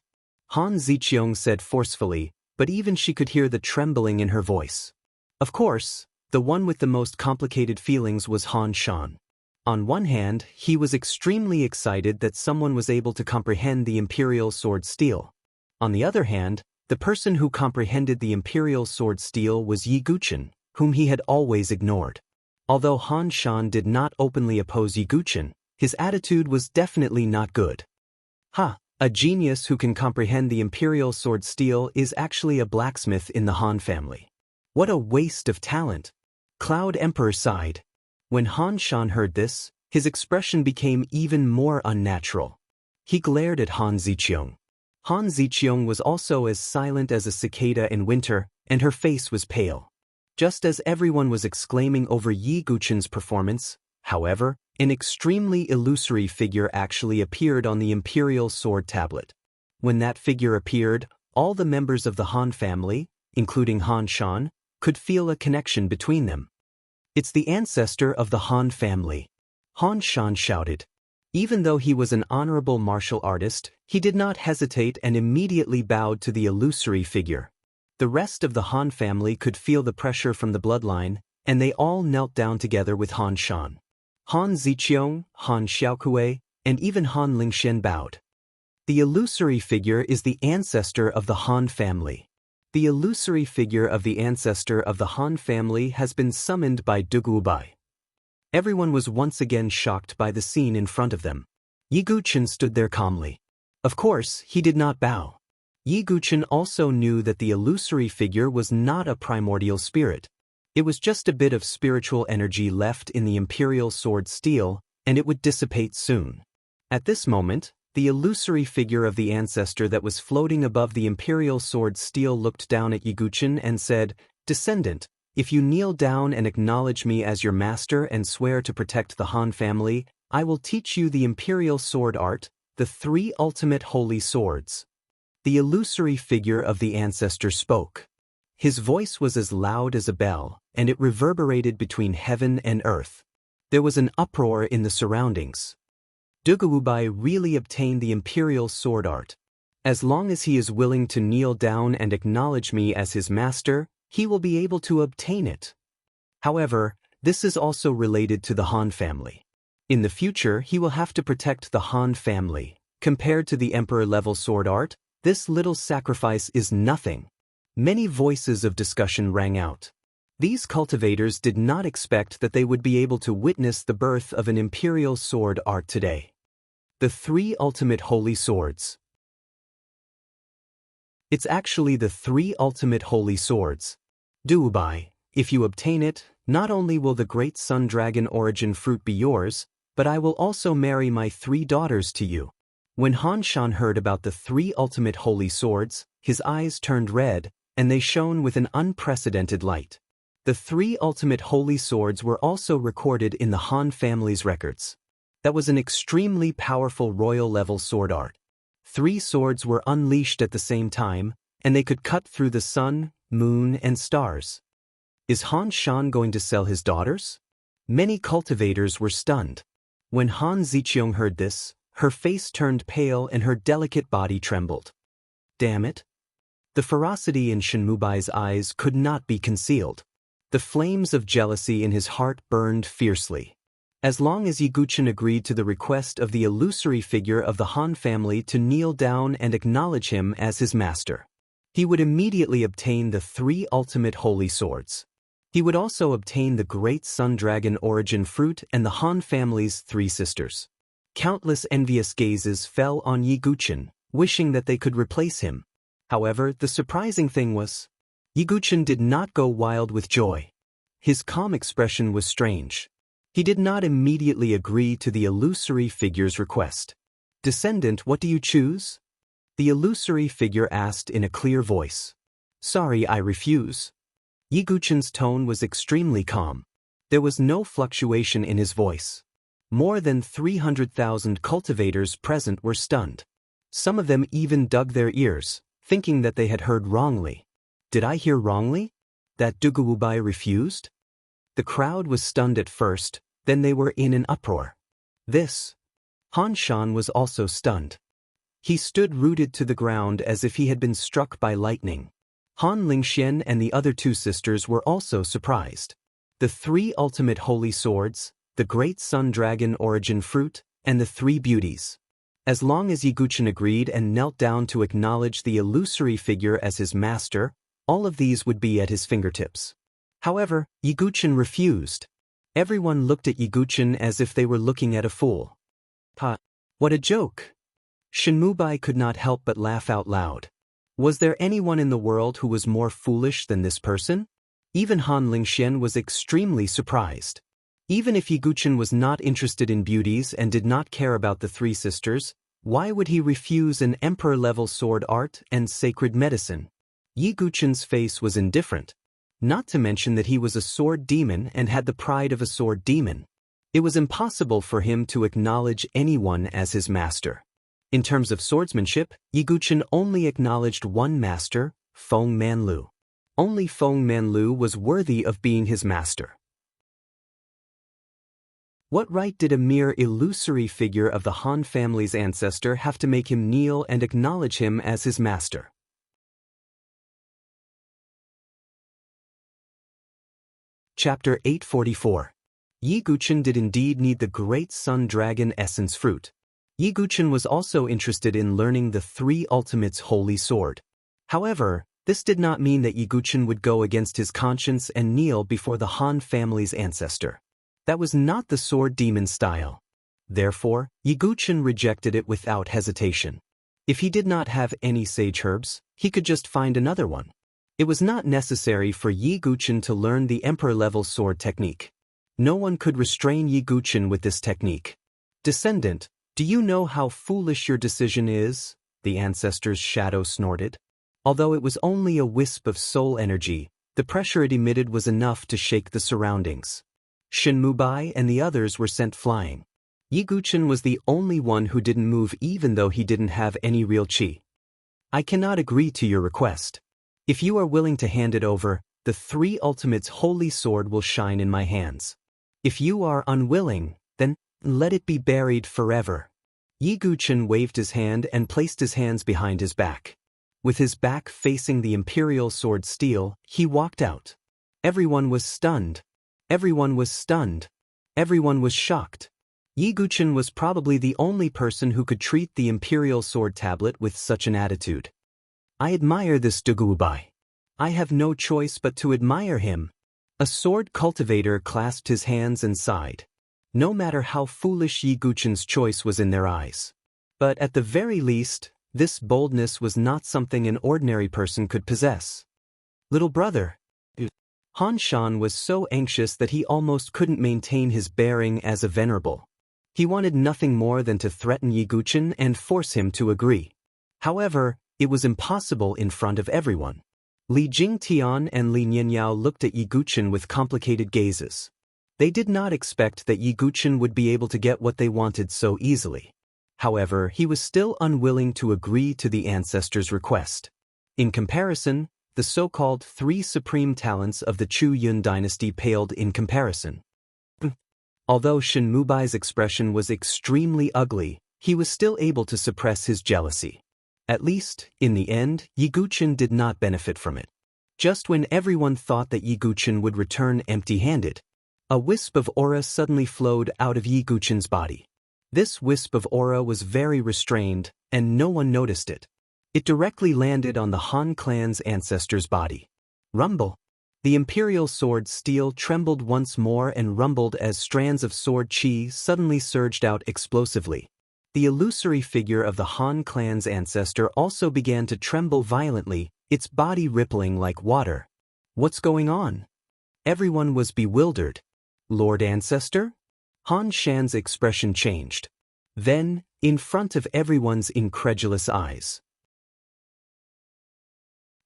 Han Ziqiang said forcefully, but even she could hear the trembling in her voice. Of course, the one with the most complicated feelings was Han Shan. On one hand, he was extremely excited that someone was able to comprehend the imperial sword steel. On the other hand, the person who comprehended the imperial sword steel was Yi Guchen, whom he had always ignored. Although Han Shan did not openly oppose Yi Guchen, his attitude was definitely not good. A genius who can comprehend the imperial sword steel is actually a blacksmith in the Han family. What a waste of talent! Cloud Emperor sighed. When Han Shan heard this, his expression became even more unnatural. He glared at Han Ziqiang. Han Ziqiang was also as silent as a cicada in winter, and her face was pale. Just as everyone was exclaiming over Yi Guqin's performance, however, an extremely illusory figure actually appeared on the imperial sword tablet. When that figure appeared, all the members of the Han family, including Han Shan, could feel a connection between them. "It's the ancestor of the Han family," Han Shan shouted. Even though he was an honorable martial artist, he did not hesitate and immediately bowed to the illusory figure. The rest of the Han family could feel the pressure from the bloodline, and they all knelt down together with Han Shan. Han Ziqiang, Han Xiaokui, and even Han Lingxian bowed. The illusory figure is the ancestor of the Han family. The illusory figure of the ancestor of the Han family has been summoned by Dugubai. Everyone was once again shocked by the scene in front of them. Yi Guqin stood there calmly. Of course, he did not bow. Yi Guqin also knew that the illusory figure was not a primordial spirit. It was just a bit of spiritual energy left in the imperial sword steel, and it would dissipate soon. At this moment, the illusory figure of the ancestor that was floating above the imperial sword steel looked down at Yi Guqin and said, "Descendant, if you kneel down and acknowledge me as your master and swear to protect the Han family, I will teach you the imperial sword art, the 3 ultimate holy swords." The illusory figure of the ancestor spoke. His voice was as loud as a bell, and it reverberated between heaven and earth. There was an uproar in the surroundings. Dugubai really obtained the imperial sword art. As long as he is willing to kneel down and acknowledge me as his master, he will be able to obtain it. However, this is also related to the Han family. In the future, he will have to protect the Han family. Compared to the emperor-level sword art, this little sacrifice is nothing. Many voices of discussion rang out. These cultivators did not expect that they would be able to witness the birth of an imperial sword art today. The 3 ultimate holy swords. It's actually the 3 ultimate holy swords. Dugubai, if you obtain it, not only will the great sun dragon origin fruit be yours, but I will also marry my 3 daughters to you. When Han Shan heard about the 3 ultimate holy swords, his eyes turned red, and they shone with an unprecedented light. The 3 ultimate holy swords were also recorded in the Han family's records. That was an extremely powerful royal-level sword art. 3 swords were unleashed at the same time, and they could cut through the sun, moon, and stars. Is Han Shan going to sell his daughters? Many cultivators were stunned. When Han Ziqiang heard this, her face turned pale and her delicate body trembled. Damn it! The ferocity in Shenmubai's eyes could not be concealed. The flames of jealousy in his heart burned fiercely. As long as Yi Guqin agreed to the request of the illusory figure of the Han family to kneel down and acknowledge him as his master, he would immediately obtain the 3 ultimate holy swords. He would also obtain the great sun dragon origin fruit and the Han family's 3 sisters. Countless envious gazes fell on Yi Guqin, wishing that they could replace him. However, the surprising thing was, Yi Guqin did not go wild with joy. His calm expression was strange. He did not immediately agree to the illusory figure's request. "Descendant, what do you choose?" The illusory figure asked in a clear voice. "Sorry, I refuse." Yi Guqin's tone was extremely calm. There was no fluctuation in his voice. More than 300,000 cultivators present were stunned. Some of them even dug their ears, thinking that they had heard wrongly. Did I hear wrongly? That Dugubai refused? The crowd was stunned at first, then they were in an uproar. This. Han Shan was also stunned. He stood rooted to the ground as if he had been struck by lightning. Han Lingxian and the other 2 sisters were also surprised. The 3 ultimate holy swords, the great sun dragon origin fruit, and the 3 beauties. As long as Yi Guqin agreed and knelt down to acknowledge the illusory figure as his master, all of these would be at his fingertips. However, Yi Guqin refused. Everyone looked at Yi Guqin as if they were looking at a fool. Ha! What a joke! Shenmubai could not help but laugh out loud. Was there anyone in the world who was more foolish than this person? Even Han Lingxian was extremely surprised. Even if Yi Guqin was not interested in beauties and did not care about the 3 sisters, Why would he refuse an emperor-level sword art and sacred medicine? Yi Guqin's face was indifferent. Not to mention that he was a sword demon and had the pride of a sword demon. It was impossible for him to acknowledge anyone as his master. In terms of swordsmanship, Yi Guqin only acknowledged one master, Feng Manlu. Only Feng Manlu was worthy of being his master. What right did a mere illusory figure of the Han family's ancestor have to make him kneel and acknowledge him as his master? Chapter 844. Yi Guqin did indeed need the great Sun Dragon Essence Fruit. Yi Guqin was also interested in learning the Three Ultimates Holy Sword. However, this did not mean that Yi Guqin would go against his conscience and kneel before the Han family's ancestor. That was not the sword demon style. Therefore, Yi Guqin rejected it without hesitation. If he did not have any sage herbs, he could just find another one. It was not necessary for Yi Guqin to learn the emperor-level sword technique. No one could restrain Yi Guqin with this technique. Descendant, do you know how foolish your decision is? The ancestor's shadow snorted. Although it was only a wisp of soul energy, the pressure it emitted was enough to shake the surroundings. Shinmubai and the others were sent flying. Yi Guqin was the only one who didn't move even though he didn't have any real qi. I cannot agree to your request. If you are willing to hand it over, the Three Ultimates Holy Sword will shine in my hands. If you are unwilling, then let it be buried forever. Yi Guqin waved his hand and placed his hands behind his back. With his back facing the Imperial Sword steel, he walked out. Everyone was stunned. Everyone was stunned. Everyone was shocked. Yi Guqin was probably the only person who could treat the Imperial Sword tablet with such an attitude. I admire this Dugubai. I have no choice but to admire him. A sword cultivator clasped his hands and sighed. No matter how foolish Yi Guqin's choice was in their eyes. But at the very least, this boldness was not something an ordinary person could possess. Little brother. Han Shan was so anxious that he almost couldn't maintain his bearing as a venerable. He wanted nothing more than to threaten Yi Guqin and force him to agree. However, it was impossible in front of everyone. Li Jingtian and Li Nianyao looked at Yi Guqin with complicated gazes. They did not expect that Yi Guqin would be able to get what they wanted so easily. However, he was still unwilling to agree to the ancestor's request. In comparison, the so-called three supreme talents of the Chu Yun dynasty paled in comparison. Although Shinmubai's expression was extremely ugly, he was still able to suppress his jealousy. At least, in the end, Yi Guqin did not benefit from it. Just when everyone thought that Yi Guqin would return empty-handed, a wisp of aura suddenly flowed out of Yi Guqin's body. This wisp of aura was very restrained, and no one noticed it. It directly landed on the Han clan's ancestor's body. Rumble. The Imperial Sword steel trembled once more and rumbled as strands of sword qi suddenly surged out explosively. The illusory figure of the Han clan's ancestor also began to tremble violently, its body rippling like water. What's going on? Everyone was bewildered. Lord Ancestor? Han Shan's expression changed. Then, in front of everyone's incredulous eyes,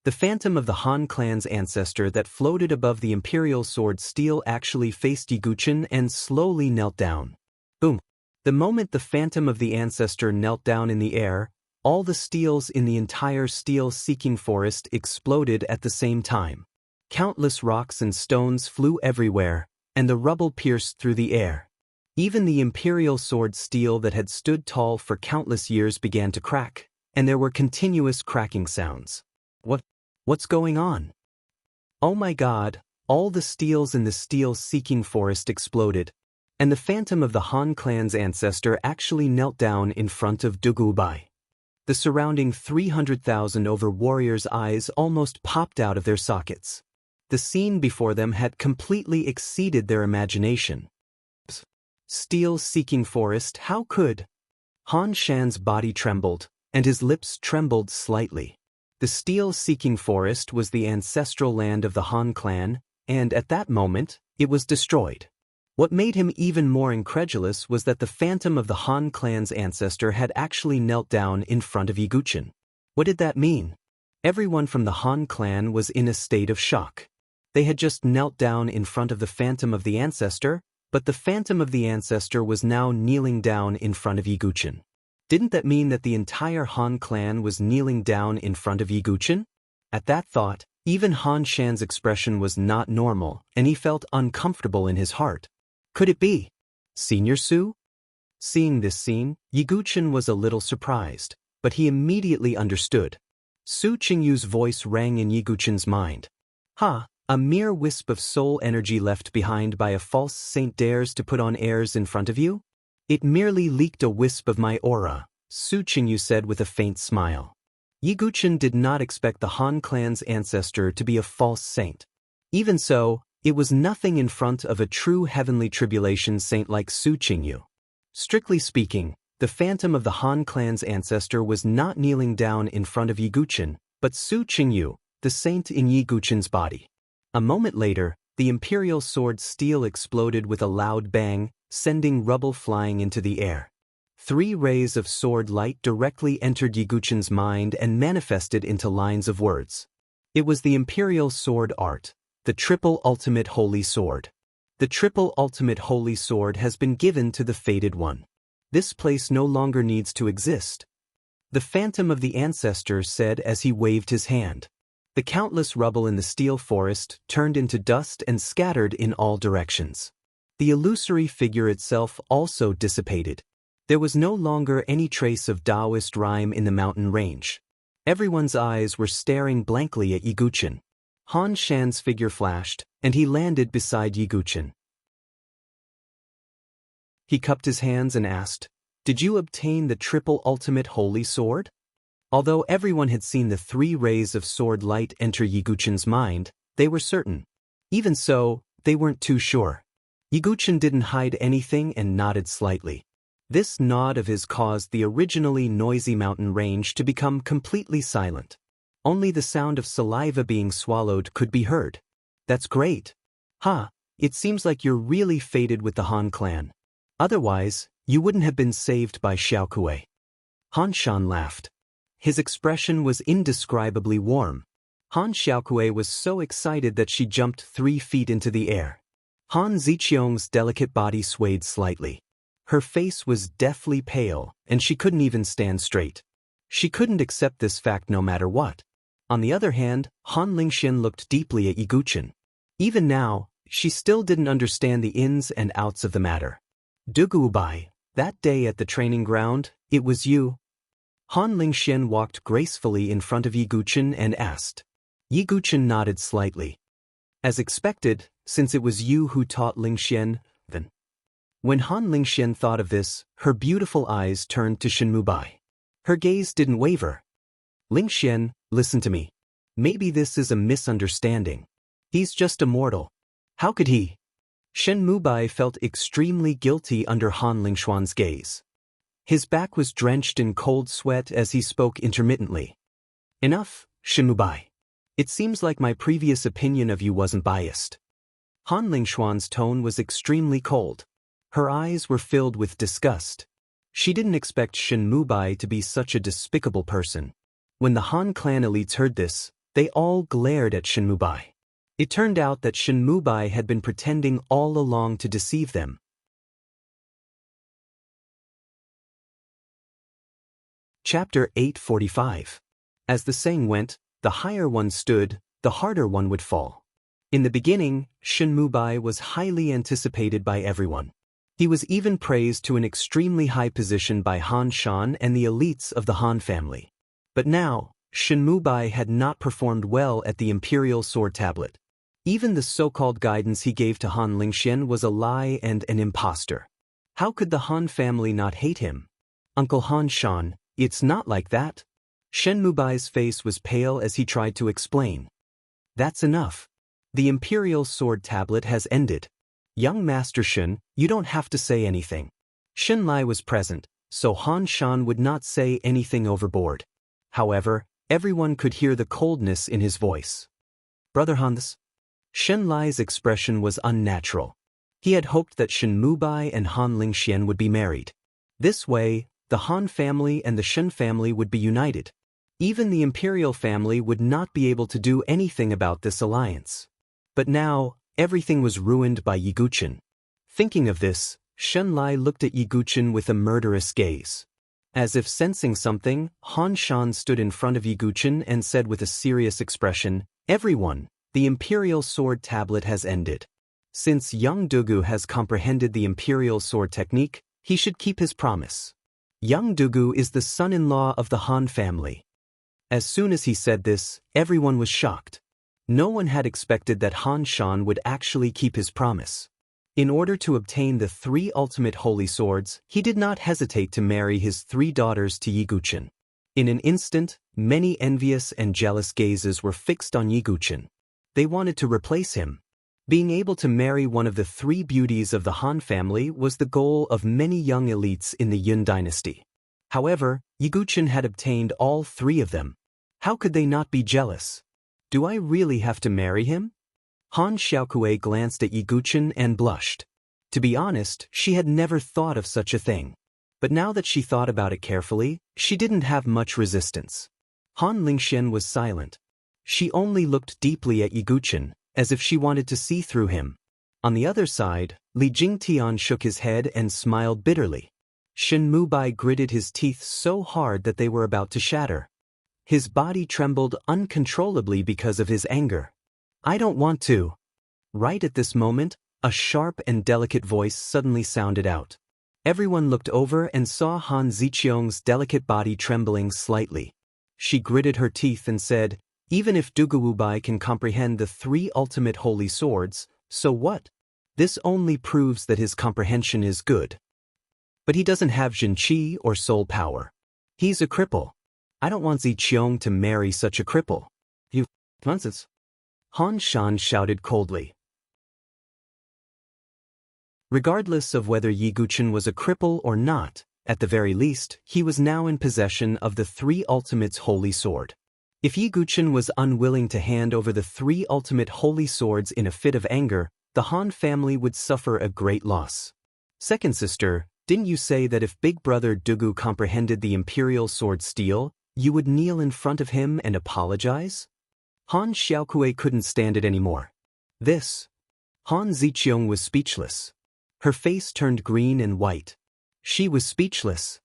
the phantom of the Han clan's ancestor that floated above the Imperial Sword steel actually faced Yi Guqin and slowly knelt down. Boom! The moment the phantom of the ancestor knelt down in the air, all the steels in the entire steel-seeking forest exploded at the same time. Countless rocks and stones flew everywhere, and the rubble pierced through the air. Even the Imperial Sword steel that had stood tall for countless years began to crack, and there were continuous cracking sounds. What's going on? Oh my God, all the steels in the steel-seeking forest exploded, and the phantom of the Han clan's ancestor actually knelt down in front of Dugubai. The surrounding 300,000 over warriors' eyes almost popped out of their sockets. The scene before them had completely exceeded their imagination. Steel-seeking forest, how could? Han Shan's body trembled, and his lips trembled slightly. The steel-seeking forest was the ancestral land of the Han clan, and at that moment, it was destroyed. What made him even more incredulous was that the phantom of the Han clan's ancestor had actually knelt down in front of Yiguchin. What did that mean? Everyone from the Han clan was in a state of shock. They had just knelt down in front of the phantom of the ancestor, but the phantom of the ancestor was now kneeling down in front of Yiguchin. Didn't that mean that the entire Han clan was kneeling down in front of Yiguchin? At that thought, even Han Shan's expression was not normal, and he felt uncomfortable in his heart. Could it be Senior Su? Seeing this scene, Yiguchin was a little surprised, but he immediately understood. Su Qingyu's voice rang in Yiguchin's mind. Ha! A mere wisp of soul energy left behind by a false saint dares to put on airs in front of you? It merely leaked a wisp of my aura, Su Qingyu said with a faint smile. Yiguchin did not expect the Han clan's ancestor to be a false saint. Even so, it was nothing in front of a true heavenly tribulation saint like Su Qingyu. Strictly speaking, the phantom of the Han clan's ancestor was not kneeling down in front of Yiguchin, but Su Qingyu, the saint in Yiguchin's body. A moment later, the imperial sword steel exploded with a loud bang, sending rubble flying into the air. 3 rays of sword light directly entered Yiguchin's mind and manifested into lines of words. It was the imperial sword art, the triple ultimate holy sword. The triple ultimate holy sword has been given to the fated one. This place no longer needs to exist. The phantom of the ancestor said as he waved his hand. The countless rubble in the steel forest turned into dust and scattered in all directions. The illusory figure itself also dissipated. There was no longer any trace of Taoist rhyme in the mountain range. Everyone's eyes were staring blankly at Yiguchin. Han Shan's figure flashed, and he landed beside Yiguchin. He cupped his hands and asked, "Did you obtain the triple ultimate holy sword?" Although everyone had seen the 3 rays of sword light enter Yiguchin's mind, they were certain. Even so, they weren't too sure. Yiguchin didn't hide anything and nodded slightly. This nod of his caused the originally noisy mountain range to become completely silent. Only the sound of saliva being swallowed could be heard. That's great. Ha, it seems like you're really fated with the Han clan. Otherwise, you wouldn't have been saved by Xiaokui. Han Shan laughed. His expression was indescribably warm. Han Xiaokui was so excited that she jumped 3 feet into the air. Han Ziqiong's delicate body swayed slightly. Her face was deathly pale, and she couldn't even stand straight. She couldn't accept this fact no matter what. On the other hand, Han Lingxian looked deeply at Yiguchin. Even now, she still didn't understand the ins and outs of the matter. Dugubai, that day at the training ground, it was you. Han Lingxian walked gracefully in front of Yiguchin and asked. Yiguchin nodded slightly. As expected, since it was you who taught Lingxian, then. When Han Lingxian thought of this, her beautiful eyes turned to Shenmubai. Her gaze didn't waver. Lingxian, listen to me. Maybe this is a misunderstanding. He's just a mortal. How could he? Shenmubai felt extremely guilty under Han Lingxuan's gaze. His back was drenched in cold sweat as he spoke intermittently. Enough, Shenmubai. It seems like my previous opinion of you wasn't biased. Han Lingxuan's tone was extremely cold. Her eyes were filled with disgust. She didn't expect Shenmubai to be such a despicable person. When the Han clan elites heard this, they all glared at Shenmubai. It turned out that Shenmubai had been pretending all along to deceive them. Chapter 845. As the saying went, the higher one stood, the harder one would fall. In the beginning, Shenmubai was highly anticipated by everyone. He was even praised to an extremely high position by Han Shan and the elites of the Han family. But now, Shenmubai had not performed well at the Imperial Sword Tablet. Even the so-called guidance he gave to Han Lingxian was a lie and an impostor. How could the Han family not hate him? Uncle Han Shan, it's not like that. Shenmubai's face was pale as he tried to explain. That's enough. The Imperial Sword Tablet has ended. Young Master Shen, you don't have to say anything. Shen Lai was present, so Han Shan would not say anything overboard. However, everyone could hear the coldness in his voice. Brother Hans? Shen Lai's expression was unnatural. He had hoped that Shen Mubai and Han Lingxian would be married. This way, the Han family and the Shen family would be united. Even the imperial family would not be able to do anything about this alliance. But now, everything was ruined by Yi Guqin. Thinking of this, Shen Lai looked at Yi Guqin with a murderous gaze. As if sensing something, Han Shan stood in front of Yi Guqin and said with a serious expression, "Everyone, the imperial sword tablet has ended. Since young Dugu has comprehended the imperial sword technique, he should keep his promise. Young Dugu is the son-in-law of the Han family." As soon as he said this, everyone was shocked. No one had expected that Han Shan would actually keep his promise. In order to obtain the 3 ultimate holy swords, he did not hesitate to marry his 3 daughters to Yi Guqin. In an instant, many envious and jealous gazes were fixed on Yi Guqin. They wanted to replace him. Being able to marry one of the 3 beauties of the Han family was the goal of many young elites in the Yun dynasty. However, Yi Guqin had obtained all 3 of them. How could they not be jealous? Do I really have to marry him? Han Xiaokui glanced at Yi Guqin and blushed. To be honest, she had never thought of such a thing. But now that she thought about it carefully, she didn't have much resistance. Han Lingxian was silent. She only looked deeply at Yi Guqin, as if she wanted to see through him. On the other side, Li Jingtian shook his head and smiled bitterly. Shen Mubai gritted his teeth so hard that they were about to shatter. His body trembled uncontrollably because of his anger. "I don't want to." Right at this moment, a sharp and delicate voice suddenly sounded out. Everyone looked over and saw Han Ziqiong's delicate body trembling slightly. She gritted her teeth and said, "Even if Duguwubai can comprehend the 3 ultimate holy swords, so what? This only proves that his comprehension is good. But he doesn't have Jinqi or soul power. He's a cripple. I don't want Ziqiong to marry such a cripple." "You nonsense," Han Shan shouted coldly. Regardless of whether Yi Guqin was a cripple or not, at the very least, he was now in possession of the 3 ultimates holy sword. If Yi Guqin was unwilling to hand over the 3 ultimate holy swords in a fit of anger, the Han family would suffer a great loss. "Second sister, didn't you say that if big brother Dugu comprehended the imperial sword steel, you would kneel in front of him and apologize?" Han Xiaokui couldn't stand it anymore. Han Ziqiong was speechless. Her face turned green and white. She was speechless.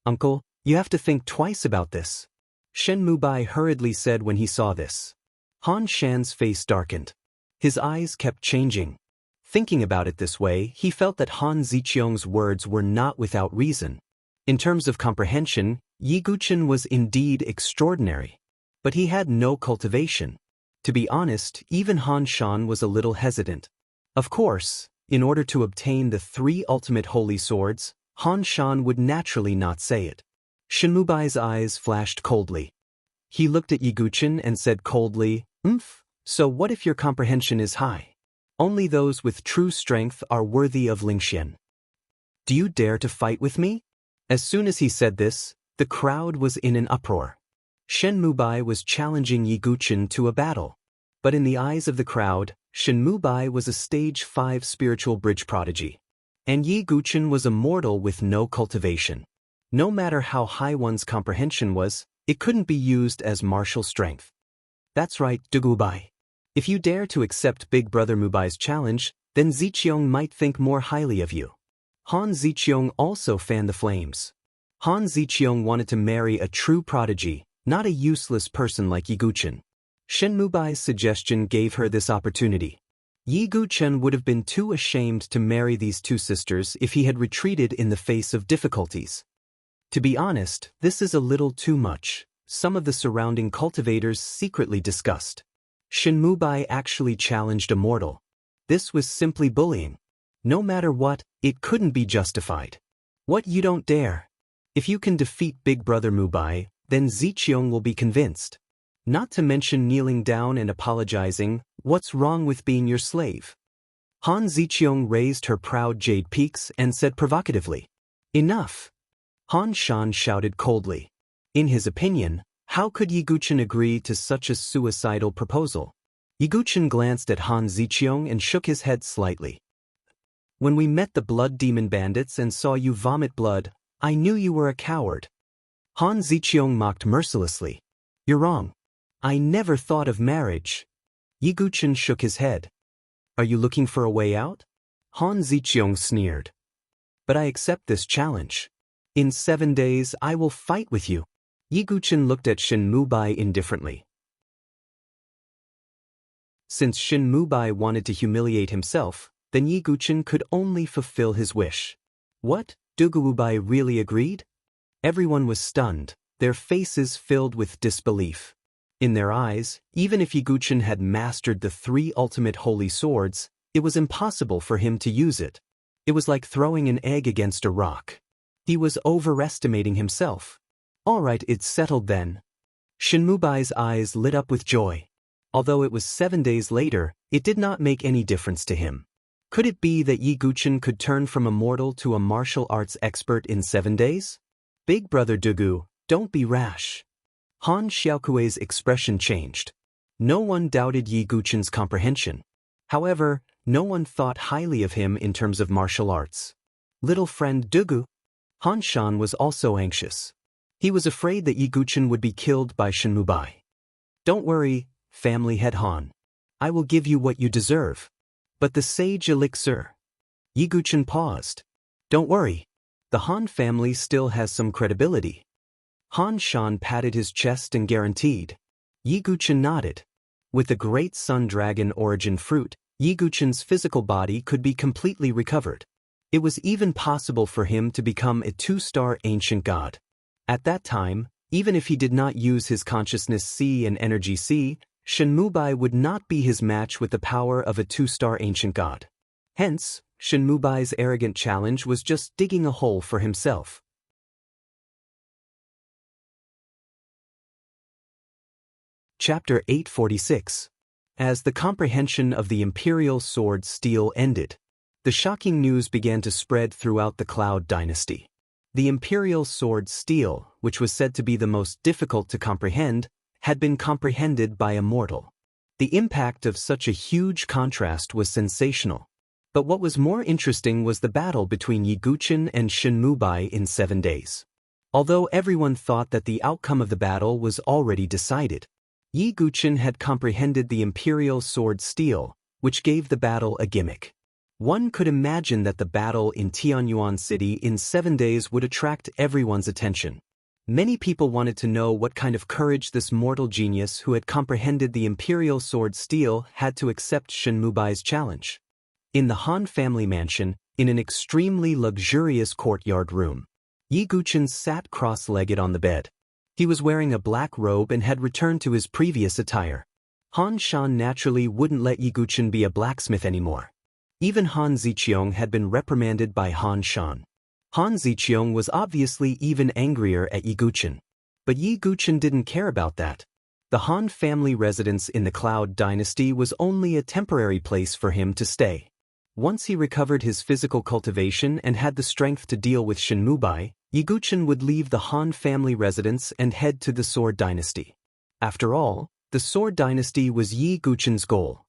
"Uncle, you have to think twice about this," Shen Mubai hurriedly said when he saw this. Han Shan's face darkened. His eyes kept changing. Thinking about it this way, he felt that Han Ziqiong's words were not without reason. In terms of comprehension, Yi Guqin was indeed extraordinary. But he had no cultivation. To be honest, even Han Shan was a little hesitant. Of course, in order to obtain the 3 ultimate holy swords, Han Shan would naturally not say it. Shen Mubai's eyes flashed coldly. He looked at Yi Guqin and said coldly, "So what if your comprehension is high? Only those with true strength are worthy of Lingxian. Do you dare to fight with me?" As soon as he said this, the crowd was in an uproar. Shen Mubai was challenging Yi Guqin to a battle. But in the eyes of the crowd, Shen Mubai was a stage 5 spiritual bridge prodigy. And Yi Guqin was a mortal with no cultivation. No matter how high one's comprehension was, it couldn't be used as martial strength. "That's right, Dugubai. If you dare to accept Big Brother Mubai's challenge, then Ziqiong might think more highly of you." Han Ziqiong also fanned the flames. Han Ziqiong wanted to marry a true prodigy, not a useless person like Yi Guqin. Shen Mubai's suggestion gave her this opportunity. Yi Guqin would have been too ashamed to marry these 2 sisters if he had retreated in the face of difficulties. To be honest, this is a little too much. Some of the surrounding cultivators secretly discussed. Shen Mubai actually challenged a mortal. This was simply bullying. No matter what, it couldn't be justified. "What, you don't dare? If you can defeat Big Brother Mubai, then Ziqiong will be convinced. Not to mention kneeling down and apologizing, what's wrong with being your slave?" Han Ziqiong raised her proud jade peaks and said provocatively. "Enough!" Han Shan shouted coldly. In his opinion, how could Yi Guqin agree to such a suicidal proposal? Yi Guqin glanced at Han Ziqiong and shook his head slightly. When we met the blood demon bandits and saw you vomit blood, I knew you were a coward. Han Ziqiong mocked mercilessly. You're wrong. I never thought of marriage. Yi Guchen shook his head. Are you looking for a way out? Han Ziqiong sneered. But I accept this challenge. In 7 days I will fight with you. Yi Guchen looked at Shin Mubai indifferently. Since Shin Mubai wanted to humiliate himself, then Yi Guchen could only fulfill his wish. What? Duguwubai really agreed? Everyone was stunned, their faces filled with disbelief. In their eyes, even if Yi Guchen had mastered the 3 ultimate holy swords, it was impossible for him to use it. It was like throwing an egg against a rock. He was overestimating himself. All right, it's settled then. Shin Mubai's eyes lit up with joy. Although it was 7 days later, it did not make any difference to him. Could it be that Yi Guchen could turn from a mortal to a martial arts expert in 7 days? Big brother Dugu, don't be rash. Han Xiaokui's expression changed. No one doubted Yi Guchen's comprehension. However, no one thought highly of him in terms of martial arts. Little friend Dugu? Han Shan was also anxious. He was afraid that Yi Guchen would be killed by Shin Mubai. Don't worry, family head Han. I will give you what you deserve. But the sage elixir. Yi Guchen paused. Don't worry. The Han family still has some credibility. Han Shan patted his chest and guaranteed. Yi Guchen nodded. With the great Sun Dragon origin fruit, Yi Guchen's physical body could be completely recovered. It was even possible for him to become a 2-star ancient god. At that time, even if he did not use his consciousness C and energy C, Shin Mubai would not be his match with the power of a 2-star ancient god. Hence, Shin Mubai's arrogant challenge was just digging a hole for himself. Chapter 846. As the comprehension of the Imperial Sword Steel ended, the shocking news began to spread throughout the Cloud Dynasty. The Imperial Sword Steel, which was said to be the most difficult to comprehend, had been comprehended by a mortal. The impact of such a huge contrast was sensational. But what was more interesting was the battle between Yi Guchen and Shin Mubai in 7 days. Although everyone thought that the outcome of the battle was already decided, Yi Guchen had comprehended the Imperial Sword Steel, which gave the battle a gimmick. One could imagine that the battle in Tianyuan City in 7 days would attract everyone's attention. Many people wanted to know what kind of courage this mortal genius who had comprehended the Imperial Sword Steel had to accept Shin Mubai's challenge. In the Han family mansion, in an extremely luxurious courtyard room, Yi Guchen sat cross-legged on the bed. He was wearing a black robe and had returned to his previous attire. Han Shan naturally wouldn't let Yi Guchen be a blacksmith anymore. Even Han Ziqiong had been reprimanded by Han Shan. Han Ziqiong was obviously even angrier at Yi Guchen. But Yi Guchen didn't care about that. The Han family residence in the Cloud Dynasty was only a temporary place for him to stay. Once he recovered his physical cultivation and had the strength to deal with Shin Mubai, Yi Guchen would leave the Han family residence and head to the Sword Dynasty. After all, the Sword Dynasty was Yi Guchen's goal.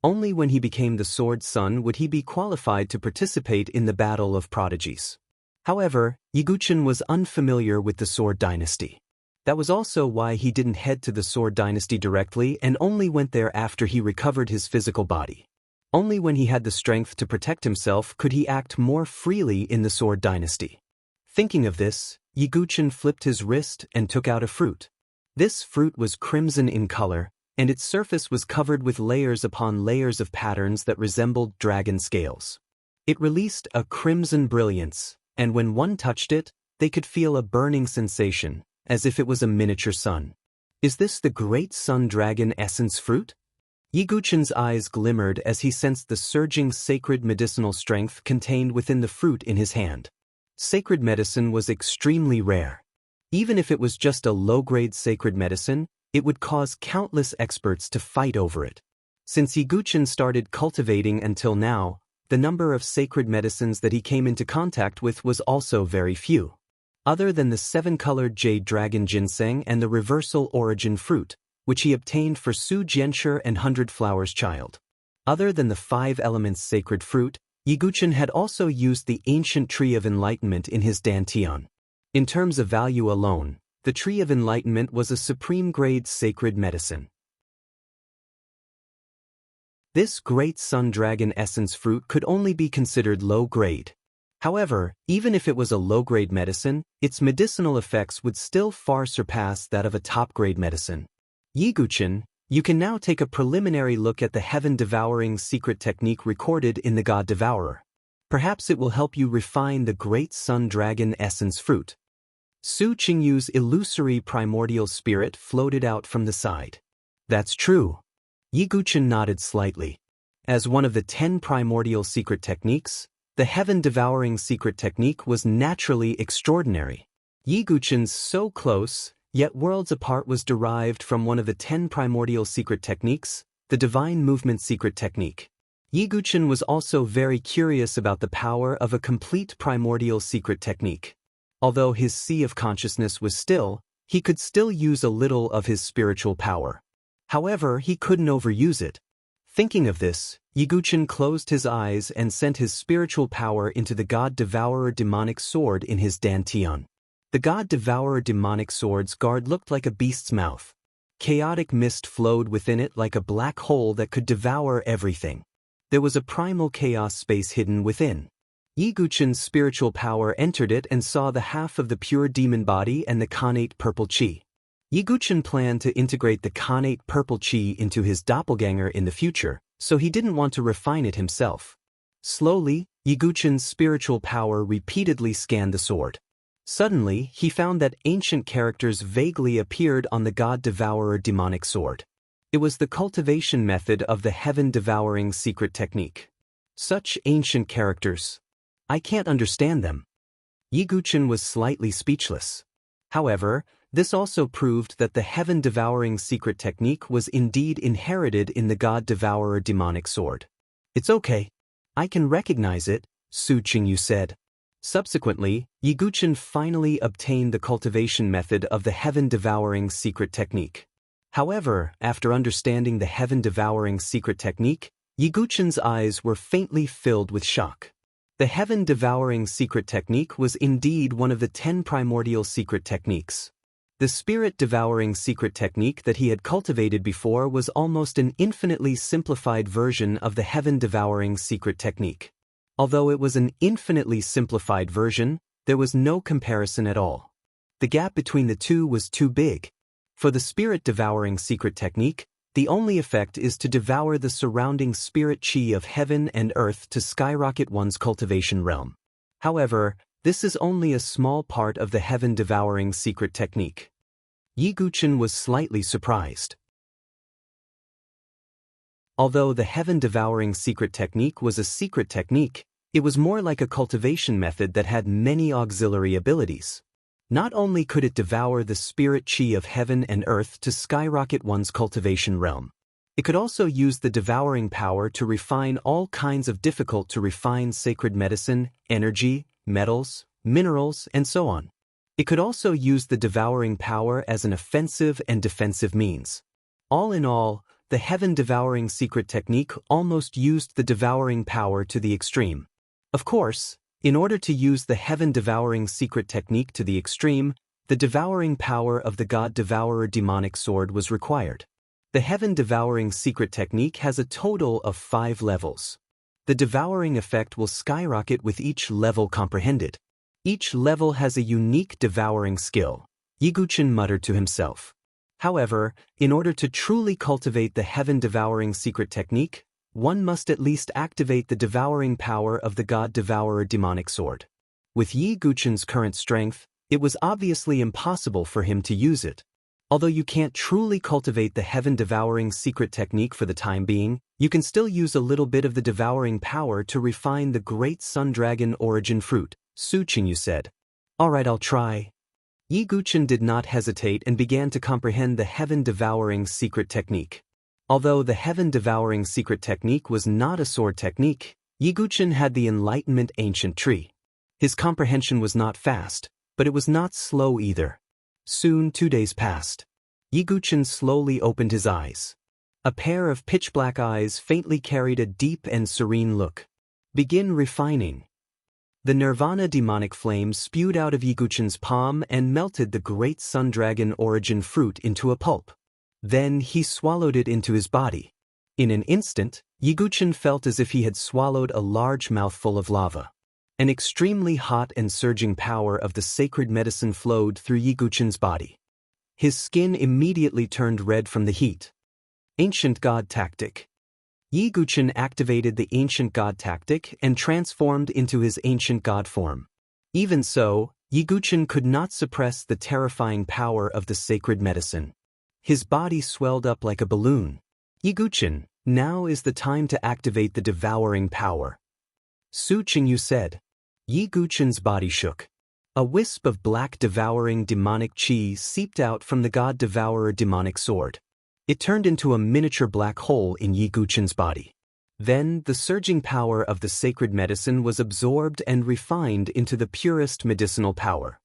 Only when he became the Sword Son would he be qualified to participate in the Battle of Prodigies. However, Yi Guchen was unfamiliar with the Sword Dynasty. That was also why he didn't head to the Sword Dynasty directly and only went there after he recovered his physical body. Only when he had the strength to protect himself could he act more freely in the Sword Dynasty. Thinking of this, Yi Guchen flipped his wrist and took out a fruit. This fruit was crimson in color, and its surface was covered with layers upon layers of patterns that resembled dragon scales. It released a crimson brilliance, and when one touched it, they could feel a burning sensation, as if it was a miniature sun. Is this the great sun dragon essence fruit? Yi Guchen's eyes glimmered as he sensed the surging sacred medicinal strength contained within the fruit in his hand. Sacred medicine was extremely rare. Even if it was just a low-grade sacred medicine, it would cause countless experts to fight over it. Since Yi Guchen started cultivating until now, the number of sacred medicines that he came into contact with was also very few. Other than the 7-colored jade dragon ginseng and the reversal origin fruit, which he obtained for Su Jianshi and 100 Flowers Child. Other than the 5 elements sacred fruit, Yiguchen had also used the ancient Tree of Enlightenment in his dantian. In terms of value alone, the Tree of Enlightenment was a supreme-grade sacred medicine. This great sun dragon essence fruit could only be considered low-grade. However, even if it was a low-grade medicine, its medicinal effects would still far surpass that of a top-grade medicine. Yiguchen, you can now take a preliminary look at the heaven-devouring secret technique recorded in the God Devourer. Perhaps it will help you refine the great sun dragon essence fruit. Su Qingyu's illusory primordial spirit floated out from the side. That's true. Yiguchen nodded slightly. As one of the 10 primordial secret techniques, the heaven-devouring secret technique was naturally extraordinary. Yiguchen's so close, yet worlds apart was derived from one of the 10 primordial secret techniques, the divine movement secret technique. Yiguchen was also very curious about the power of a complete primordial secret technique. Although his sea of consciousness was still, he could still use a little of his spiritual power. However, he couldn't overuse it. Thinking of this, Yiguchen closed his eyes and sent his spiritual power into the God Devourer demonic sword in his dantian. The God Devourer demonic sword's guard looked like a beast's mouth. Chaotic mist flowed within it like a black hole that could devour everything. There was a primal chaos space hidden within. Yiguchen's spiritual power entered it and saw the half of the pure demon body and the connate purple chi. Yiguchen planned to integrate the connate purple chi into his doppelganger in the future, so he didn't want to refine it himself. Slowly, Yiguchen's spiritual power repeatedly scanned the sword. Suddenly, he found that ancient characters vaguely appeared on the God Devourer demonic sword. It was the cultivation method of the heaven-devouring secret technique. Such ancient characters. I can't understand them. Yiguchen was slightly speechless. However, this also proved that the heaven-devouring secret technique was indeed inherited in the God Devourer demonic sword. It's okay. I can recognize it, Su Qingyu said. Subsequently, Yiguchen finally obtained the cultivation method of the heaven-devouring secret technique. However, after understanding the heaven-devouring secret technique, Yiguchen's eyes were faintly filled with shock. The heaven-devouring secret technique was indeed one of the 10 primordial secret techniques. The spirit-devouring secret technique that he had cultivated before was almost an infinitely simplified version of the heaven-devouring secret technique. Although it was an infinitely simplified version, there was no comparison at all. The gap between the two was too big. For the spirit-devouring secret technique, the only effect is to devour the surrounding spirit chi of heaven and earth to skyrocket one's cultivation realm. However, this is only a small part of the heaven-devouring secret technique. Yiguchen was slightly surprised. Although the heaven-devouring secret technique was a secret technique, it was more like a cultivation method that had many auxiliary abilities. Not only could it devour the spirit chi of heaven and earth to skyrocket one's cultivation realm, it could also use the devouring power to refine all kinds of difficult-to-refine sacred medicine, energy, metals, minerals, and so on. It could also use the devouring power as an offensive and defensive means. All in all, the heaven-devouring secret technique almost used the devouring power to the extreme. Of course, in order to use the heaven-devouring secret technique to the extreme, the devouring power of the God Devourer demonic sword was required. The heaven-devouring secret technique has a total of 5 levels. The devouring effect will skyrocket with each level comprehended. Each level has a unique devouring skill, Yiguchen muttered to himself. However, in order to truly cultivate the heaven-devouring secret technique, one must at least activate the devouring power of the God Devourer demonic sword. With Yiguchen's current strength, it was obviously impossible for him to use it. Although you can't truly cultivate the heaven-devouring secret technique for the time being, you can still use a little bit of the devouring power to refine the great sun dragon origin fruit, Su Qingyu said. Alright, I'll try. Yiguchen did not hesitate and began to comprehend the heaven-devouring secret technique. Although the heaven-devouring secret technique was not a sword technique, Yiguchen had the enlightenment ancient tree. His comprehension was not fast, but it was not slow either. Soon 2 days passed. Yiguchen slowly opened his eyes. A pair of pitch-black eyes faintly carried a deep and serene look. Begin refining. The Nirvana demonic flame spewed out of Yiguchen's palm and melted the great sun dragon origin fruit into a pulp. Then he swallowed it into his body. In an instant, Yiguchen felt as if he had swallowed a large mouthful of lava. An extremely hot and surging power of the sacred medicine flowed through Yiguchen's body. His skin immediately turned red from the heat. Ancient God Tactic. Yiguchen activated the Ancient God Tactic and transformed into his Ancient God form. Even so, Yiguchen could not suppress the terrifying power of the sacred medicine. His body swelled up like a balloon. Yiguchen, now is the time to activate the devouring power. Su Qingyu said. Yiguchen's body shook. A wisp of black devouring demonic chi seeped out from the God Devourer demonic sword. It turned into a miniature black hole in Yiguchen's body. Then the surging power of the sacred medicine was absorbed and refined into the purest medicinal power.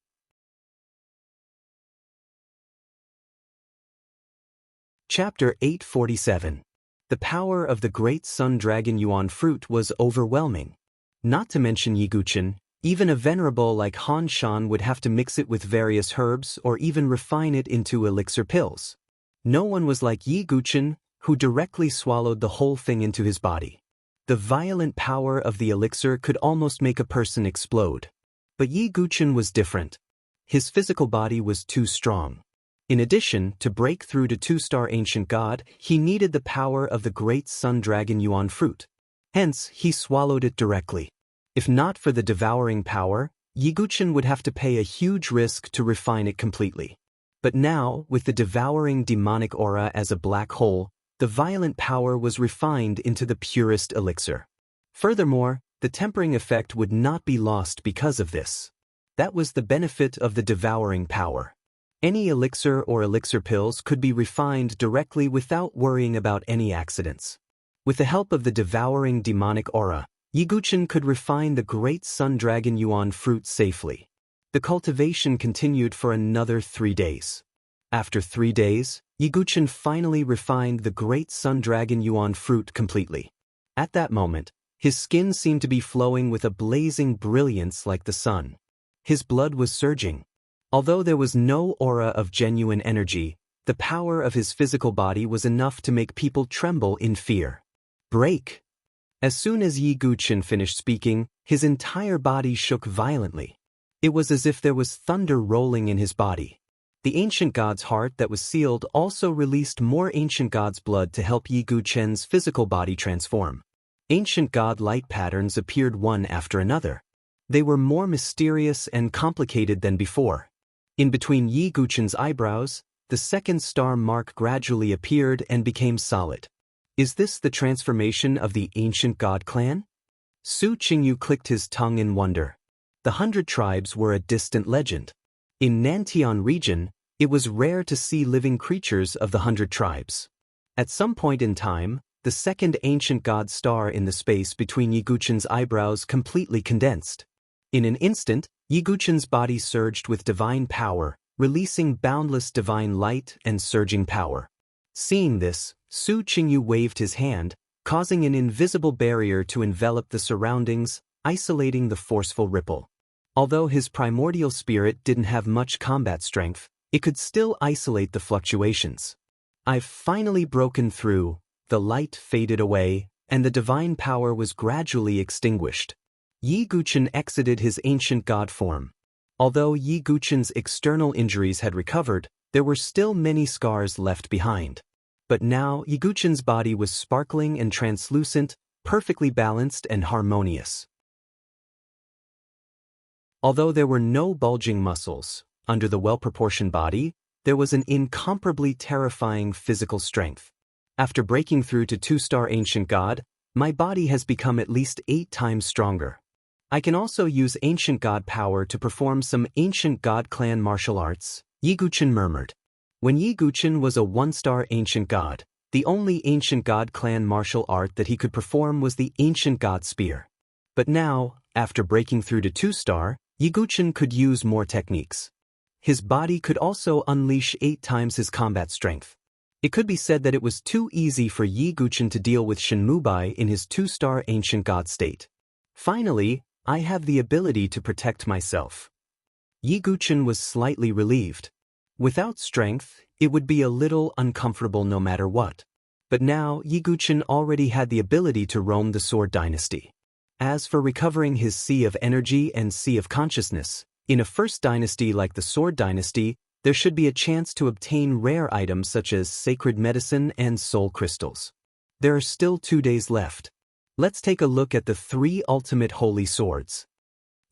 Chapter 847. The power of the great sun dragon yuan fruit was overwhelming. Not to mention Yiguchen, even a venerable like Han Shan would have to mix it with various herbs or even refine it into elixir pills. No one was like Yiguchen, who directly swallowed the whole thing into his body. The violent power of the elixir could almost make a person explode. But Yiguchen was different. His physical body was too strong. In addition, to break through to two-star ancient god, he needed the power of the great sun dragon yuan fruit. Hence, he swallowed it directly. If not for the devouring power, Yiguchen would have to pay a huge risk to refine it completely. But now, with the devouring demonic aura as a black hole, the violent power was refined into the purest elixir. Furthermore, the tempering effect would not be lost because of this. That was the benefit of the devouring power. Any elixir or elixir pills could be refined directly without worrying about any accidents. With the help of the devouring demonic aura, Yiguchen could refine the great sun dragon yuan fruit safely. The cultivation continued for another 3 days. After 3 days, Yiguchen finally refined the great sun dragon yuan fruit completely. At that moment, his skin seemed to be flowing with a blazing brilliance like the sun. His blood was surging. Although there was no aura of genuine energy, the power of his physical body was enough to make people tremble in fear. Break! As soon as Yiguchen finished speaking, his entire body shook violently. It was as if there was thunder rolling in his body. The ancient god's heart that was sealed also released more ancient god's blood to help Yiguchen's physical body transform. Ancient god light patterns appeared one after another. They were more mysterious and complicated than before. In between Yiguchen's eyebrows, the second star mark gradually appeared and became solid. Is this the transformation of the ancient god clan? Su Qingyu clicked his tongue in wonder. The 100 tribes were a distant legend. In Nantian region, it was rare to see living creatures of the 100 tribes. At some point in time, the second ancient god star in the space between Yiguchen's eyebrows completely condensed. In an instant, Yiguchen's body surged with divine power, releasing boundless divine light and surging power. Seeing this, Su Qingyu waved his hand, causing an invisible barrier to envelop the surroundings, isolating the forceful ripple. Although his primordial spirit didn't have much combat strength, it could still isolate the fluctuations. I've finally broken through, the light faded away, and the divine power was gradually extinguished. Yiguchen exited his ancient god form. Although Yiguchen's external injuries had recovered, there were still many scars left behind. But now Yiguchen's body was sparkling and translucent, perfectly balanced and harmonious. Although there were no bulging muscles, under the well-proportioned body, there was an incomparably terrifying physical strength. After breaking through to two-star ancient god, my body has become at least 8 times stronger. I can also use ancient god power to perform some ancient god clan martial arts, Yiguchen murmured. When Yiguchen was a 1-star ancient god, the only ancient god clan martial art that he could perform was the ancient god spear. But now, after breaking through to 2-star, Yiguchen could use more techniques. His body could also unleash 8 times his combat strength. It could be said that it was too easy for Yiguchen to deal with Shinmubai in his 2-star ancient god state. Finally, I have the ability to protect myself. Yi Guchen was slightly relieved. Without strength, it would be a little uncomfortable no matter what. But now, Yi Guchen already had the ability to roam the Sword Dynasty. As for recovering his Sea of Energy and Sea of Consciousness, in a first dynasty like the Sword Dynasty, there should be a chance to obtain rare items such as sacred medicine and soul crystals. There are still 2 days left. Let's take a look at the 3 ultimate holy swords.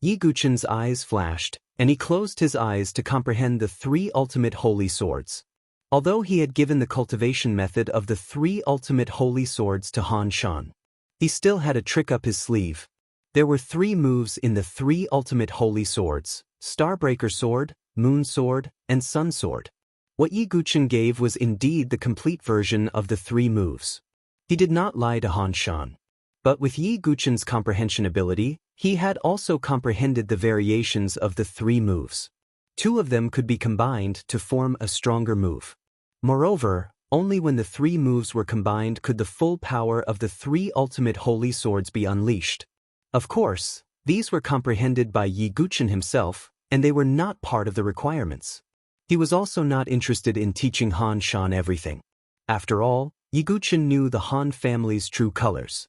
Yi Guchen's eyes flashed, and he closed his eyes to comprehend the 3 ultimate holy swords. Although he had given the cultivation method of the 3 ultimate holy swords to Han Shan, he still had a trick up his sleeve. There were 3 moves in the 3 ultimate holy swords: Starbreaker Sword, Moon Sword, and Sun Sword. What Yi Guchen gave was indeed the complete version of the 3 moves. He did not lie to Han Shan. But with Yi Guchen's comprehension ability, he had also comprehended the variations of the 3 moves. 2 of them could be combined to form a stronger move. Moreover, only when the 3 moves were combined could the full power of the 3 ultimate holy swords be unleashed. Of course, these were comprehended by Yi Guchen himself, and they were not part of the requirements. He was also not interested in teaching Han Shan everything. After all, Yi Guchen knew the Han family's true colors.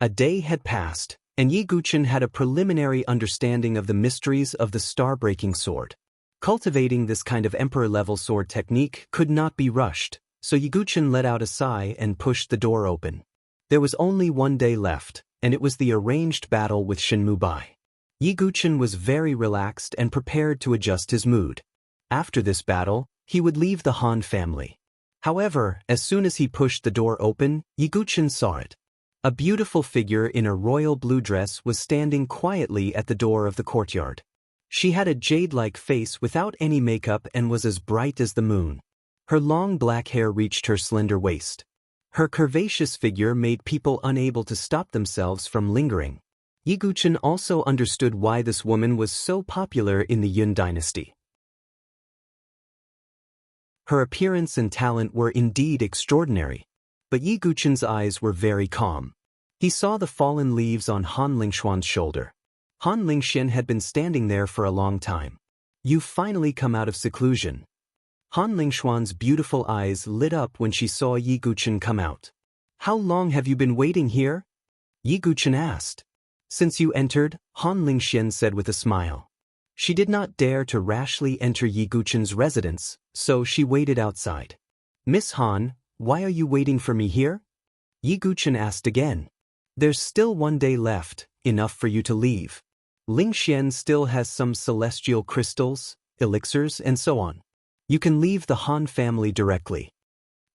A day had passed, and Yi Guchen had a preliminary understanding of the mysteries of the star-breaking sword. Cultivating this kind of emperor-level sword technique could not be rushed, so Yi Guchen let out a sigh and pushed the door open. There was only 1 day left, and it was the arranged battle with Shenmu Bai. Yi Guchen was very relaxed and prepared to adjust his mood. After this battle, he would leave the Han family. However, as soon as he pushed the door open, Yi Guchen saw it. A beautiful figure in a royal blue dress was standing quietly at the door of the courtyard. She had a jade-like face without any makeup and was as bright as the moon. Her long black hair reached her slender waist. Her curvaceous figure made people unable to stop themselves from lingering. Yi Guchen also understood why this woman was so popular in the Yun dynasty. Her appearance and talent were indeed extraordinary. But Yi Guchen's eyes were very calm. He saw the fallen leaves on Han Lingxuan's shoulder. Han Lingxian had been standing there for a long time. "You've finally come out of seclusion." Han Lingxuan's beautiful eyes lit up when she saw Yi Guchen come out. "How long have you been waiting here?" Yi Guchen asked. "Since you entered," Han Lingxian said with a smile. She did not dare to rashly enter Yi Guchen's residence, so she waited outside. "Miss Han, why are you waiting for me here?" Yi Guchen asked again. "There's still 1 day left, enough for you to leave. Lingxian still has some celestial crystals, elixirs, and so on. You can leave the Han family directly."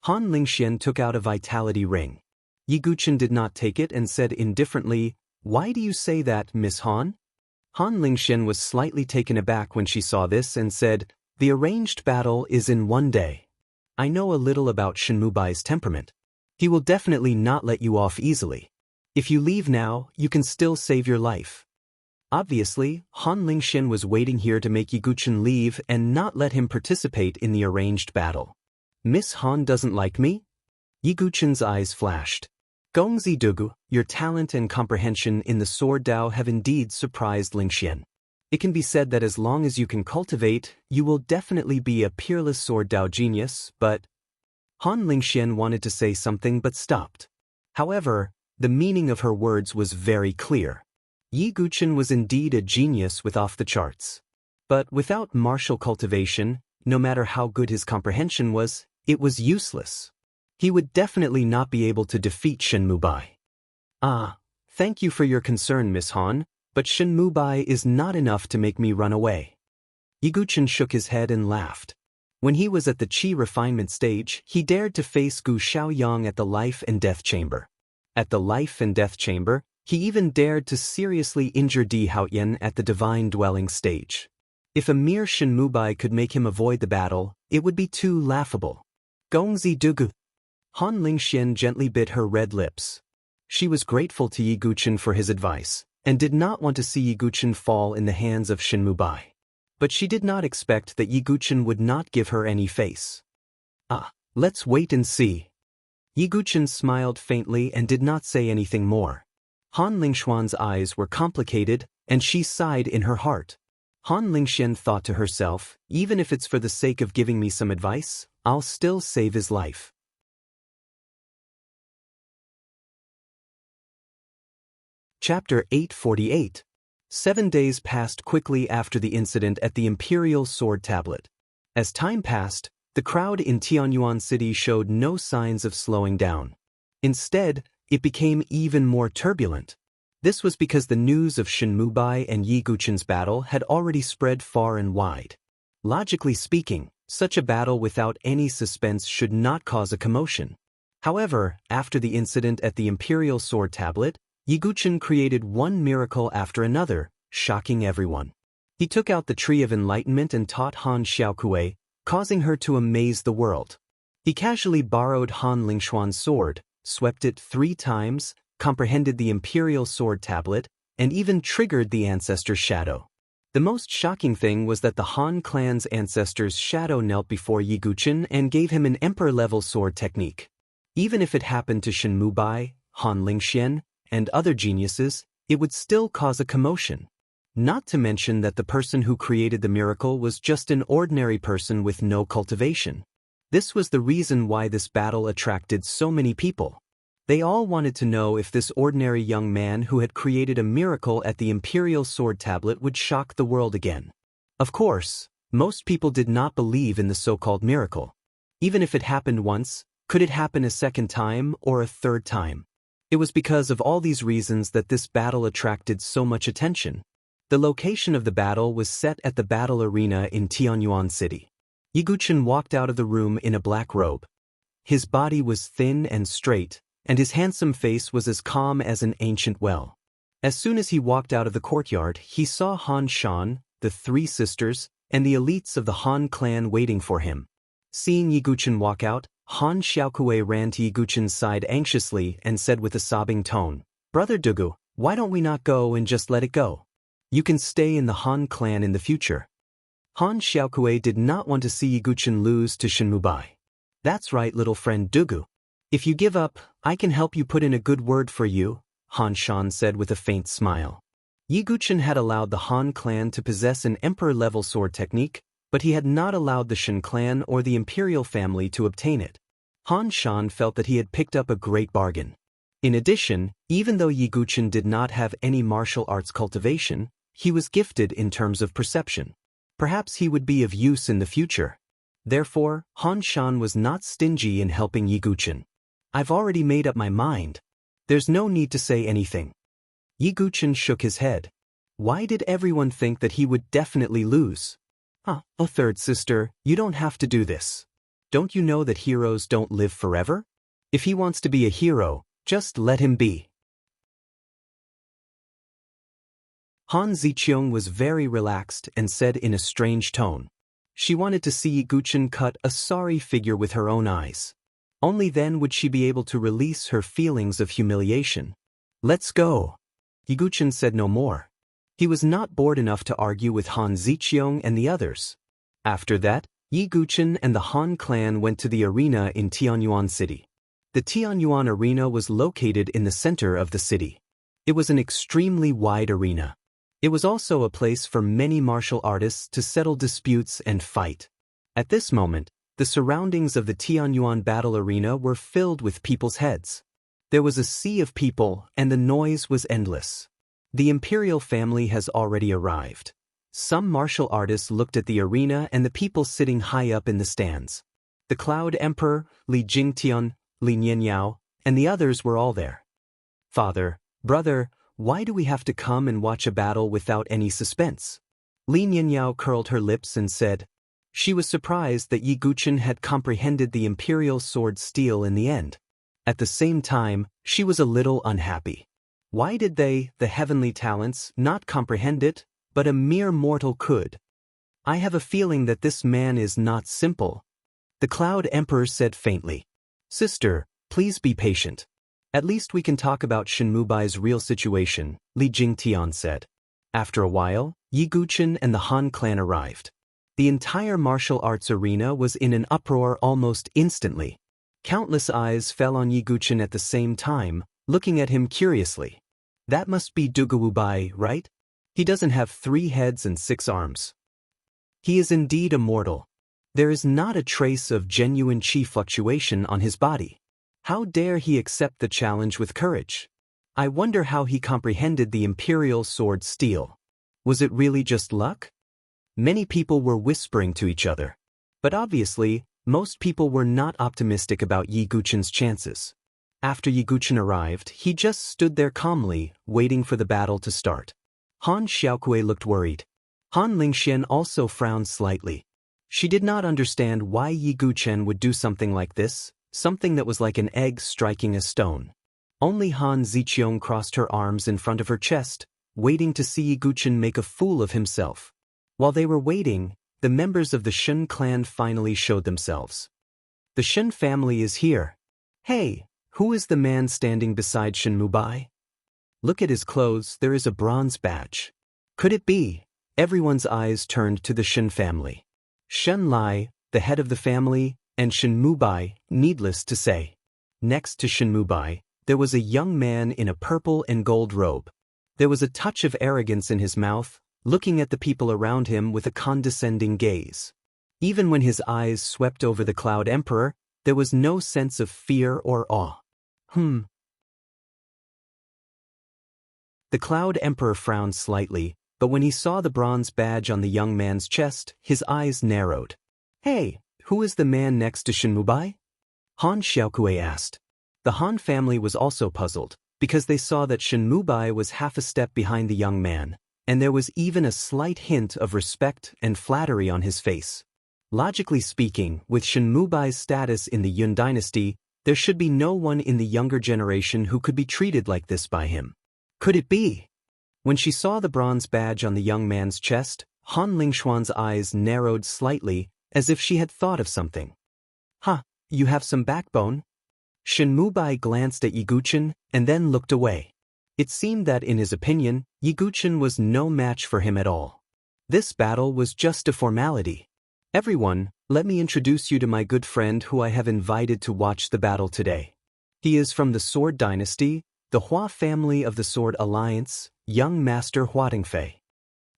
Han Lingxian took out a vitality ring. Yi Guchen did not take it and said indifferently, "Why do you say that, Miss Han?" Han Lingxian was slightly taken aback when she saw this and said, "The arranged battle is in 1 day. I know a little about Shenmu Bai's temperament. He will definitely not let you off easily. If you leave now, you can still save your life." Obviously, Han Lingxian was waiting here to make Yi Guchen leave and not let him participate in the arranged battle. "Miss Han doesn't like me?" Yi Guchen's eyes flashed. "Gongzi Dugu, your talent and comprehension in the Sword Dao have indeed surprised Lingxian. It can be said that as long as you can cultivate, you will definitely be a peerless Sword Dao genius, but—" Han Lingxian wanted to say something but stopped. However, the meaning of her words was very clear. Yi Guchen was indeed a genius with off the charts. But without martial cultivation, no matter how good his comprehension was, it was useless. He would definitely not be able to defeat Shenmu Bai. "Ah, thank you for your concern, Miss Han, but Shenmu Bai is not enough to make me run away." Yi Guchen shook his head and laughed. When he was at the Qi refinement stage, he dared to face Gu Xiaoyang at the life and death chamber. At the life and death chamber, he even dared to seriously injure Di Haoyan at the divine dwelling stage. If a mere Shenmu Bai could make him avoid the battle, it would be too laughable. "Gongzi Dugu." Han Lingxian gently bit her red lips. She was grateful to Yi Guchen for his advice, and did not want to see Yi Guchen fall in the hands of Shenmu Bai. But she did not expect that Yi Guchen would not give her any face. "Ah, let's wait and see." Yi Guchen smiled faintly and did not say anything more. Han Lingshuan's eyes were complicated, and she sighed in her heart. Han Lingxian thought to herself, even if it's for the sake of giving me some advice, I'll still save his life. Chapter 848. 7 days passed quickly after the incident at the Imperial Sword Tablet. As time passed, the crowd in Tianyuan City showed no signs of slowing down. Instead, it became even more turbulent. This was because the news of Shen Mubai and Yi Guqin's battle had already spread far and wide. Logically speaking, such a battle without any suspense should not cause a commotion. However, after the incident at the Imperial Sword Tablet, Yi Guqin created one miracle after another, shocking everyone. He took out the Tree of Enlightenment and taught Han Xiaokui, causing her to amaze the world. He casually borrowed Han Lingshuan's sword, swept it 3 times, comprehended the Imperial Sword Tablet, and even triggered the ancestor's shadow. The most shocking thing was that the Han clan's ancestor's shadow knelt before Yi Guqin and gave him an emperor-level sword technique. Even if it happened to Shen Mubai, Han Lingxian, and other geniuses, it would still cause a commotion. Not to mention that the person who created the miracle was just an ordinary person with no cultivation. This was the reason why this battle attracted so many people. They all wanted to know if this ordinary young man who had created a miracle at the Imperial Sword Tablet would shock the world again. Of course, most people did not believe in the so-called miracle. Even if it happened once, could it happen a second time or a third time? It was because of all these reasons that this battle attracted so much attention. The location of the battle was set at the battle arena in Tianyuan City. Yi Guqin walked out of the room in a black robe. His body was thin and straight, and his handsome face was as calm as an ancient well. As soon as he walked out of the courtyard, he saw Han Shan, the 3 sisters, and the elites of the Han clan waiting for him. Seeing Yi Guqin walk out, Han Xiaokui ran to Yi Guqin's side anxiously and said with a sobbing tone, "Brother Dugu, why don't we not go and just let it go? You can stay in the Han clan in the future." Han Xiaokui did not want to see Yi Guqin lose to Shen Mubai. "That's right, little friend Dugu. If you give up, I can help you put in a good word for you," Han Shan said with a faint smile. Yi Guqin had allowed the Han clan to possess an emperor-level sword technique, but he had not allowed the Shen clan or the imperial family to obtain it. Han Shan felt that he had picked up a great bargain. In addition, even though Yi Guqin did not have any martial arts cultivation, he was gifted in terms of perception. Perhaps he would be of use in the future. Therefore, Han Shan was not stingy in helping Yi Guqin. "I've already made up my mind. There's no need to say anything." Yi Guqin shook his head. Why did everyone think that he would definitely lose? "Oh, third sister, you don't have to do this. Don't you know that heroes don't live forever? If he wants to be a hero, just let him be." Han Ziqiang was very relaxed and said in a strange tone. She wanted to see Yi Guqin cut a sorry figure with her own eyes. Only then would she be able to release her feelings of humiliation. "Let's go." Yi Guqin said no more. He was not bored enough to argue with Han Ziqiang and the others. After that, Yi Guqin and the Han clan went to the arena in Tianyuan City. The Tianyuan arena was located in the center of the city. It was an extremely wide arena. It was also a place for many martial artists to settle disputes and fight. At this moment, the surroundings of the Tianyuan battle arena were filled with people's heads. There was a sea of people, and the noise was endless. The imperial family has already arrived. Some martial artists looked at the arena and the people sitting high up in the stands. The Cloud Emperor, Li Jingtian, Li Nianyao, and the others were all there. "Father, brother, why do we have to come and watch a battle without any suspense?" Li Nianyao curled her lips and said. She was surprised that Yi Guqin had comprehended the imperial sword steel in the end. At the same time, she was a little unhappy. Why did they, the heavenly talents, not comprehend it, but a mere mortal could? "I have a feeling that this man is not simple," the Cloud Emperor said faintly. "Sister, please be patient. At least we can talk about Shen Mubai's real situation," Li Jingtian said. After a while, Yi Guqin and the Han clan arrived. The entire martial arts arena was in an uproar almost instantly. Countless eyes fell on Yi Guqin at the same time, looking at him curiously. That must be Dugawubai, right? He doesn't have 3 heads and 6 arms. He is indeed immortal. There is not a trace of genuine chi fluctuation on his body. How dare he accept the challenge with courage? I wonder how he comprehended the imperial sword steel. Was it really just luck? Many people were whispering to each other. But obviously, most people were not optimistic about Yi Guchen's chances. After Yi Guchen arrived, he just stood there calmly, waiting for the battle to start. Han Xiaokui looked worried. Han Lingxian also frowned slightly. She did not understand why Yi Guchen would do something like this, something that was like an egg striking a stone. Only Han Ziqiong crossed her arms in front of her chest, waiting to see Yi Guchen make a fool of himself. While they were waiting, the members of the Shen clan finally showed themselves. The Shen family is here. Hey, who is the man standing beside Shen Mubai? Look at his clothes, there is a bronze badge. Could it be? Everyone's eyes turned to the Shen family. Shen Lai, the head of the family, and Shen Mubai, needless to say. Next to Shen Mubai, there was a young man in a purple and gold robe. There was a touch of arrogance in his mouth, looking at the people around him with a condescending gaze. Even when his eyes swept over the Cloud Emperor, there was no sense of fear or awe. The Cloud Emperor frowned slightly, but when he saw the bronze badge on the young man's chest, his eyes narrowed. Hey, who is the man next to Shen Mubai? Han Xiaokui asked. The Han family was also puzzled, because they saw that Shen Mubai was half a step behind the young man, and there was even a slight hint of respect and flattery on his face. Logically speaking, with Shen Mubai's status in the Yun dynasty, there should be no one in the younger generation who could be treated like this by him. Could it be? When she saw the bronze badge on the young man's chest, Han Lingshuan's eyes narrowed slightly, as if she had thought of something. You have some backbone? Shen Mubai glanced at Yi Guchen and then looked away. It seemed that in his opinion, Yi Guchen was no match for him at all. This battle was just a formality. Everyone, let me introduce you to my good friend who I have invited to watch the battle today. He is from the Sword Dynasty, the Hua family of the Sword Alliance, young Master Hua Dingfei.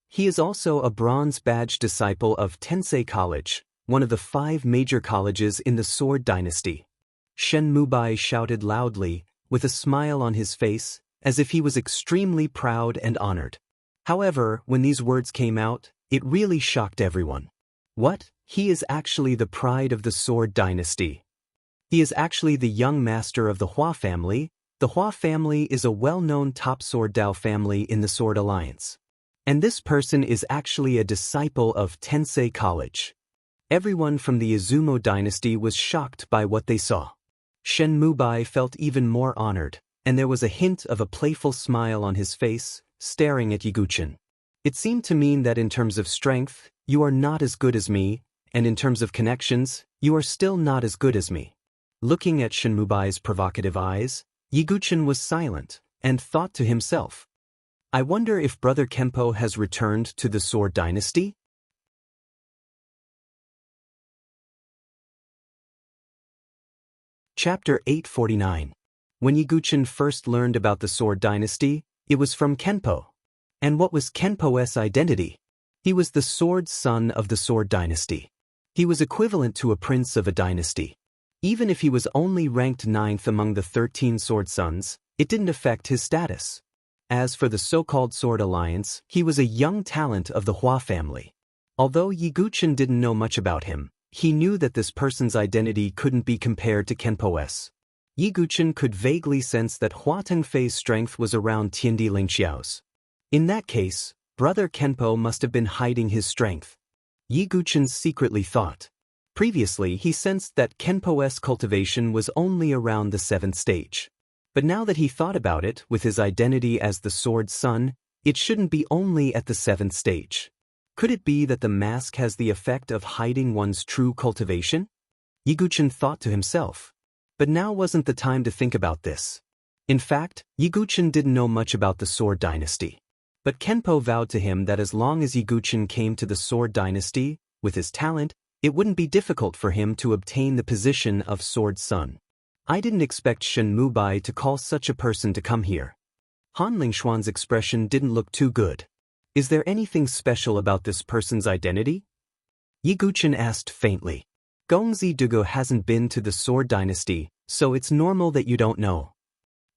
He is also a bronze badge disciple of Tensei College, one of the 5 major colleges in the Sword Dynasty. Shen Mubai shouted loudly, with a smile on his face, as if he was extremely proud and honored. However, when these words came out, it really shocked everyone. What? He is actually the pride of the Sword Dynasty. He is actually the young master of the Hua family. The Hua family is a well-known top Sword Dao family in the Sword Alliance. And this person is actually a disciple of Tensei College. Everyone from the Izumo dynasty was shocked by what they saw. Shen Mubai felt even more honored, and there was a hint of a playful smile on his face, staring at Yi Guchen. It seemed to mean that in terms of strength, you are not as good as me, and in terms of connections, you are still not as good as me. Looking at Shen Mubai's provocative eyes, Yi Guchen was silent, and thought to himself, I wonder if Brother Kempo has returned to the Sword Dynasty? Chapter 849. When Yi Guchen first learned about the Sword Dynasty, it was from Kenpo. And what was Kenpo's identity? He was the sword son of the Sword Dynasty. He was equivalent to a prince of a dynasty. Even if he was only ranked 9th among the 13 sword sons, it didn't affect his status. As for the so-called Sword Alliance, he was a young talent of the Hua family. Although Yi Guchen didn't know much about him, he knew that this person's identity couldn't be compared to Kenpo's. Yi Guchen could vaguely sense that Hua Tengfei's strength was around Tiandi Lingxiao's. In that case, Brother Kenpo must have been hiding his strength. Yi Guchen secretly thought. Previously, he sensed that Kenpo's cultivation was only around the 7th stage. But now that he thought about it, with his identity as the Sword Son, it shouldn't be only at the 7th stage. Could it be that the mask has the effect of hiding one's true cultivation? Yi Guchen thought to himself. But now wasn't the time to think about this. In fact, Yi Guchen didn't know much about the Sword Dynasty. But Kenpo vowed to him that as long as Yi Guchen came to the Sword Dynasty, with his talent, it wouldn't be difficult for him to obtain the position of Sword Son. I didn't expect Shen Mubai to call such a person to come here. Han Lingshuan's expression didn't look too good. Is there anything special about this person's identity? Yi Guchen asked faintly. Gongzi Dugo hasn't been to the Sword Dynasty, so it's normal that you don't know.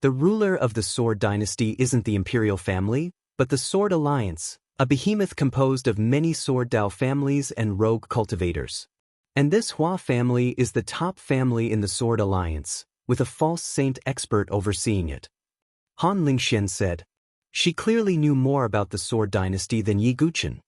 The ruler of the Sword Dynasty isn't the imperial family, but the Sword Alliance, a behemoth composed of many Sword Dao families and rogue cultivators. And this Hua family is the top family in the Sword Alliance, with a false saint expert overseeing it. Han Lingxian said. She clearly knew more about the Sword Dynasty than Yi Guchen.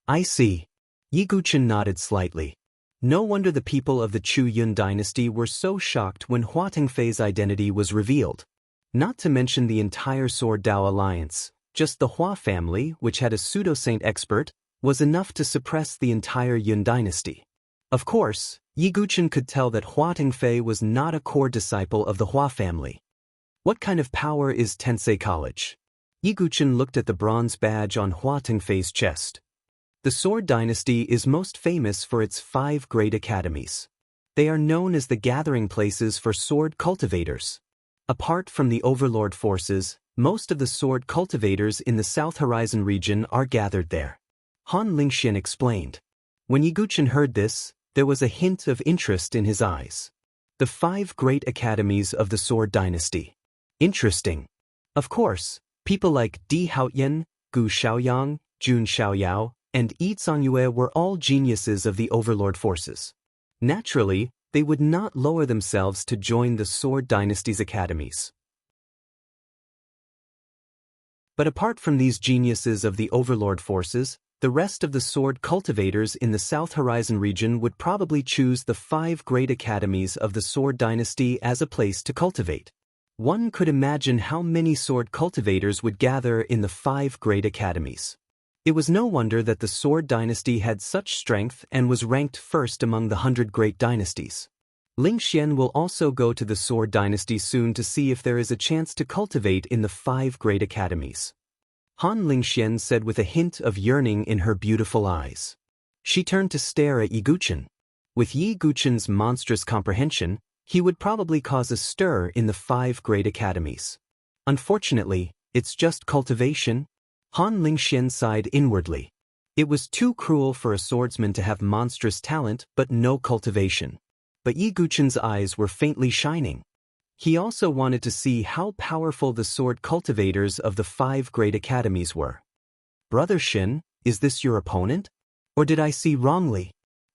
I see. Yi Guchen nodded slightly. No wonder the people of the Chu Yun dynasty were so shocked when Hua Tengfei's identity was revealed. Not to mention the entire Sword Dao alliance, just the Hua family, which had a pseudo-saint expert, was enough to suppress the entire Yun dynasty. Of course, Yi Guchen could tell that Hua Tengfei was not a core disciple of the Hua family. What kind of power is Tensei College? Yi Guchen looked at the bronze badge on Hua Tengfei's chest. The Sword Dynasty is most famous for its 5 great academies. They are known as the gathering places for sword cultivators. Apart from the overlord forces, most of the sword cultivators in the South Horizon region are gathered there. Han Lingxian explained. When Yi Guchen heard this, there was a hint of interest in his eyes. The 5 great academies of the Sword Dynasty. Interesting. Of course, people like Di Haoyan, Gu Xiaoyang, Jun Xiaoyao, and Yi Zangyue were all geniuses of the overlord forces. Naturally, they would not lower themselves to join the Sword Dynasty's academies. But apart from these geniuses of the overlord forces, the rest of the sword cultivators in the South Horizon region would probably choose the 5 great academies of the Sword Dynasty as a place to cultivate. One could imagine how many sword cultivators would gather in the 5 great academies. It was no wonder that the Sword Dynasty had such strength and was ranked first among the 100 great dynasties. Lingxian will also go to the Sword Dynasty soon to see if there is a chance to cultivate in the 5 great academies. Han Lingxian said with a hint of yearning in her beautiful eyes. She turned to stare at Yi Guchen. With Yi Guchen's monstrous comprehension, he would probably cause a stir in the 5 great academies. Unfortunately, it's just cultivation. Han Lingxian sighed inwardly. It was too cruel for a swordsman to have monstrous talent but no cultivation. But Yi Guchen's eyes were faintly shining. He also wanted to see how powerful the sword cultivators of the 5 great academies were. Brother Shin, is this your opponent? Or did I see wrongly?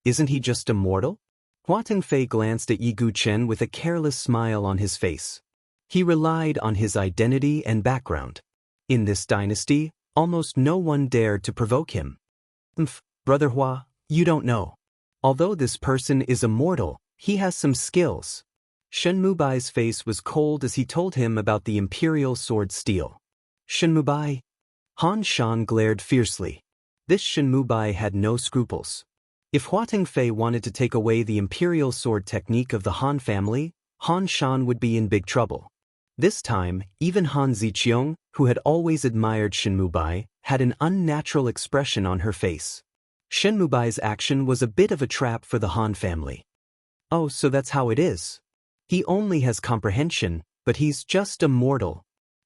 Isn't he just a mortal? Hua Tengfei glanced at Yi Guchen with a careless smile on his face. He relied on his identity and background. In this dynasty, almost no one dared to provoke him. Brother Hua, you don't know. Although this person is a mortal, he has some skills. Shen Mubai's face was cold as he told him about the imperial sword steel. Shen Mubai? Han Shan glared fiercely. This Shen Mubai had no scruples. If Hua Tengfei wanted to take away the imperial sword technique of the Han family, Han Shan would be in big trouble. This time, even Han Ziqiong, who had always admired Shen Mubai, had an unnatural expression on her face. Shen Mubai's action was a bit of a trap for the Han family. Oh, so that's how it is. He only has comprehension, but he's just a mortal.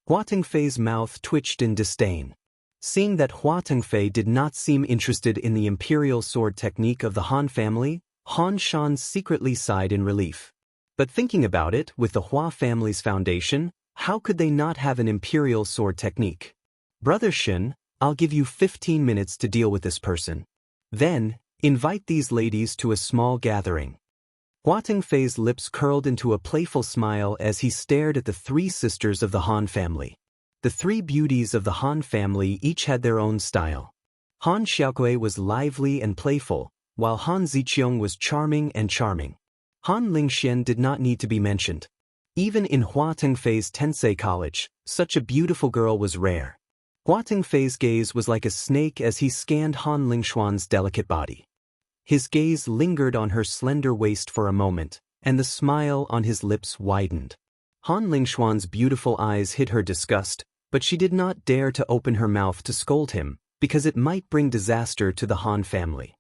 Hua Tengfei's mouth twitched in disdain. Seeing that Hua Tengfei did not seem interested in the imperial sword technique of the Han family, Han Shan secretly sighed in relief. But thinking about it, with the Hua family's foundation, how could they not have an imperial sword technique? Brother Shin, I'll give you 15 minutes to deal with this person. Then, invite these ladies to a small gathering. Hua Tengfei's lips curled into a playful smile as he stared at the 3 sisters of the Han family. The 3 beauties of the Han family each had their own style. Han Xiaokui was lively and playful, while Han Ziqiong was charming and charming. Han Lingxian did not need to be mentioned. Even in Hua Tengfei's Tensei College, such a beautiful girl was rare. Hua Tengfei's gaze was like a snake as he scanned Han Lingshuan's delicate body. His gaze lingered on her slender waist for a moment, and the smile on his lips widened. Han Lingshuan's beautiful eyes hid her disgust, but she did not dare to open her mouth to scold him, because it might bring disaster to the Han family.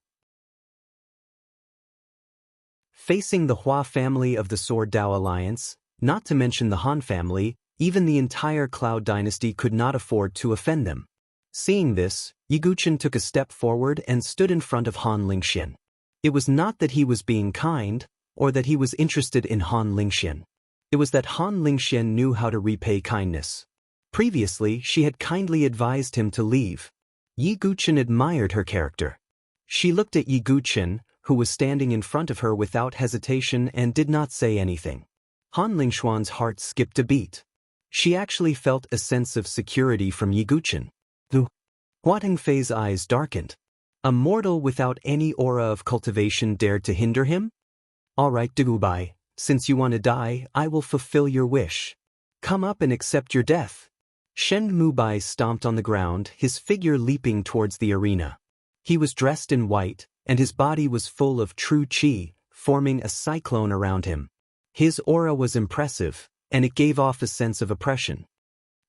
Facing the Hua family of the Sword Dao Alliance, not to mention the Han family, Even the entire Cloud dynasty could not afford to offend them. Seeing this, Yiguchen took a step forward and stood in front of Han Lingxian. It was not that he was being kind, or that he was interested in Han Lingxian. It was that Han Lingxian knew how to repay kindness. Previously, she had kindly advised him to leave. Yiguchen admired her character. She looked at Yiguchen, who was standing in front of her without hesitation and did not say anything. Han Lingxuan's heart skipped a beat. She actually felt a sense of security from Yiguchen. Hua Tengfei's eyes darkened. A mortal without any aura of cultivation dared to hinder him? All right, Dugubai, since you want to die, I will fulfill your wish. Come up and accept your death. Shen Mubai stomped on the ground, his figure leaping towards the arena. He was dressed in white, and his body was full of true qi, forming a cyclone around him. His aura was impressive, and it gave off a sense of oppression.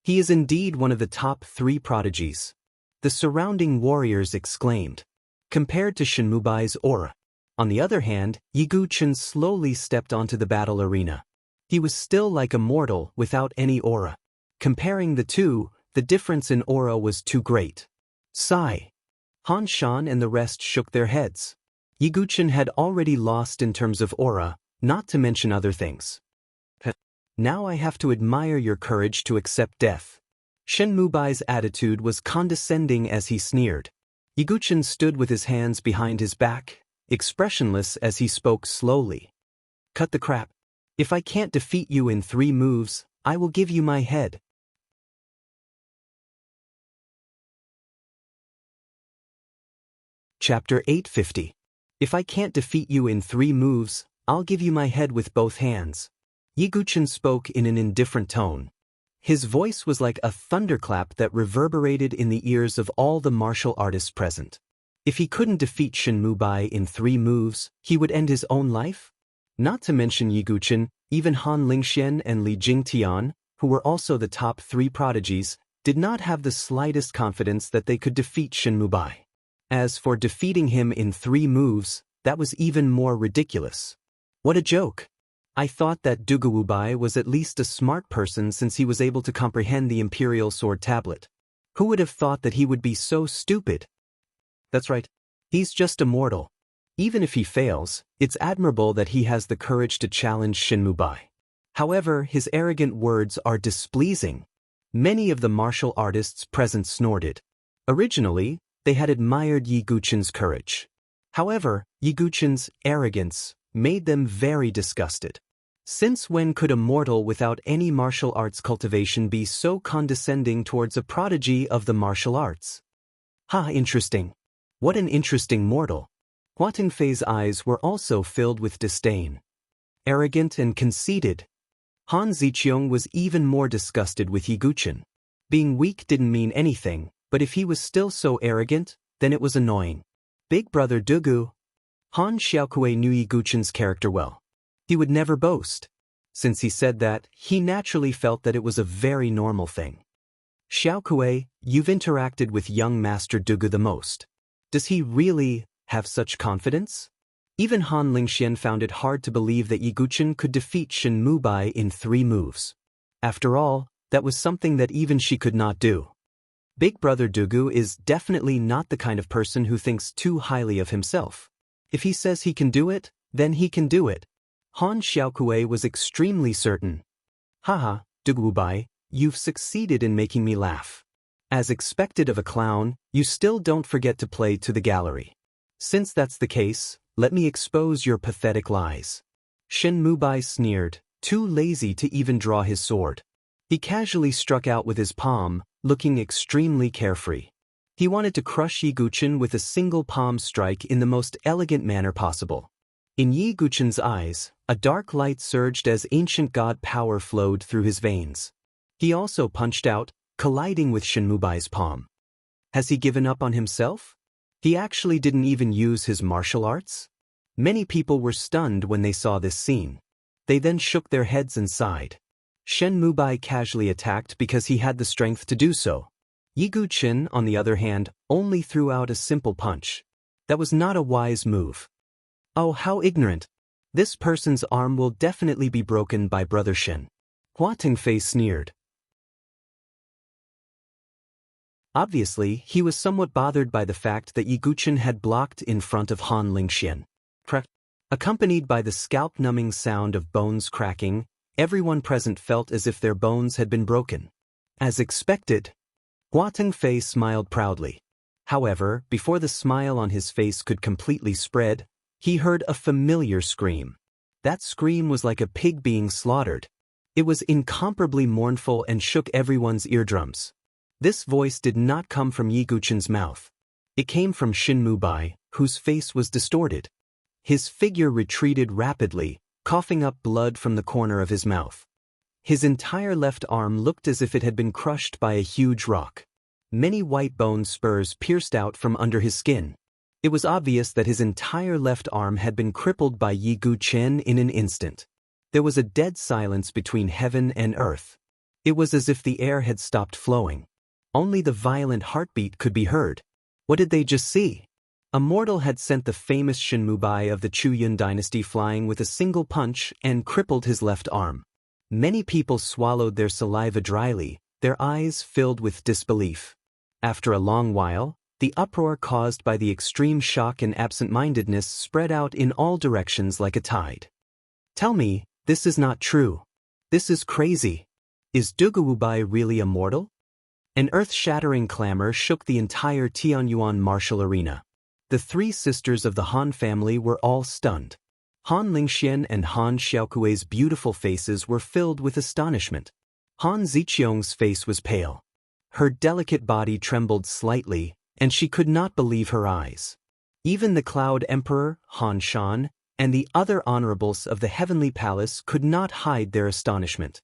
He is indeed one of the top 3 prodigies. The surrounding warriors exclaimed. Compared to Shenmubai's aura. On the other hand, Yiguchen slowly stepped onto the battle arena. He was still like a mortal without any aura. Comparing the two, the difference in aura was too great. Sigh. Han Shan and the rest shook their heads. Yiguchen had already lost in terms of aura, not to mention other things. Now I have to admire your courage to accept death. Shen Mubai's attitude was condescending as he sneered. Yiguchen stood with his hands behind his back, expressionless as he spoke slowly. Cut the crap. If I can't defeat you in 3 moves, I will give you my head. Chapter 850. If I can't defeat you in 3 moves, I'll give you my head with both hands. Yiguchen spoke in an indifferent tone. His voice was like a thunderclap that reverberated in the ears of all the martial artists present. If he couldn't defeat Shen Mubai in 3 moves, he would end his own life? Not to mention Yiguchen, even Han Lingxian and Li Jingtian, who were also the top 3 prodigies, did not have the slightest confidence that they could defeat Shen Mubai. As for defeating him in 3 moves, that was even more ridiculous. What a joke! I thought that Duguwubai was at least a smart person since he was able to comprehend the Imperial Sword Tablet. Who would have thought that he would be so stupid? That's right. He's just a mortal. Even if he fails, it's admirable that he has the courage to challenge Shen Mubai. However, his arrogant words are displeasing. Many of the martial artists present snorted. Originally, they had admired Yiguchen's courage. However, Yiguchen's arrogance made them very disgusted. Since when could a mortal without any martial arts cultivation be so condescending towards a prodigy of the martial arts? Interesting. What an interesting mortal. Hua Tengfei's eyes were also filled with disdain. Arrogant and conceited. Han Ziqiong was even more disgusted with Yiguchen. Being weak didn't mean anything, but if he was still so arrogant, then it was annoying. Big brother Dugu. Han Xiaokui knew Yiguchen's character well. He would never boast. Since he said that, he naturally felt that it was a very normal thing. Xiaokui, you've interacted with young Master Dugu the most. Does he really have such confidence? Even Han Lingxian found it hard to believe that Yiguchen could defeat Shen Mubai in 3 moves. After all, that was something that even she could not do. Big brother Dugu is definitely not the kind of person who thinks too highly of himself. If he says he can do it, then he can do it. Han Xiaokui was extremely certain. Haha, Dugubai, you've succeeded in making me laugh. As expected of a clown, you still don't forget to play to the gallery. Since that's the case, let me expose your pathetic lies. Shen Mubai sneered, too lazy to even draw his sword. He casually struck out with his palm, looking extremely carefree. He wanted to crush Yiguchen with a single palm strike in the most elegant manner possible. In Yiguchen's eyes, a dark light surged as ancient god power flowed through his veins. He also punched out, colliding with Shen Mubai's palm. Has he given up on himself? He actually didn't even use his martial arts? Many people were stunned when they saw this scene. They then shook their heads and sighed. Shen Mubai casually attacked because he had the strength to do so. Yiguchen, on the other hand, only threw out a simple punch. That was not a wise move. Oh, how ignorant. This person's arm will definitely be broken by Brother Shen. Hua Tengfei sneered, Obviously, he was somewhat bothered by the fact that Yiguchen had blocked in front of Han Lingxian. Accompanied by the scalp-numbing sound of bones cracking, everyone present felt as if their bones had been broken. As expected, Hua Tengfei smiled proudly. However, before the smile on his face could completely spread, he heard a familiar scream. That scream was like a pig being slaughtered. It was incomparably mournful and shook everyone's eardrums. This voice did not come from Yiguchen's mouth. It came from Shin Mubai, whose face was distorted. His figure retreated rapidly, coughing up blood from the corner of his mouth. His entire left arm looked as if it had been crushed by a huge rock. Many white bone spurs pierced out from under his skin. It was obvious that his entire left arm had been crippled by Yiguchen in an instant. There was a dead silence between heaven and earth. It was as if the air had stopped flowing. Only the violent heartbeat could be heard. What did they just see? A mortal had sent the famous Shin Mubai of the Chuyun dynasty flying with a single punch and crippled his left arm. Many people swallowed their saliva dryly, their eyes filled with disbelief. After a long while, the uproar caused by the extreme shock and absent-mindedness spread out in all directions like a tide. Tell me, this is not true. This is crazy. Is Dugawubai really immortal? An earth-shattering clamor shook the entire Tianyuan martial arena. The three sisters of the Han family were all stunned. Han Lingxian and Han Xiaokui's beautiful faces were filled with astonishment. Han Ziqiong's face was pale. Her delicate body trembled slightly, and she could not believe her eyes. Even the Cloud Emperor, Han Shan, and the other honorables of the Heavenly Palace could not hide their astonishment.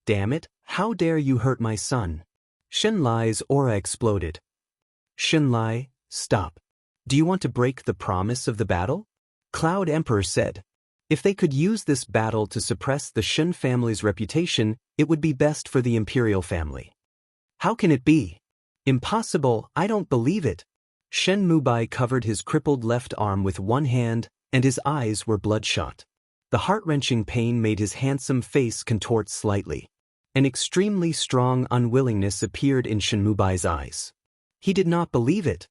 Damn it, how dare you hurt my son? Shen Lai's aura exploded. Shen Lai, stop. Do you want to break the promise of the battle? Cloud Emperor said. If they could use this battle to suppress the Shen family's reputation, it would be best for the imperial family. How can it be? Impossible, I don't believe it. Shen Mubai covered his crippled left arm with one hand, and his eyes were bloodshot. The heart-wrenching pain made his handsome face contort slightly. An extremely strong unwillingness appeared in Shen Mubai's eyes. He did not believe it.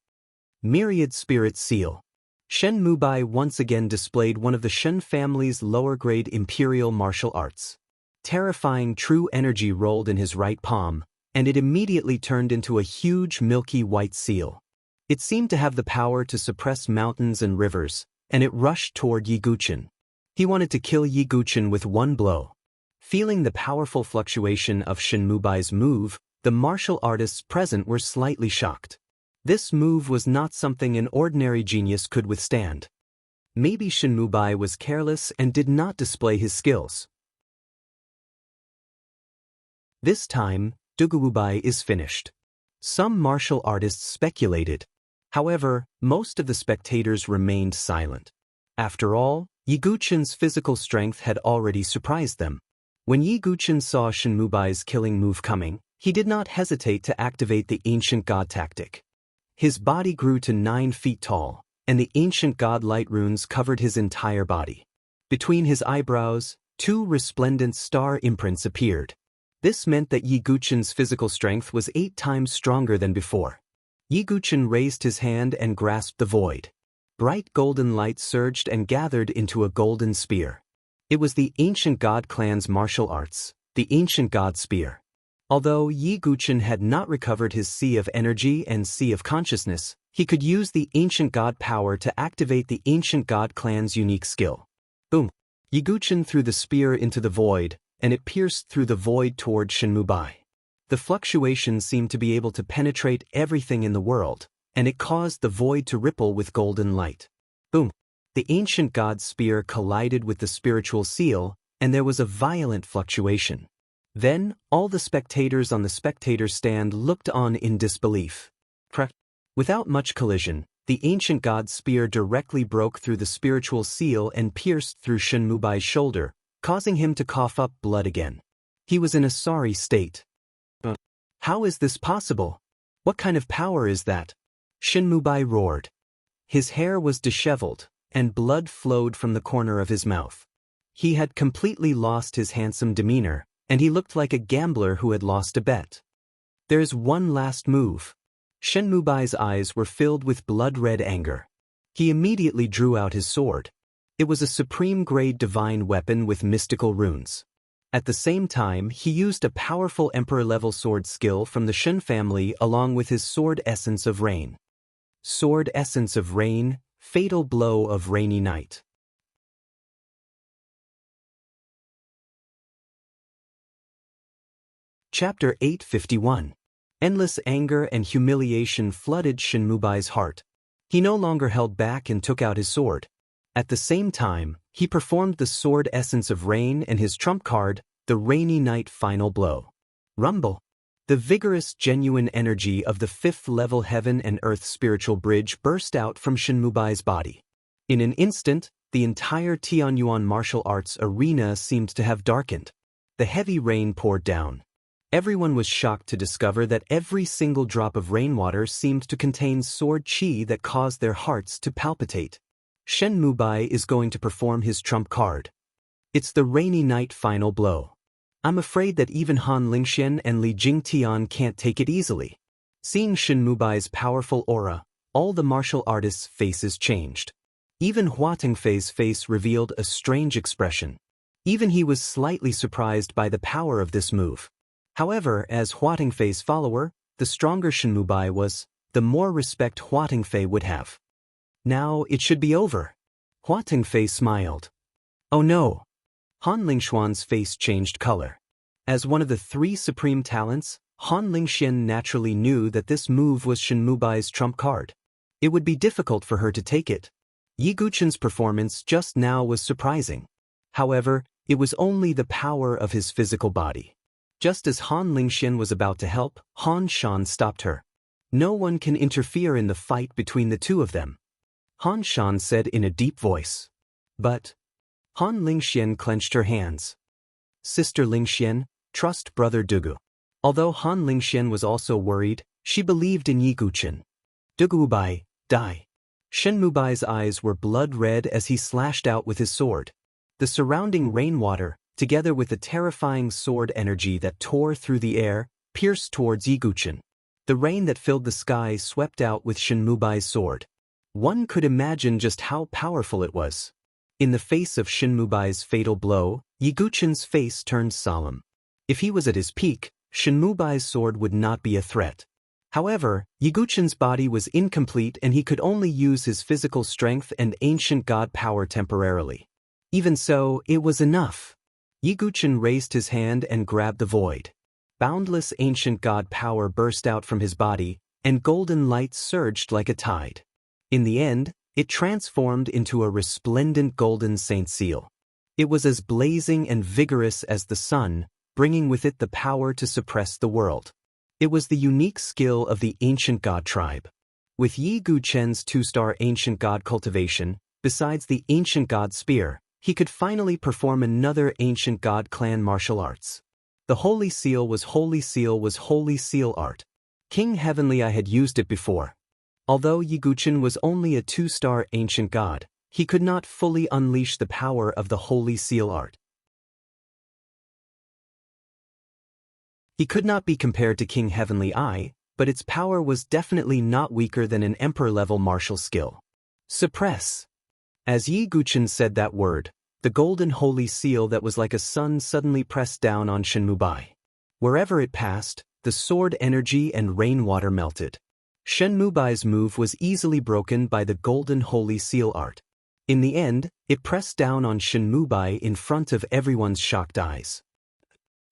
Myriad Spirit Seal. Shen Mubai once again displayed one of the Shen family's lower-grade imperial martial arts. Terrifying true energy rolled in his right palm, and it immediately turned into a huge milky white seal. It seemed to have the power to suppress mountains and rivers, and it rushed toward Yiguchen. He wanted to kill Yiguchen with one blow. Feeling the powerful fluctuation of Shen Mubai's move, the martial artists present were slightly shocked. This move was not something an ordinary genius could withstand. Maybe Shen Mubai was careless and did not display his skills. This time, Dugawubai is finished. Some martial artists speculated. However, most of the spectators remained silent. After all, Yiguchen's physical strength had already surprised them. When Yiguchen saw Shen Mubai's killing move coming, he did not hesitate to activate the ancient god tactic. His body grew to 9 feet tall, and the ancient god light runes covered his entire body. Between his eyebrows, 2 resplendent star imprints appeared. This meant that Yiguchen's physical strength was 8 times stronger than before. Yiguchen raised his hand and grasped the void. Bright golden light surged and gathered into a golden spear. It was the ancient god clan's martial arts, the ancient god spear. Although Yiguchen had not recovered his sea of energy and sea of consciousness, he could use the ancient god power to activate the ancient god clan's unique skill. Boom! Yiguchen threw the spear into the void, and it pierced through the void toward Shen Mubai. The fluctuation seemed to be able to penetrate everything in the world, and it caused the void to ripple with golden light. Boom! The ancient god spear collided with the spiritual seal, and there was a violent fluctuation. Then, all the spectators on the spectator stand looked on in disbelief. Without much collision, the ancient god spear directly broke through the spiritual seal and pierced through Shen Mubai's shoulder, causing him to cough up blood again. He was in a sorry state. How is this possible? What kind of power is that? Shen Mubai roared. His hair was disheveled, and blood flowed from the corner of his mouth. He had completely lost his handsome demeanor, and he looked like a gambler who had lost a bet. There's one last move. Shenmubai's eyes were filled with blood-red anger. He immediately drew out his sword. It was a supreme-grade divine weapon with mystical runes. At the same time, he used a powerful emperor-level sword skill from the Shen family along with his sword essence of rain. Sword essence of rain, fatal blow of rainy night. Chapter 851. Endless anger and humiliation flooded Shenmubai's heart. He no longer held back and took out his sword. At the same time, he performed the sword essence of rain and his trump card, the rainy night final blow. Rumble. The vigorous, genuine energy of the fifth-level heaven and earth spiritual bridge burst out from Shenmubai's body. In an instant, the entire Tianyuan martial arts arena seemed to have darkened. The heavy rain poured down. Everyone was shocked to discover that every single drop of rainwater seemed to contain sword chi that caused their hearts to palpitate. Shenmubai is going to perform his trump card. It's the rainy night final blow. I'm afraid that even Han Lingxian and Li Jingtian can't take it easily. Seeing Shenmubai's powerful aura, all the martial artists' faces changed. Even Hua Tengfei's face revealed a strange expression. Even he was slightly surprised by the power of this move. However, as Hua Tengfei's follower, the stronger Shenmubai was, the more respect Hua Tengfei would have. Now it should be over. Hua Tengfei smiled. Oh no. Han Lingxuan's face changed color. As one of the three supreme talents, Han Lingxian naturally knew that this move was Shenmubai's trump card. It would be difficult for her to take it. Yi Guchen's performance just now was surprising. However, it was only the power of his physical body. Just as Han Lingxian was about to help, Han Shan stopped her. No one can interfere in the fight between the two of them. Han Shan said in a deep voice. But Han Lingxian clenched her hands. Sister Lingxian, trust brother Dugu. Although Han Lingxian was also worried, she believed in Yi Guchen. Dugubai, die. Shenmubai's eyes were blood-red as he slashed out with his sword. The surrounding rainwater, together with the terrifying sword energy that tore through the air, pierced towards Yi Guchen. The rain that filled the sky swept out with Shenmubai's sword. One could imagine just how powerful it was. In the face of Shenmubai's fatal blow, Yi Guchen's face turned solemn. If he was at his peak, Shenmubai's sword would not be a threat. However, Yi Guchen's body was incomplete and he could only use his physical strength and ancient god power temporarily. Even so, it was enough. Yi Guchen raised his hand and grabbed the void. Boundless ancient god power burst out from his body, and golden light surged like a tide. In the end, it transformed into a resplendent golden saint seal. It was as blazing and vigorous as the sun, bringing with it the power to suppress the world. It was the unique skill of the ancient god tribe. With Yi Guchen's two-star ancient god cultivation, besides the ancient god spear, he could finally perform another ancient god clan martial arts. The holy seal was holy seal art. King Heavenly I had used it before. Although Yi Guchen was only a two-star ancient god, he could not fully unleash the power of the holy seal art. He could not be compared to King Heavenly I, but its power was definitely not weaker than an emperor-level martial skill. Suppress. As Yi Guchen said that word, the golden holy seal that was like a sun suddenly pressed down on Shenmubai. Wherever it passed, the sword energy and rainwater melted. Shenmubai's move was easily broken by the golden holy seal art. In the end, it pressed down on Shenmubai in front of everyone's shocked eyes.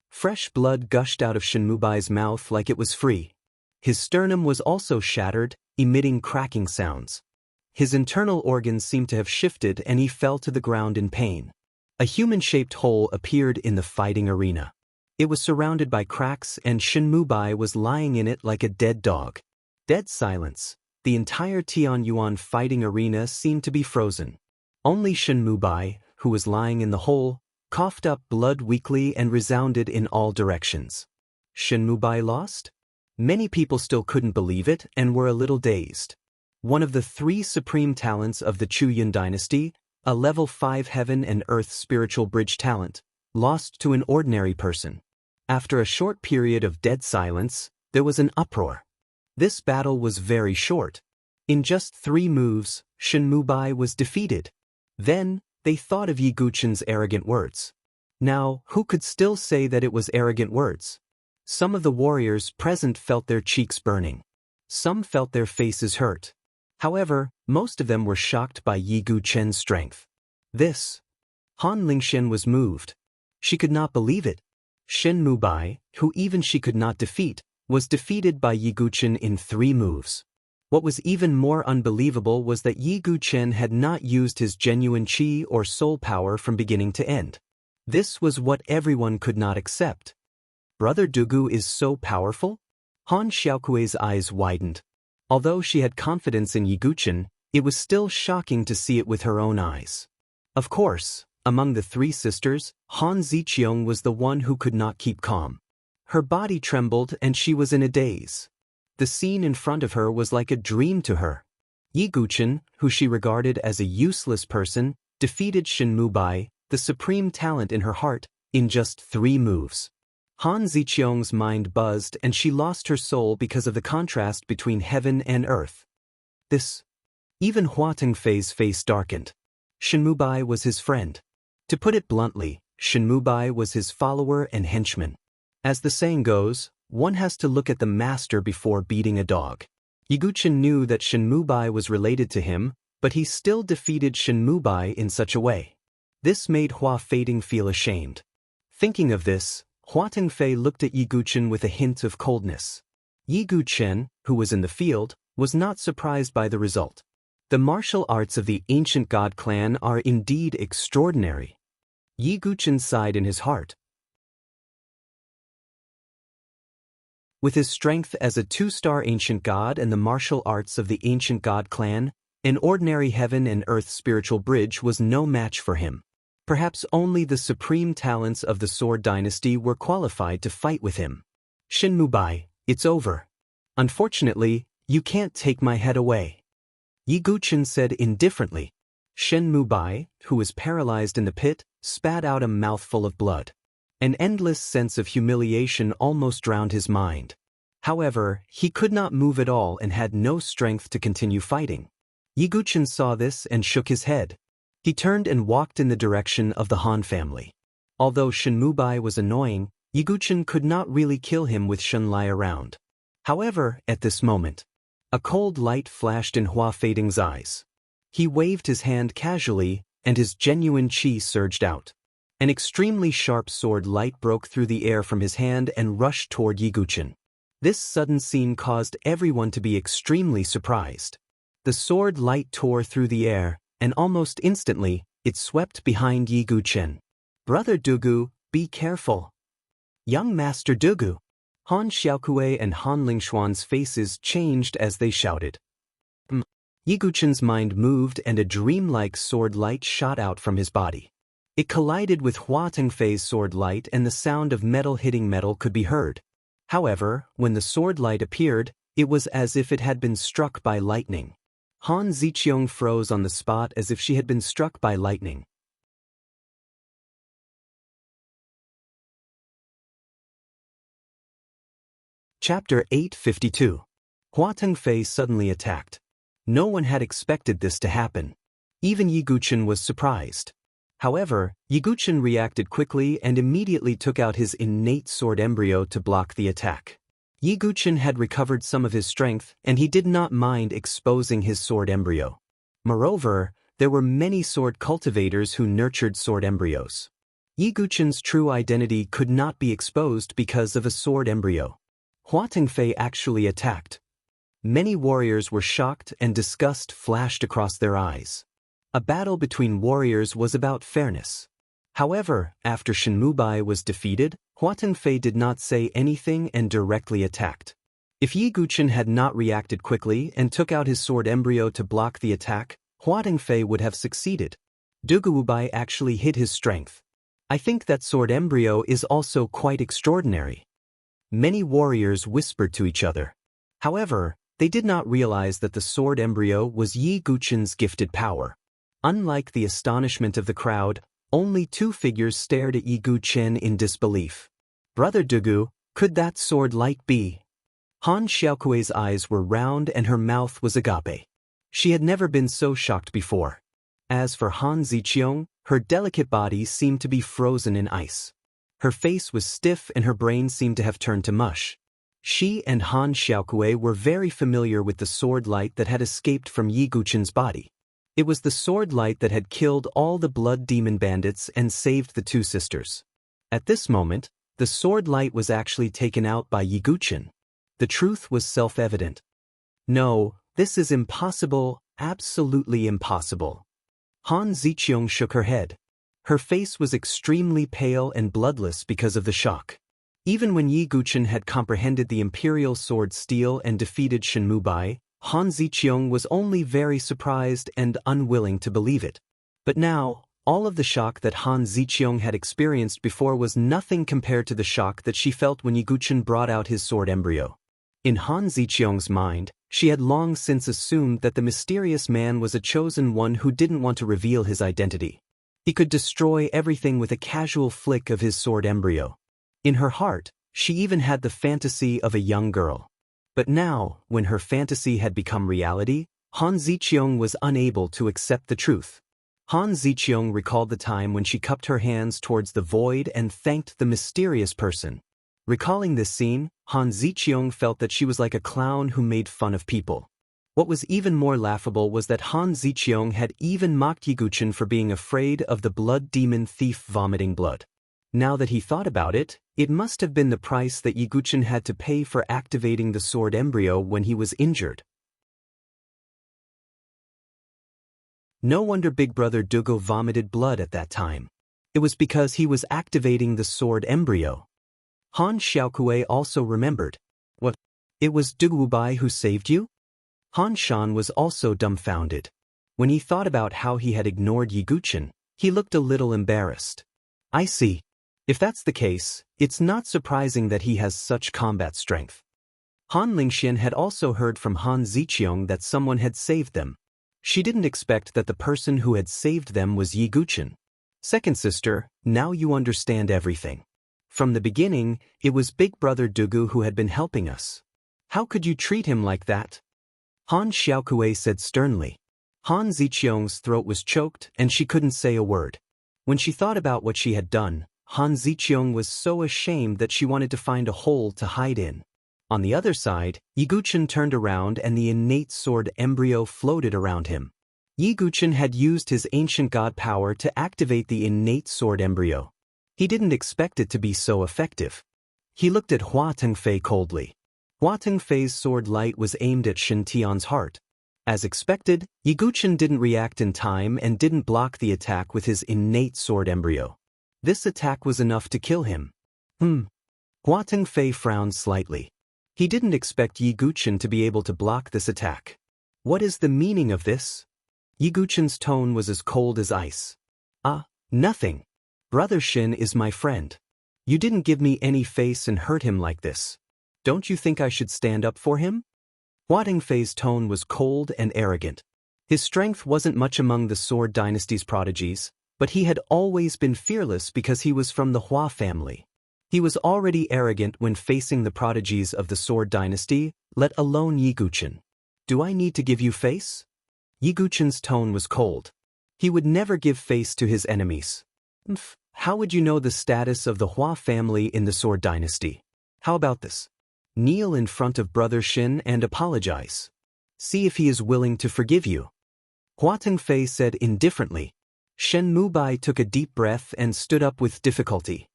Fresh blood gushed out of Shenmubai's mouth like it was free. His sternum was also shattered, emitting cracking sounds. His internal organs seemed to have shifted and he fell to the ground in pain. A human-shaped hole appeared in the fighting arena. It was surrounded by cracks and Shenmubai was lying in it like a dead dog. Dead silence. The entire Tianyuan fighting arena seemed to be frozen. Only Shenmubai, who was lying in the hole, coughed up blood weakly and resounded in all directions. Shenmubai lost? Many people still couldn't believe it and were a little dazed. One of the three supreme talents of the Chuyan dynasty, a level 5 heaven and earth spiritual bridge talent, lost to an ordinary person. After a short period of dead silence, there was an uproar. This battle was very short. In just 3 moves, Shinmubai was defeated. Then, they thought of Yiguchen's arrogant words. Now, who could still say that it was arrogant words? Some of the warriors present felt their cheeks burning. Some felt their faces hurt. However, most of them were shocked by Yiguchen's strength. Han Lingxian was moved. She could not believe it. Shinmubai, who even she could not defeat, was defeated by Yiguchen in 3 moves. What was even more unbelievable was that Yiguchen had not used his genuine qi or soul power from beginning to end. This was what everyone could not accept. Brother Dugu is so powerful? Han Xiaokui's eyes widened. Although she had confidence in Yiguchen, it was still shocking to see it with her own eyes. Of course, among the 3 sisters, Han Ziqiang was the one who could not keep calm. Her body trembled and she was in a daze. The scene in front of her was like a dream to her. Yiguchen, who she regarded as a useless person, defeated Shinmubai, the supreme talent in her heart, in just 3 moves. Han Ziqiang's mind buzzed and she lost her soul because of the contrast between heaven and earth. Even Hua Tengfei's face darkened. Shinmubai was his friend. To put it bluntly, Shinmubai was his follower and henchman. As the saying goes, one has to look at the master before beating a dog. Yiguchen knew that Shinmubai was related to him, but he still defeated Shinmubai in such a way. This made Hua Feiting feel ashamed. Thinking of this, Hua Tengfei looked at Yiguchen with a hint of coldness. Yiguchen, who was in the field, was not surprised by the result. The martial arts of the ancient god clan are indeed extraordinary. Yiguchen sighed in his heart. With his strength as a 2-star ancient god and the martial arts of the ancient god clan, an ordinary heaven and earth spiritual bridge was no match for him. Perhaps only the supreme talents of the Sword Dynasty were qualified to fight with him. Shinmubai, it's over. Unfortunately, you can't take my head away. Yiguchen said indifferently. Shinmubai, who was paralyzed in the pit, spat out a mouthful of blood. An endless sense of humiliation almost drowned his mind. However, he could not move at all and had no strength to continue fighting. Yiguchen saw this and shook his head. He turned and walked in the direction of the Han family. Although Shinmubai was annoying, Yiguchen could not really kill him with Shunlai around. However, at this moment, a cold light flashed in Hua Feiting's eyes. He waved his hand casually, and his genuine qi surged out. An extremely sharp sword light broke through the air from his hand and rushed toward Yiguchen. This sudden scene caused everyone to be extremely surprised. The sword light tore through the air, and almost instantly, it swept behind Yiguchen. Brother Dugu, be careful. Young Master Dugu. Han Xiaokui and Han Lingshuan's faces changed as they shouted. Yiguchen's mind moved and a dreamlike sword light shot out from his body. It collided with Hua Tengfei's sword light and the sound of metal hitting metal could be heard. However, when the sword light appeared, it was as if it had been struck by lightning. Han Ziqiang froze on the spot as if she had been struck by lightning. Chapter 852. Hua Tengfei suddenly attacked. No one had expected this to happen. Even Yiguchen was surprised. However, Yiguchen reacted quickly and immediately took out his innate sword embryo to block the attack. Yiguchen had recovered some of his strength, and he did not mind exposing his sword embryo. Moreover, there were many sword cultivators who nurtured sword embryos. Yiguchen's true identity could not be exposed because of a sword embryo. Hua Tengfei actually attacked. Many warriors were shocked and disgust flashed across their eyes. A battle between warriors was about fairness. However, after Shinmubai was defeated, Hua Tengfei did not say anything and directly attacked. If Yiguchen had not reacted quickly and took out his sword embryo to block the attack, Hua Tengfei would have succeeded. Duguwubai actually hid his strength. I think that sword embryo is also quite extraordinary. Many warriors whispered to each other. However, they did not realize that the sword embryo was Yiguchen's gifted power. Unlike the astonishment of the crowd, only 2 figures stared at Yiguchen in disbelief. Brother Dugu, could that sword light be? Han Xiaokui's eyes were round and her mouth was agape. She had never been so shocked before. As for Han Ziqiang, her delicate body seemed to be frozen in ice. Her face was stiff and her brain seemed to have turned to mush. She and Han Xiaokui were very familiar with the sword light that had escaped from Yi Guqin's body. It was the sword light that had killed all the blood demon bandits and saved the two sisters. At this moment, the sword light was actually taken out by Yi Guqin. The truth was self-evident. No, this is impossible, absolutely impossible. Han Ziqiang shook her head. Her face was extremely pale and bloodless because of the shock. Even when Yi Guqin had comprehended the imperial sword steel and defeated Shen Mubai, Han Ziqiang was only very surprised and unwilling to believe it. But now, all of the shock that Han Ziqiang had experienced before was nothing compared to the shock that she felt when Yi Guqin brought out his sword embryo. In Han Ziqiang's mind, she had long since assumed that the mysterious man was a chosen one who didn't want to reveal his identity. He could destroy everything with a casual flick of his sword embryo. In her heart, she even had the fantasy of a young girl. But now, when her fantasy had become reality, Han Ziqiang was unable to accept the truth. Han Ziqiang recalled the time when she cupped her hands towards the void and thanked the mysterious person. Recalling this scene, Han Ziqiang felt that she was like a clown who made fun of people. What was even more laughable was that Han Ziqiang had even mocked Yi Guqin for being afraid of the blood demon thief vomiting blood. Now that he thought about it, it must have been the price that Yi Guqin had to pay for activating the sword embryo when he was injured. No wonder Big Brother Dugu vomited blood at that time. It was because he was activating the sword embryo. Han Xiaokui also remembered. What? It was Dugu Bai who saved you? Han Shan was also dumbfounded. When he thought about how he had ignored Yi Guqin, he looked a little embarrassed. I see. If that's the case, it's not surprising that he has such combat strength. Han Lingxian had also heard from Han Ziqiang that someone had saved them. She didn't expect that the person who had saved them was Yi Guqin. Second sister, now you understand everything. From the beginning, it was Big Brother Dugu who had been helping us. How could you treat him like that? Han Xiaokui said sternly. Han Ziqiang's throat was choked and she couldn't say a word. When she thought about what she had done, Han Ziqiang was so ashamed that she wanted to find a hole to hide in. On the other side, Yi Guqin turned around and the innate sword embryo floated around him. Yi Guqin had used his ancient god power to activate the innate sword embryo. He didn't expect it to be so effective. He looked at Hua Tengfei coldly. Hua Tengfei's sword light was aimed at Shen Tian's heart. As expected, Yi Guqin didn't react in time and didn't block the attack with his innate sword embryo. This attack was enough to kill him. Hua Tengfei frowned slightly. He didn't expect Yi Guqin to be able to block this attack. What is the meaning of this? Yi Guqin's tone was as cold as ice. Nothing. Brother Shin is my friend. You didn't give me any face and hurt him like this. Don't you think I should stand up for him? Hua Tengfei's tone was cold and arrogant. His strength wasn't much among the Sword Dynasty's prodigies, but he had always been fearless because he was from the Hua family. He was already arrogant when facing the prodigies of the Sword Dynasty, let alone Yi Guqin. Do I need to give you face? Yi Guqin's tone was cold. He would never give face to his enemies. How would you know the status of the Hua family in the Sword Dynasty? How about this? Kneel in front of Brother Shin and apologize. See if he is willing to forgive you. Hua Tengfei said indifferently. Shen Mubai took a deep breath and stood up with difficulty.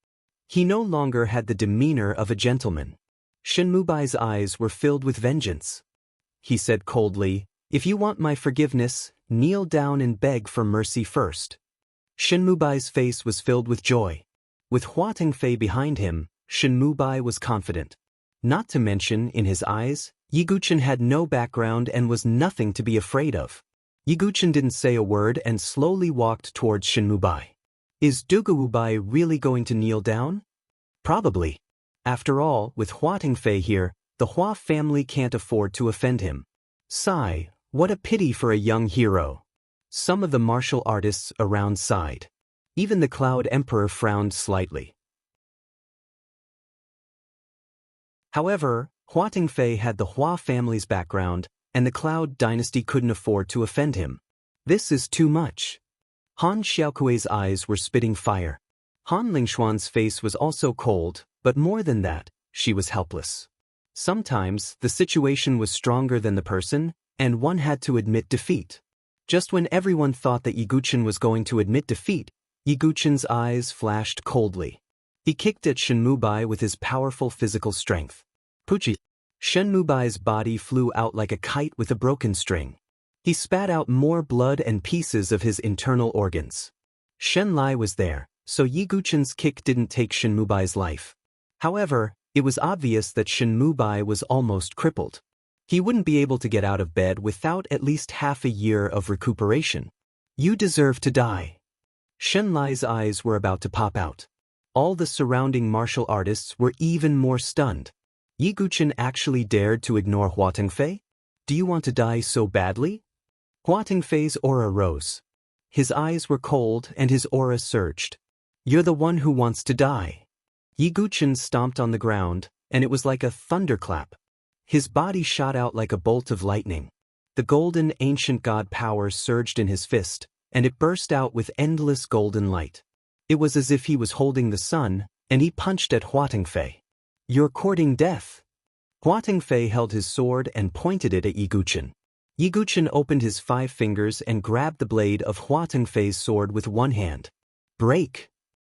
He no longer had the demeanor of a gentleman. Shen Mubai's eyes were filled with vengeance. He said coldly, "If you want my forgiveness, kneel down and beg for mercy first." Shen Mubai's face was filled with joy. With Hua Tengfei behind him, Shen Mubai was confident. Not to mention, in his eyes, Yi Guqin had no background and was nothing to be afraid of. Yi Guqin didn't say a word and slowly walked towards Shen Mubai. Is Dugu Bai really going to kneel down? Probably. After all, with Hua Tengfei here, the Hua family can't afford to offend him. Sigh, what a pity for a young hero. Some of the martial artists around sighed. Even the Cloud Emperor frowned slightly. However, Hua Tingfei had the Hua family's background, and the Cloud dynasty couldn't afford to offend him. This is too much. Han Xiaokui's eyes were spitting fire. Han Lingshuan's face was also cold, but more than that, she was helpless. Sometimes, the situation was stronger than the person, and one had to admit defeat. Just when everyone thought that Yi Guqin was going to admit defeat, Yi Guqin's eyes flashed coldly. He kicked at Shen Mubai with his powerful physical strength. Puchi! Shen Mubai's body flew out like a kite with a broken string. He spat out more blood and pieces of his internal organs. Shen Lai was there, so Yi Guqin's kick didn't take Shen Mubai's life. However, it was obvious that Shen Mubai was almost crippled. He wouldn't be able to get out of bed without at least half a year of recuperation. You deserve to die. Shen Lai's eyes were about to pop out. All the surrounding martial artists were even more stunned. Yi Guqin actually dared to ignore Hua Tingfei? Do you want to die so badly? Hua Tingfei's aura rose. His eyes were cold and his aura surged. You're the one who wants to die. Yi Guqin stomped on the ground, and it was like a thunderclap. His body shot out like a bolt of lightning. The golden ancient god power surged in his fist, and it burst out with endless golden light. It was as if he was holding the sun, and he punched at Hua Tingfei. You're courting death. Hua Tingfei held his sword and pointed it at Yi Guqin. Yi Guqin opened his 5 fingers and grabbed the blade of Hua Tingfei's sword with one hand. Break!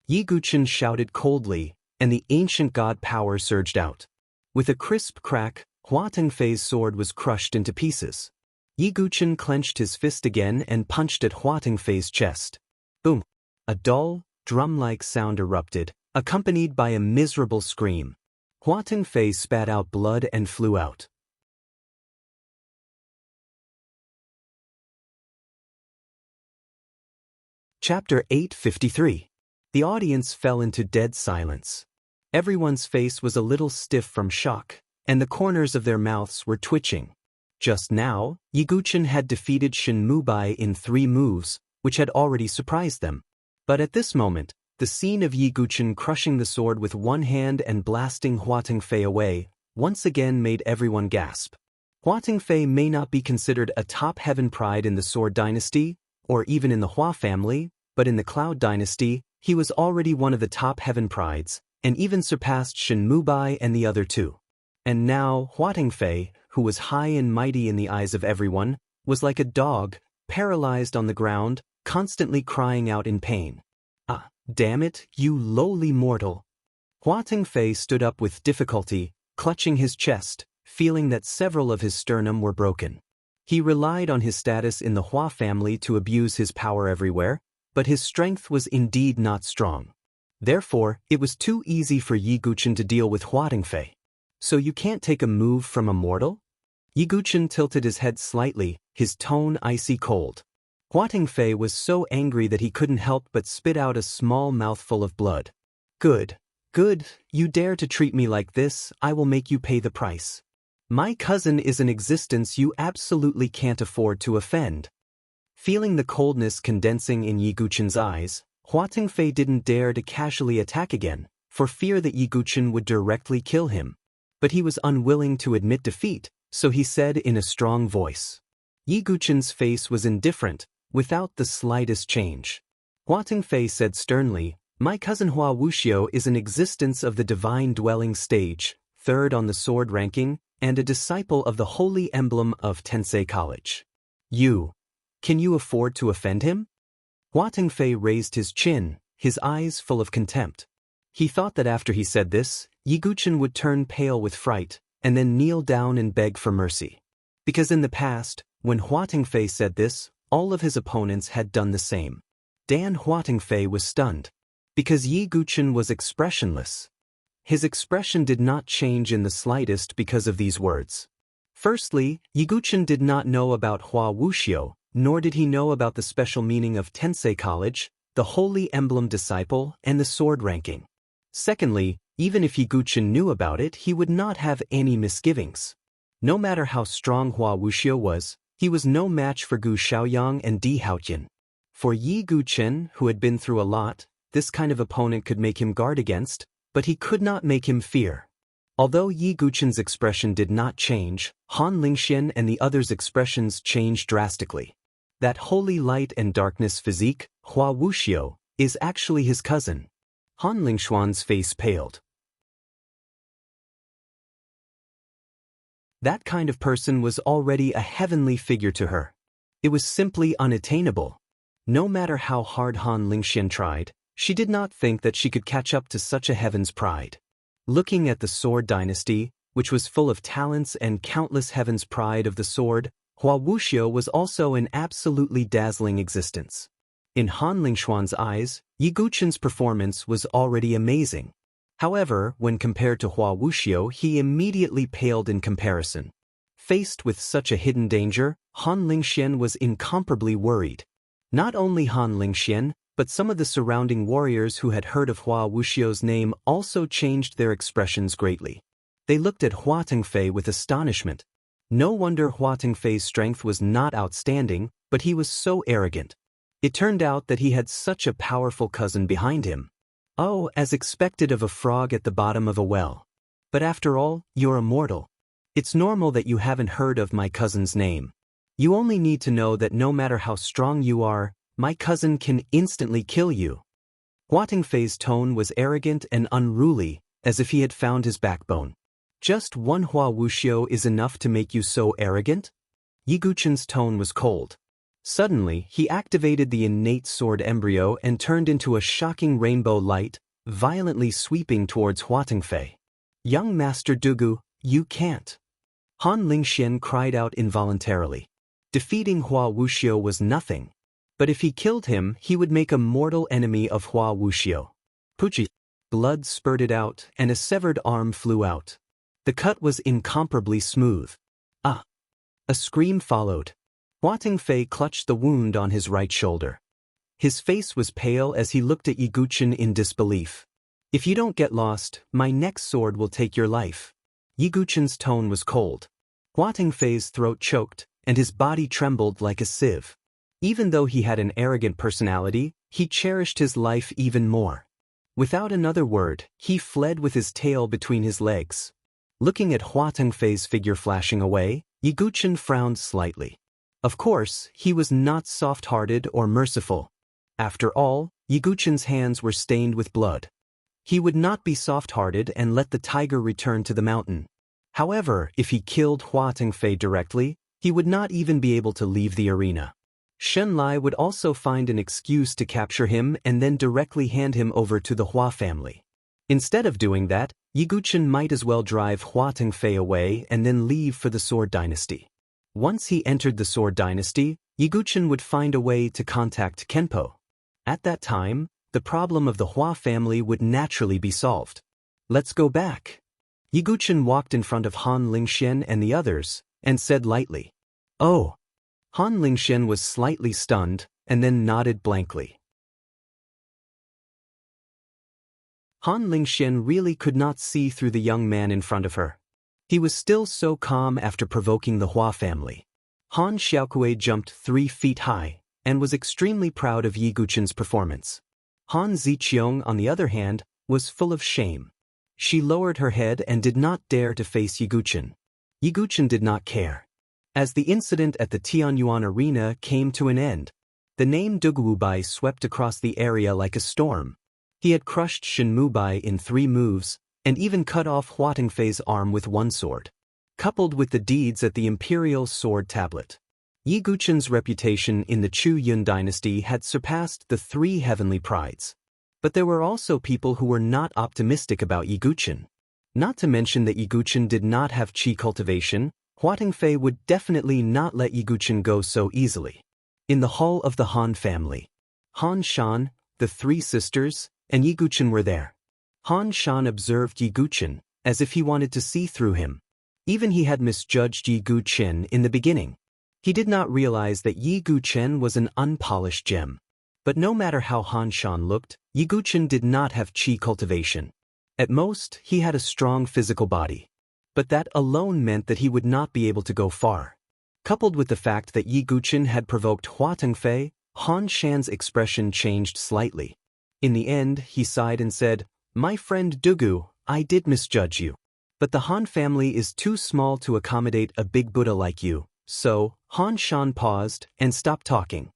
Yi Guqin shouted coldly, and the ancient god power surged out. With a crisp crack, Hua Tingfei's sword was crushed into pieces. Yi Guqin clenched his fist again and punched at Hua Tingfei's chest. Boom! A dull, drum-like sound erupted, accompanied by a miserable scream. Hua Tingfei spat out blood and flew out. Chapter 853. The audience fell into dead silence. Everyone's face was a little stiff from shock, and the corners of their mouths were twitching. Just now, Yi Guqin had defeated Shen Mubai in 3 moves, which had already surprised them. But at this moment, the scene of Yi Guqin crushing the sword with one hand and blasting Hua Tingfei away once again made everyone gasp. Hua Tingfei may not be considered a top heaven pride in the Sword dynasty, or even in the Hua family, but in the Cloud dynasty, he was already one of the top heaven prides, and even surpassed Shen Mubai and the other 2. And now, Hua Tingfei, who was high and mighty in the eyes of everyone, was like a dog, paralyzed on the ground, constantly crying out in pain. Ah, damn it, you lowly mortal! Hua Tingfei stood up with difficulty, clutching his chest, feeling that several of his sternum were broken. He relied on his status in the Hua family to abuse his power everywhere, but his strength was indeed not strong. Therefore, it was too easy for Yi Guqin to deal with Hua Tingfei. So you can't take a move from a mortal? Yi Guqin tilted his head slightly, his tone icy cold. Hua Tingfei was so angry that he couldn't help but spit out a small mouthful of blood. Good, good, you dare to treat me like this, I will make you pay the price. My cousin is an existence you absolutely can't afford to offend. Feeling the coldness condensing in Yi Guqin's eyes, Hua Tingfei didn't dare to casually attack again, for fear that Yi Guqin would directly kill him. But he was unwilling to admit defeat, so he said in a strong voice. Yi Guqin's face was indifferent, without the slightest change. Hua Tingfei said sternly, My cousin Hua Wuxiu is an existence of the divine dwelling stage, 3rd on the sword ranking, and a disciple of the holy emblem of Tensei College. Can you afford to offend him? Hua Tingfei raised his chin, his eyes full of contempt. He thought that after he said this, Yi Guqin would turn pale with fright, and then kneel down and beg for mercy. Because in the past, when Hua Tingfei said this, all of his opponents had done the same. Dan Hua Tingfei was stunned. Because Yi Guqin was expressionless. His expression did not change in the slightest because of these words. Firstly, Yi Guqin did not know about Hua Wuxiu, nor did he know about the special meaning of Tensei College, the holy emblem disciple, and the sword ranking. Secondly, even if Yi Guqin knew about it, he would not have any misgivings. No matter how strong Hua Wuxiu was, he was no match for Gu Xiaoyang and Di Haotian. For Yi Guqin, who had been through a lot, this kind of opponent could make him guard against, but he could not make him fear. Although Yi Guqin's expression did not change, Han Lingxian and the others' expressions changed drastically. That holy light and darkness physique, Hua Wuxiu, is actually his cousin. Han Lingshuan's face paled. That kind of person was already a heavenly figure to her. It was simply unattainable. No matter how hard Han Lingxian tried, she did not think that she could catch up to such a heaven's pride. Looking at the Sword Dynasty, which was full of talents and countless heaven's pride of the sword, Hua Wuxiu was also an absolutely dazzling existence. In Han Lingshuan's eyes, Yi Guqin's performance was already amazing. However, when compared to Hua Wuxiu, he immediately paled in comparison. Faced with such a hidden danger, Han Lingxian was incomparably worried. Not only Han Lingxian, but some of the surrounding warriors who had heard of Hua Wuxiu's name also changed their expressions greatly. They looked at Hua Tengfei with astonishment. No wonder Hua Tengfei's strength was not outstanding, but he was so arrogant. It turned out that he had such a powerful cousin behind him. Oh, as expected of a frog at the bottom of a well. But after all, you're immortal. It's normal that you haven't heard of my cousin's name. You only need to know that no matter how strong you are, my cousin can instantly kill you. Hua Tengfei's tone was arrogant and unruly, as if he had found his backbone. Just one Hua Wuxiu is enough to make you so arrogant? Yi Guqin's tone was cold. Suddenly, he activated the innate sword embryo and turned into a shocking rainbow light, violently sweeping towards Hua Tengfei. Young Master Dugu, you can't. Han Lingxian cried out involuntarily. Defeating Hua Wuxiu was nothing. But if he killed him, he would make a mortal enemy of Hua Wuxiu. Puchi. Blood spurted out, and a severed arm flew out. The cut was incomparably smooth. Ah! A scream followed. Hua Tengfei clutched the wound on his right shoulder. His face was pale as he looked at Yi Guqin in disbelief. If you don't get lost, my next sword will take your life. Yi Guqin's tone was cold. Hua Tengfei's throat choked, and his body trembled like a sieve. Even though he had an arrogant personality, he cherished his life even more. Without another word, he fled with his tail between his legs. Looking at Hua Tengfei's figure flashing away, Yi Guqin frowned slightly. Of course, he was not soft-hearted or merciful. After all, Yi Guqin's hands were stained with blood. He would not be soft-hearted and let the tiger return to the mountain. However, if he killed Hua Tengfei directly, he would not even be able to leave the arena. Shen Lai would also find an excuse to capture him and then directly hand him over to the Hua family. Instead of doing that, Yi Guqin might as well drive Hua Tengfei away and then leave for the Sword Dynasty. Once he entered the Sword Dynasty, Yi Guqin would find a way to contact Kenpo. At that time, the problem of the Hua family would naturally be solved. Let's go back. Yi Guqin walked in front of Han Lingxian and the others, and said lightly, "Oh." Han Lingxian was slightly stunned, and then nodded blankly. Han Lingxian really could not see through the young man in front of her. He was still so calm after provoking the Hua family. Han Xiaokui jumped 3 feet high, and was extremely proud of Yi Guqin's performance. Han Ziqiong, on the other hand, was full of shame. She lowered her head and did not dare to face Yi Guqin. Yi Guqin did not care. As the incident at the Tianyuan arena came to an end, the name Duguobai swept across the area like a storm. He had crushed Shen Mubai in 3 moves, and even cut off Hua Tengfei's arm with 1 sword. Coupled with the deeds at the Imperial Sword Tablet, Yi Guqin's reputation in the Chu Yun dynasty had surpassed the 3 heavenly prides. But there were also people who were not optimistic about Yi Guqin. Not to mention that Yi Guqin did not have qi cultivation, Hua Tengfei would definitely not let Yi Guqin go so easily. In the hall of the Han family, Han Shan, the 3 sisters, and Yi Guqin were there. Han Shan observed Yi Guqin, as if he wanted to see through him. Even he had misjudged Yi Guqin in the beginning. He did not realize that Yi Guqin was an unpolished gem. But no matter how Han Shan looked, Yi Guqin did not have qi cultivation. At most, he had a strong physical body. But that alone meant that he would not be able to go far. Coupled with the fact that Yi Guqin had provoked Hua Tengfei, Han Shan's expression changed slightly. In the end, he sighed and said, "My friend Dugu, I did misjudge you. But the Han family is too small to accommodate a big Buddha like you, so, Han Shan paused and stopped talking.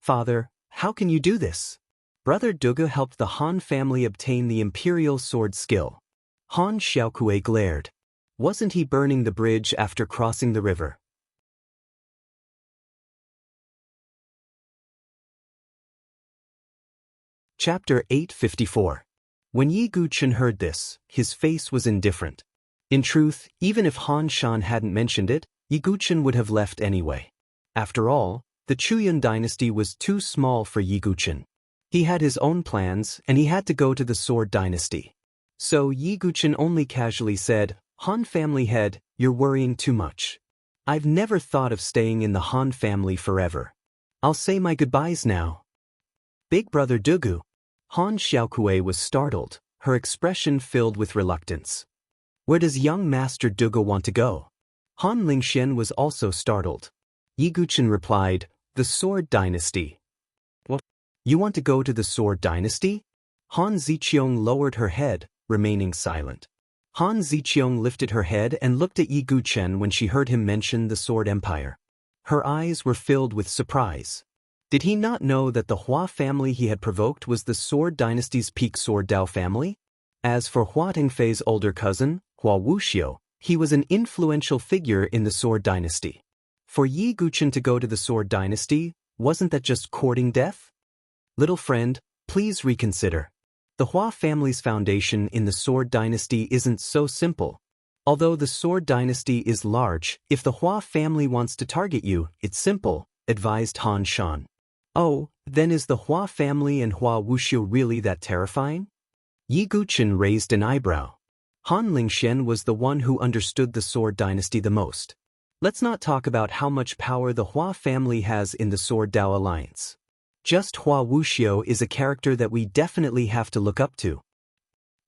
Father, how can you do this? Brother Dugu helped the Han family obtain the imperial sword skill. Han Xiaokui glared. Wasn't he burning the bridge after crossing the river? Chapter 854. When Yi Guqin heard this, his face was indifferent. In truth, even if Han Shan hadn't mentioned it, Yi Guqin would have left anyway. After all, the Chuyun dynasty was too small for Yi Guqin. He had his own plans, and he had to go to the Sword dynasty. So Yi Guqin only casually said, Han family head, you're worrying too much. I've never thought of staying in the Han family forever. I'll say my goodbyes now. Big brother Dugu. Han Xiaokui was startled, her expression filled with reluctance. Where does young master Dugu want to go? Han Lingxian was also startled. Yi Guqin replied, the Sword dynasty. What? You want to go to the Sword dynasty? Han Ziqiong lowered her head, remaining silent. Han Ziqiong lifted her head and looked at Yi Guqin when she heard him mention the Sword Empire. Her eyes were filled with surprise. Did he not know that the Hua family he had provoked was the Sword dynasty's peak Sword Dao family? As for Hua Tingfei's older cousin, Hua Wuxiu, he was an influential figure in the Sword dynasty. For Yi Guqin to go to the Sword dynasty, wasn't that just courting death? Little friend, please reconsider. The Hua family's foundation in the Sword dynasty isn't so simple. Although the Sword dynasty is large, if the Hua family wants to target you, it's simple, advised Han Shan. Oh, then is the Hua family and Hua Wuxiu really that terrifying? Yi Guqin raised an eyebrow. Han Lingxian was the one who understood the Sword dynasty the most. Let's not talk about how much power the Hua family has in the Sword Dao alliance. Just Hua Wuxiu is a character that we definitely have to look up to.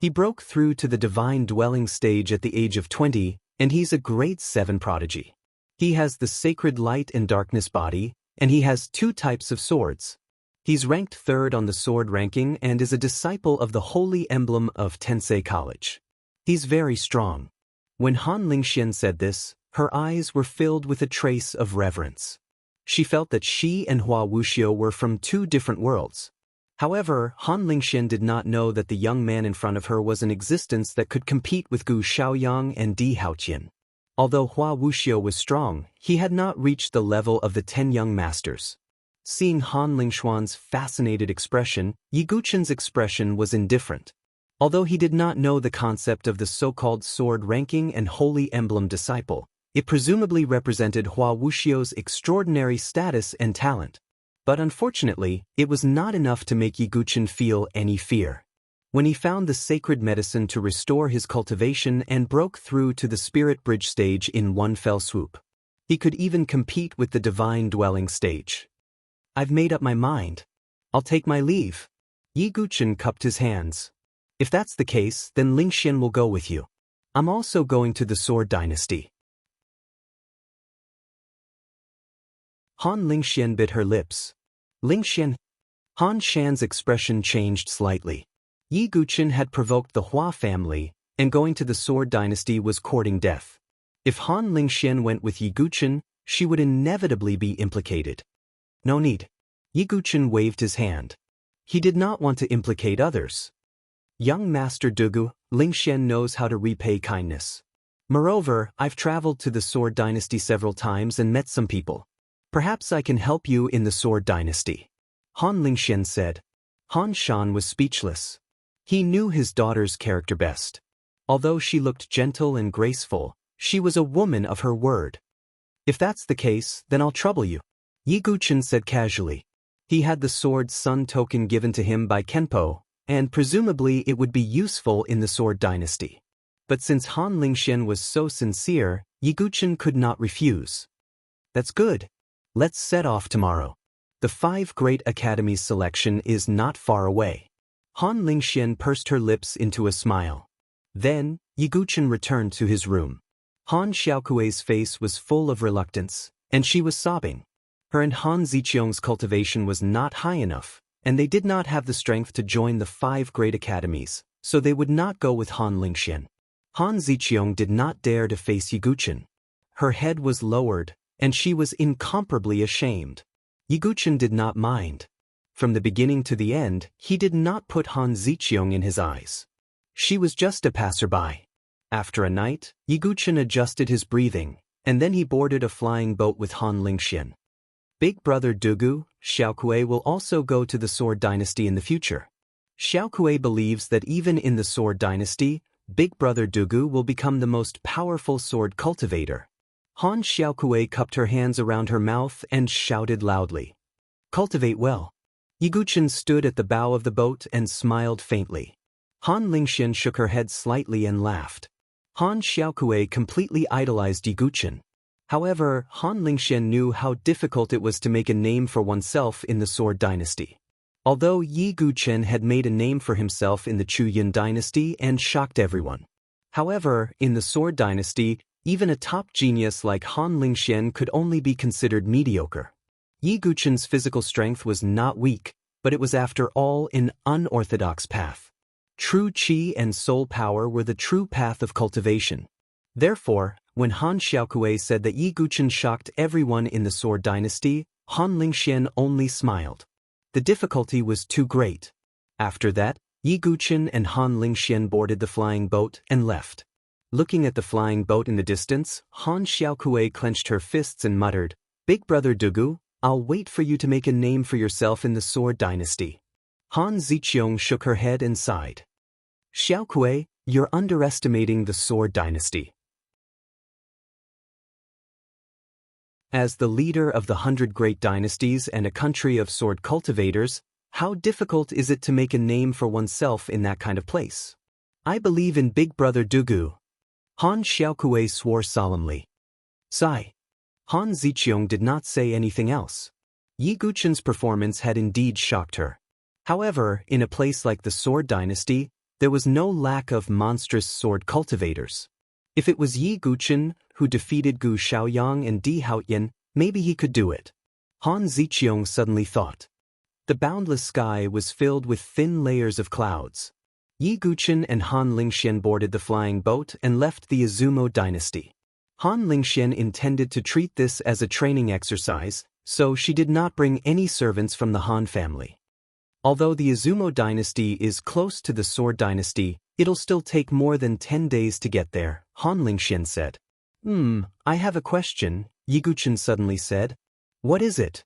He broke through to the divine dwelling stage at the age of 20, and he's a grade 7 prodigy. He has the sacred light and darkness body, and he has 2 types of swords. He's ranked 3rd on the sword ranking and is a disciple of the holy emblem of Tensei College. He's very strong. When Han Lingxian said this, her eyes were filled with a trace of reverence. She felt that she and Hua Wuxiu were from 2 different worlds. However, Han Lingxian did not know that the young man in front of her was an existence that could compete with Gu Xiaoyang and Di Haoqian. Although Hua Wuxiu was strong, he had not reached the level of the 10 young masters. Seeing Han Lingxuan's fascinated expression, Yi Guqin's expression was indifferent. Although he did not know the concept of the so-called sword ranking and holy emblem disciple, it presumably represented Hua Wuxiu's extraordinary status and talent. But unfortunately, it was not enough to make Yi Guqin feel any fear. When he found the sacred medicine to restore his cultivation and broke through to the spirit bridge stage in one fell swoop, he could even compete with the divine dwelling stage. I've made up my mind. I'll take my leave. Yi Guqin cupped his hands. If that's the case, then Lingxian will go with you. I'm also going to the Sword dynasty. Han Lingxian bit her lips. Lingxian? Han Shan's expression changed slightly. Yi Guqin had provoked the Hua family, and going to the Sword dynasty was courting death. If Han Lingxian went with Yi Guqin, she would inevitably be implicated. No need. Yi Guqin waved his hand. He did not want to implicate others. Young Master Dugu, Lingxian knows how to repay kindness. Moreover, I've traveled to the Sword dynasty several times and met some people. Perhaps I can help you in the Sword dynasty. Han Lingxian said. Han Shan was speechless. He knew his daughter's character best. Although she looked gentle and graceful, she was a woman of her word. If that's the case, then I'll trouble you. Yi Guqin said casually. He had the Sword Sun token given to him by Kenpo, and presumably it would be useful in the Sword dynasty. But since Han Lingxian was so sincere, Yi Guqin could not refuse. That's good. Let's set off tomorrow. The 5 Great Academies selection is not far away. Han Lingxian pursed her lips into a smile. Then, Yi Guqin returned to his room. Han Xiaokui's face was full of reluctance, and she was sobbing. Her and Han Ziqiong's cultivation was not high enough, and they did not have the strength to join the 5 Great Academies, so they would not go with Han Lingxian. Han Ziqiang did not dare to face Yiguchen. Her head was lowered, and she was incomparably ashamed. Yiguchen did not mind. From the beginning to the end, he did not put Han Ziqiang in his eyes. She was just a passerby. After a night, Yiguchen adjusted his breathing, and then he boarded a flying boat with Han Lingxian. Big brother Dugu, Xiaokuei, will also go to the Sword Dynasty in the future. Xiaokuei believes that even in the Sword Dynasty, Big brother Dugu will become the most powerful sword cultivator. Han Xiaokuei cupped her hands around her mouth and shouted loudly. Cultivate well. Yiguchen stood at the bow of the boat and smiled faintly. Han Lingxian shook her head slightly and laughed. Han Xiaokuei completely idolized Yiguchen. However, Han Lingxian knew how difficult it was to make a name for oneself in the Sword Dynasty. Although Yiguchen had made a name for himself in the Chuyin Dynasty and shocked everyone. However, in the Sword Dynasty, even a top genius like Han Lingxian could only be considered mediocre. Yiguchen's physical strength was not weak, but it was after all an unorthodox path. True qi and soul power were the true path of cultivation. Therefore, when Han Xiaokuei said that Yiguchen shocked everyone in the Sword Dynasty, Han Lingxian only smiled. The difficulty was too great. After that, Yiguchen and Han Lingxian boarded the flying boat and left. Looking at the flying boat in the distance, Han Xiaokuei clenched her fists and muttered, Big brother Dugu, I'll wait for you to make a name for yourself in the Sword Dynasty. Han Ziqiang shook her head and sighed. Xiaokuei, you're underestimating the Sword Dynasty. As the leader of the 100 great dynasties and a country of sword cultivators, how difficult is it to make a name for oneself in that kind of place? I believe in Big brother Dugu. Han Xiaokuei swore solemnly. Sigh. Han Ziqiang did not say anything else. Yiguchen's performance had indeed shocked her. However, in a place like the Sword Dynasty, there was no lack of monstrous sword cultivators. If it was Yiguchen who defeated Gu Xiaoyang and Di Haoyan, maybe he could do it. Han Ziqiang suddenly thought. The boundless sky was filled with thin layers of clouds. Yiguchen and Han Lingxian boarded the flying boat and left the Izumo dynasty. Han Lingxian intended to treat this as a training exercise, so she did not bring any servants from the Han family. Although the Izumo dynasty is close to the Sword Dynasty, it'll still take more than 10 days to get there, Han Lingxian said. I have a question, Yiguchen suddenly said. What is it?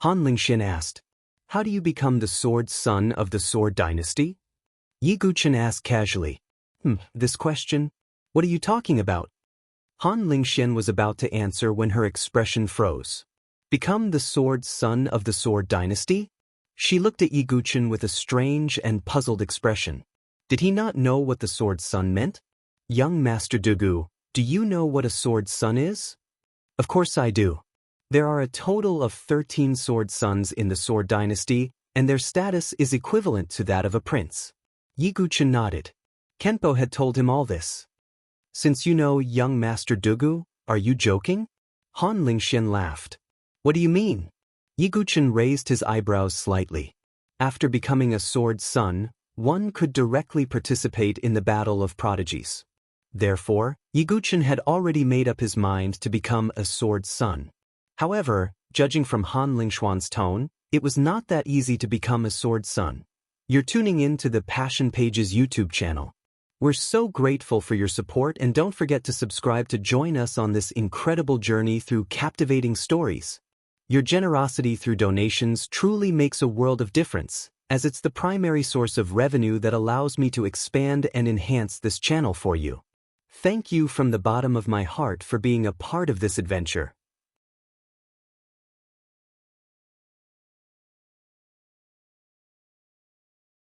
Han Lingxian asked. How do you become the sword son of the Sword Dynasty? Yiguchen asked casually. This question? What are you talking about? Han Lingxian was about to answer when her expression froze. Become the sword son of the Sword Dynasty? She looked at Yiguchen with a strange and puzzled expression. Did he not know what the sword son meant? Young Master Dugu, do you know what a sword son is? Of course I do. There are a total of 13 sword sons in the Sword Dynasty, and their status is equivalent to that of a prince. Yiguchen nodded. Kenpo had told him all this. Since you know young Master Dugu, are you joking? Han Lingxian laughed. What do you mean? Yiguchen raised his eyebrows slightly. After becoming a sword son, one could directly participate in the battle of prodigies. Therefore, Yiguchen had already made up his mind to become a sword son. However, judging from Han Lingxuan's tone, it was not that easy to become a sword son. You're tuning in to the Passion Pages YouTube channel. We're so grateful for your support, and don't forget to subscribe to join us on this incredible journey through captivating stories. Your generosity through donations truly makes a world of difference, as it's the primary source of revenue that allows me to expand and enhance this channel for you. Thank you from the bottom of my heart for being a part of this adventure.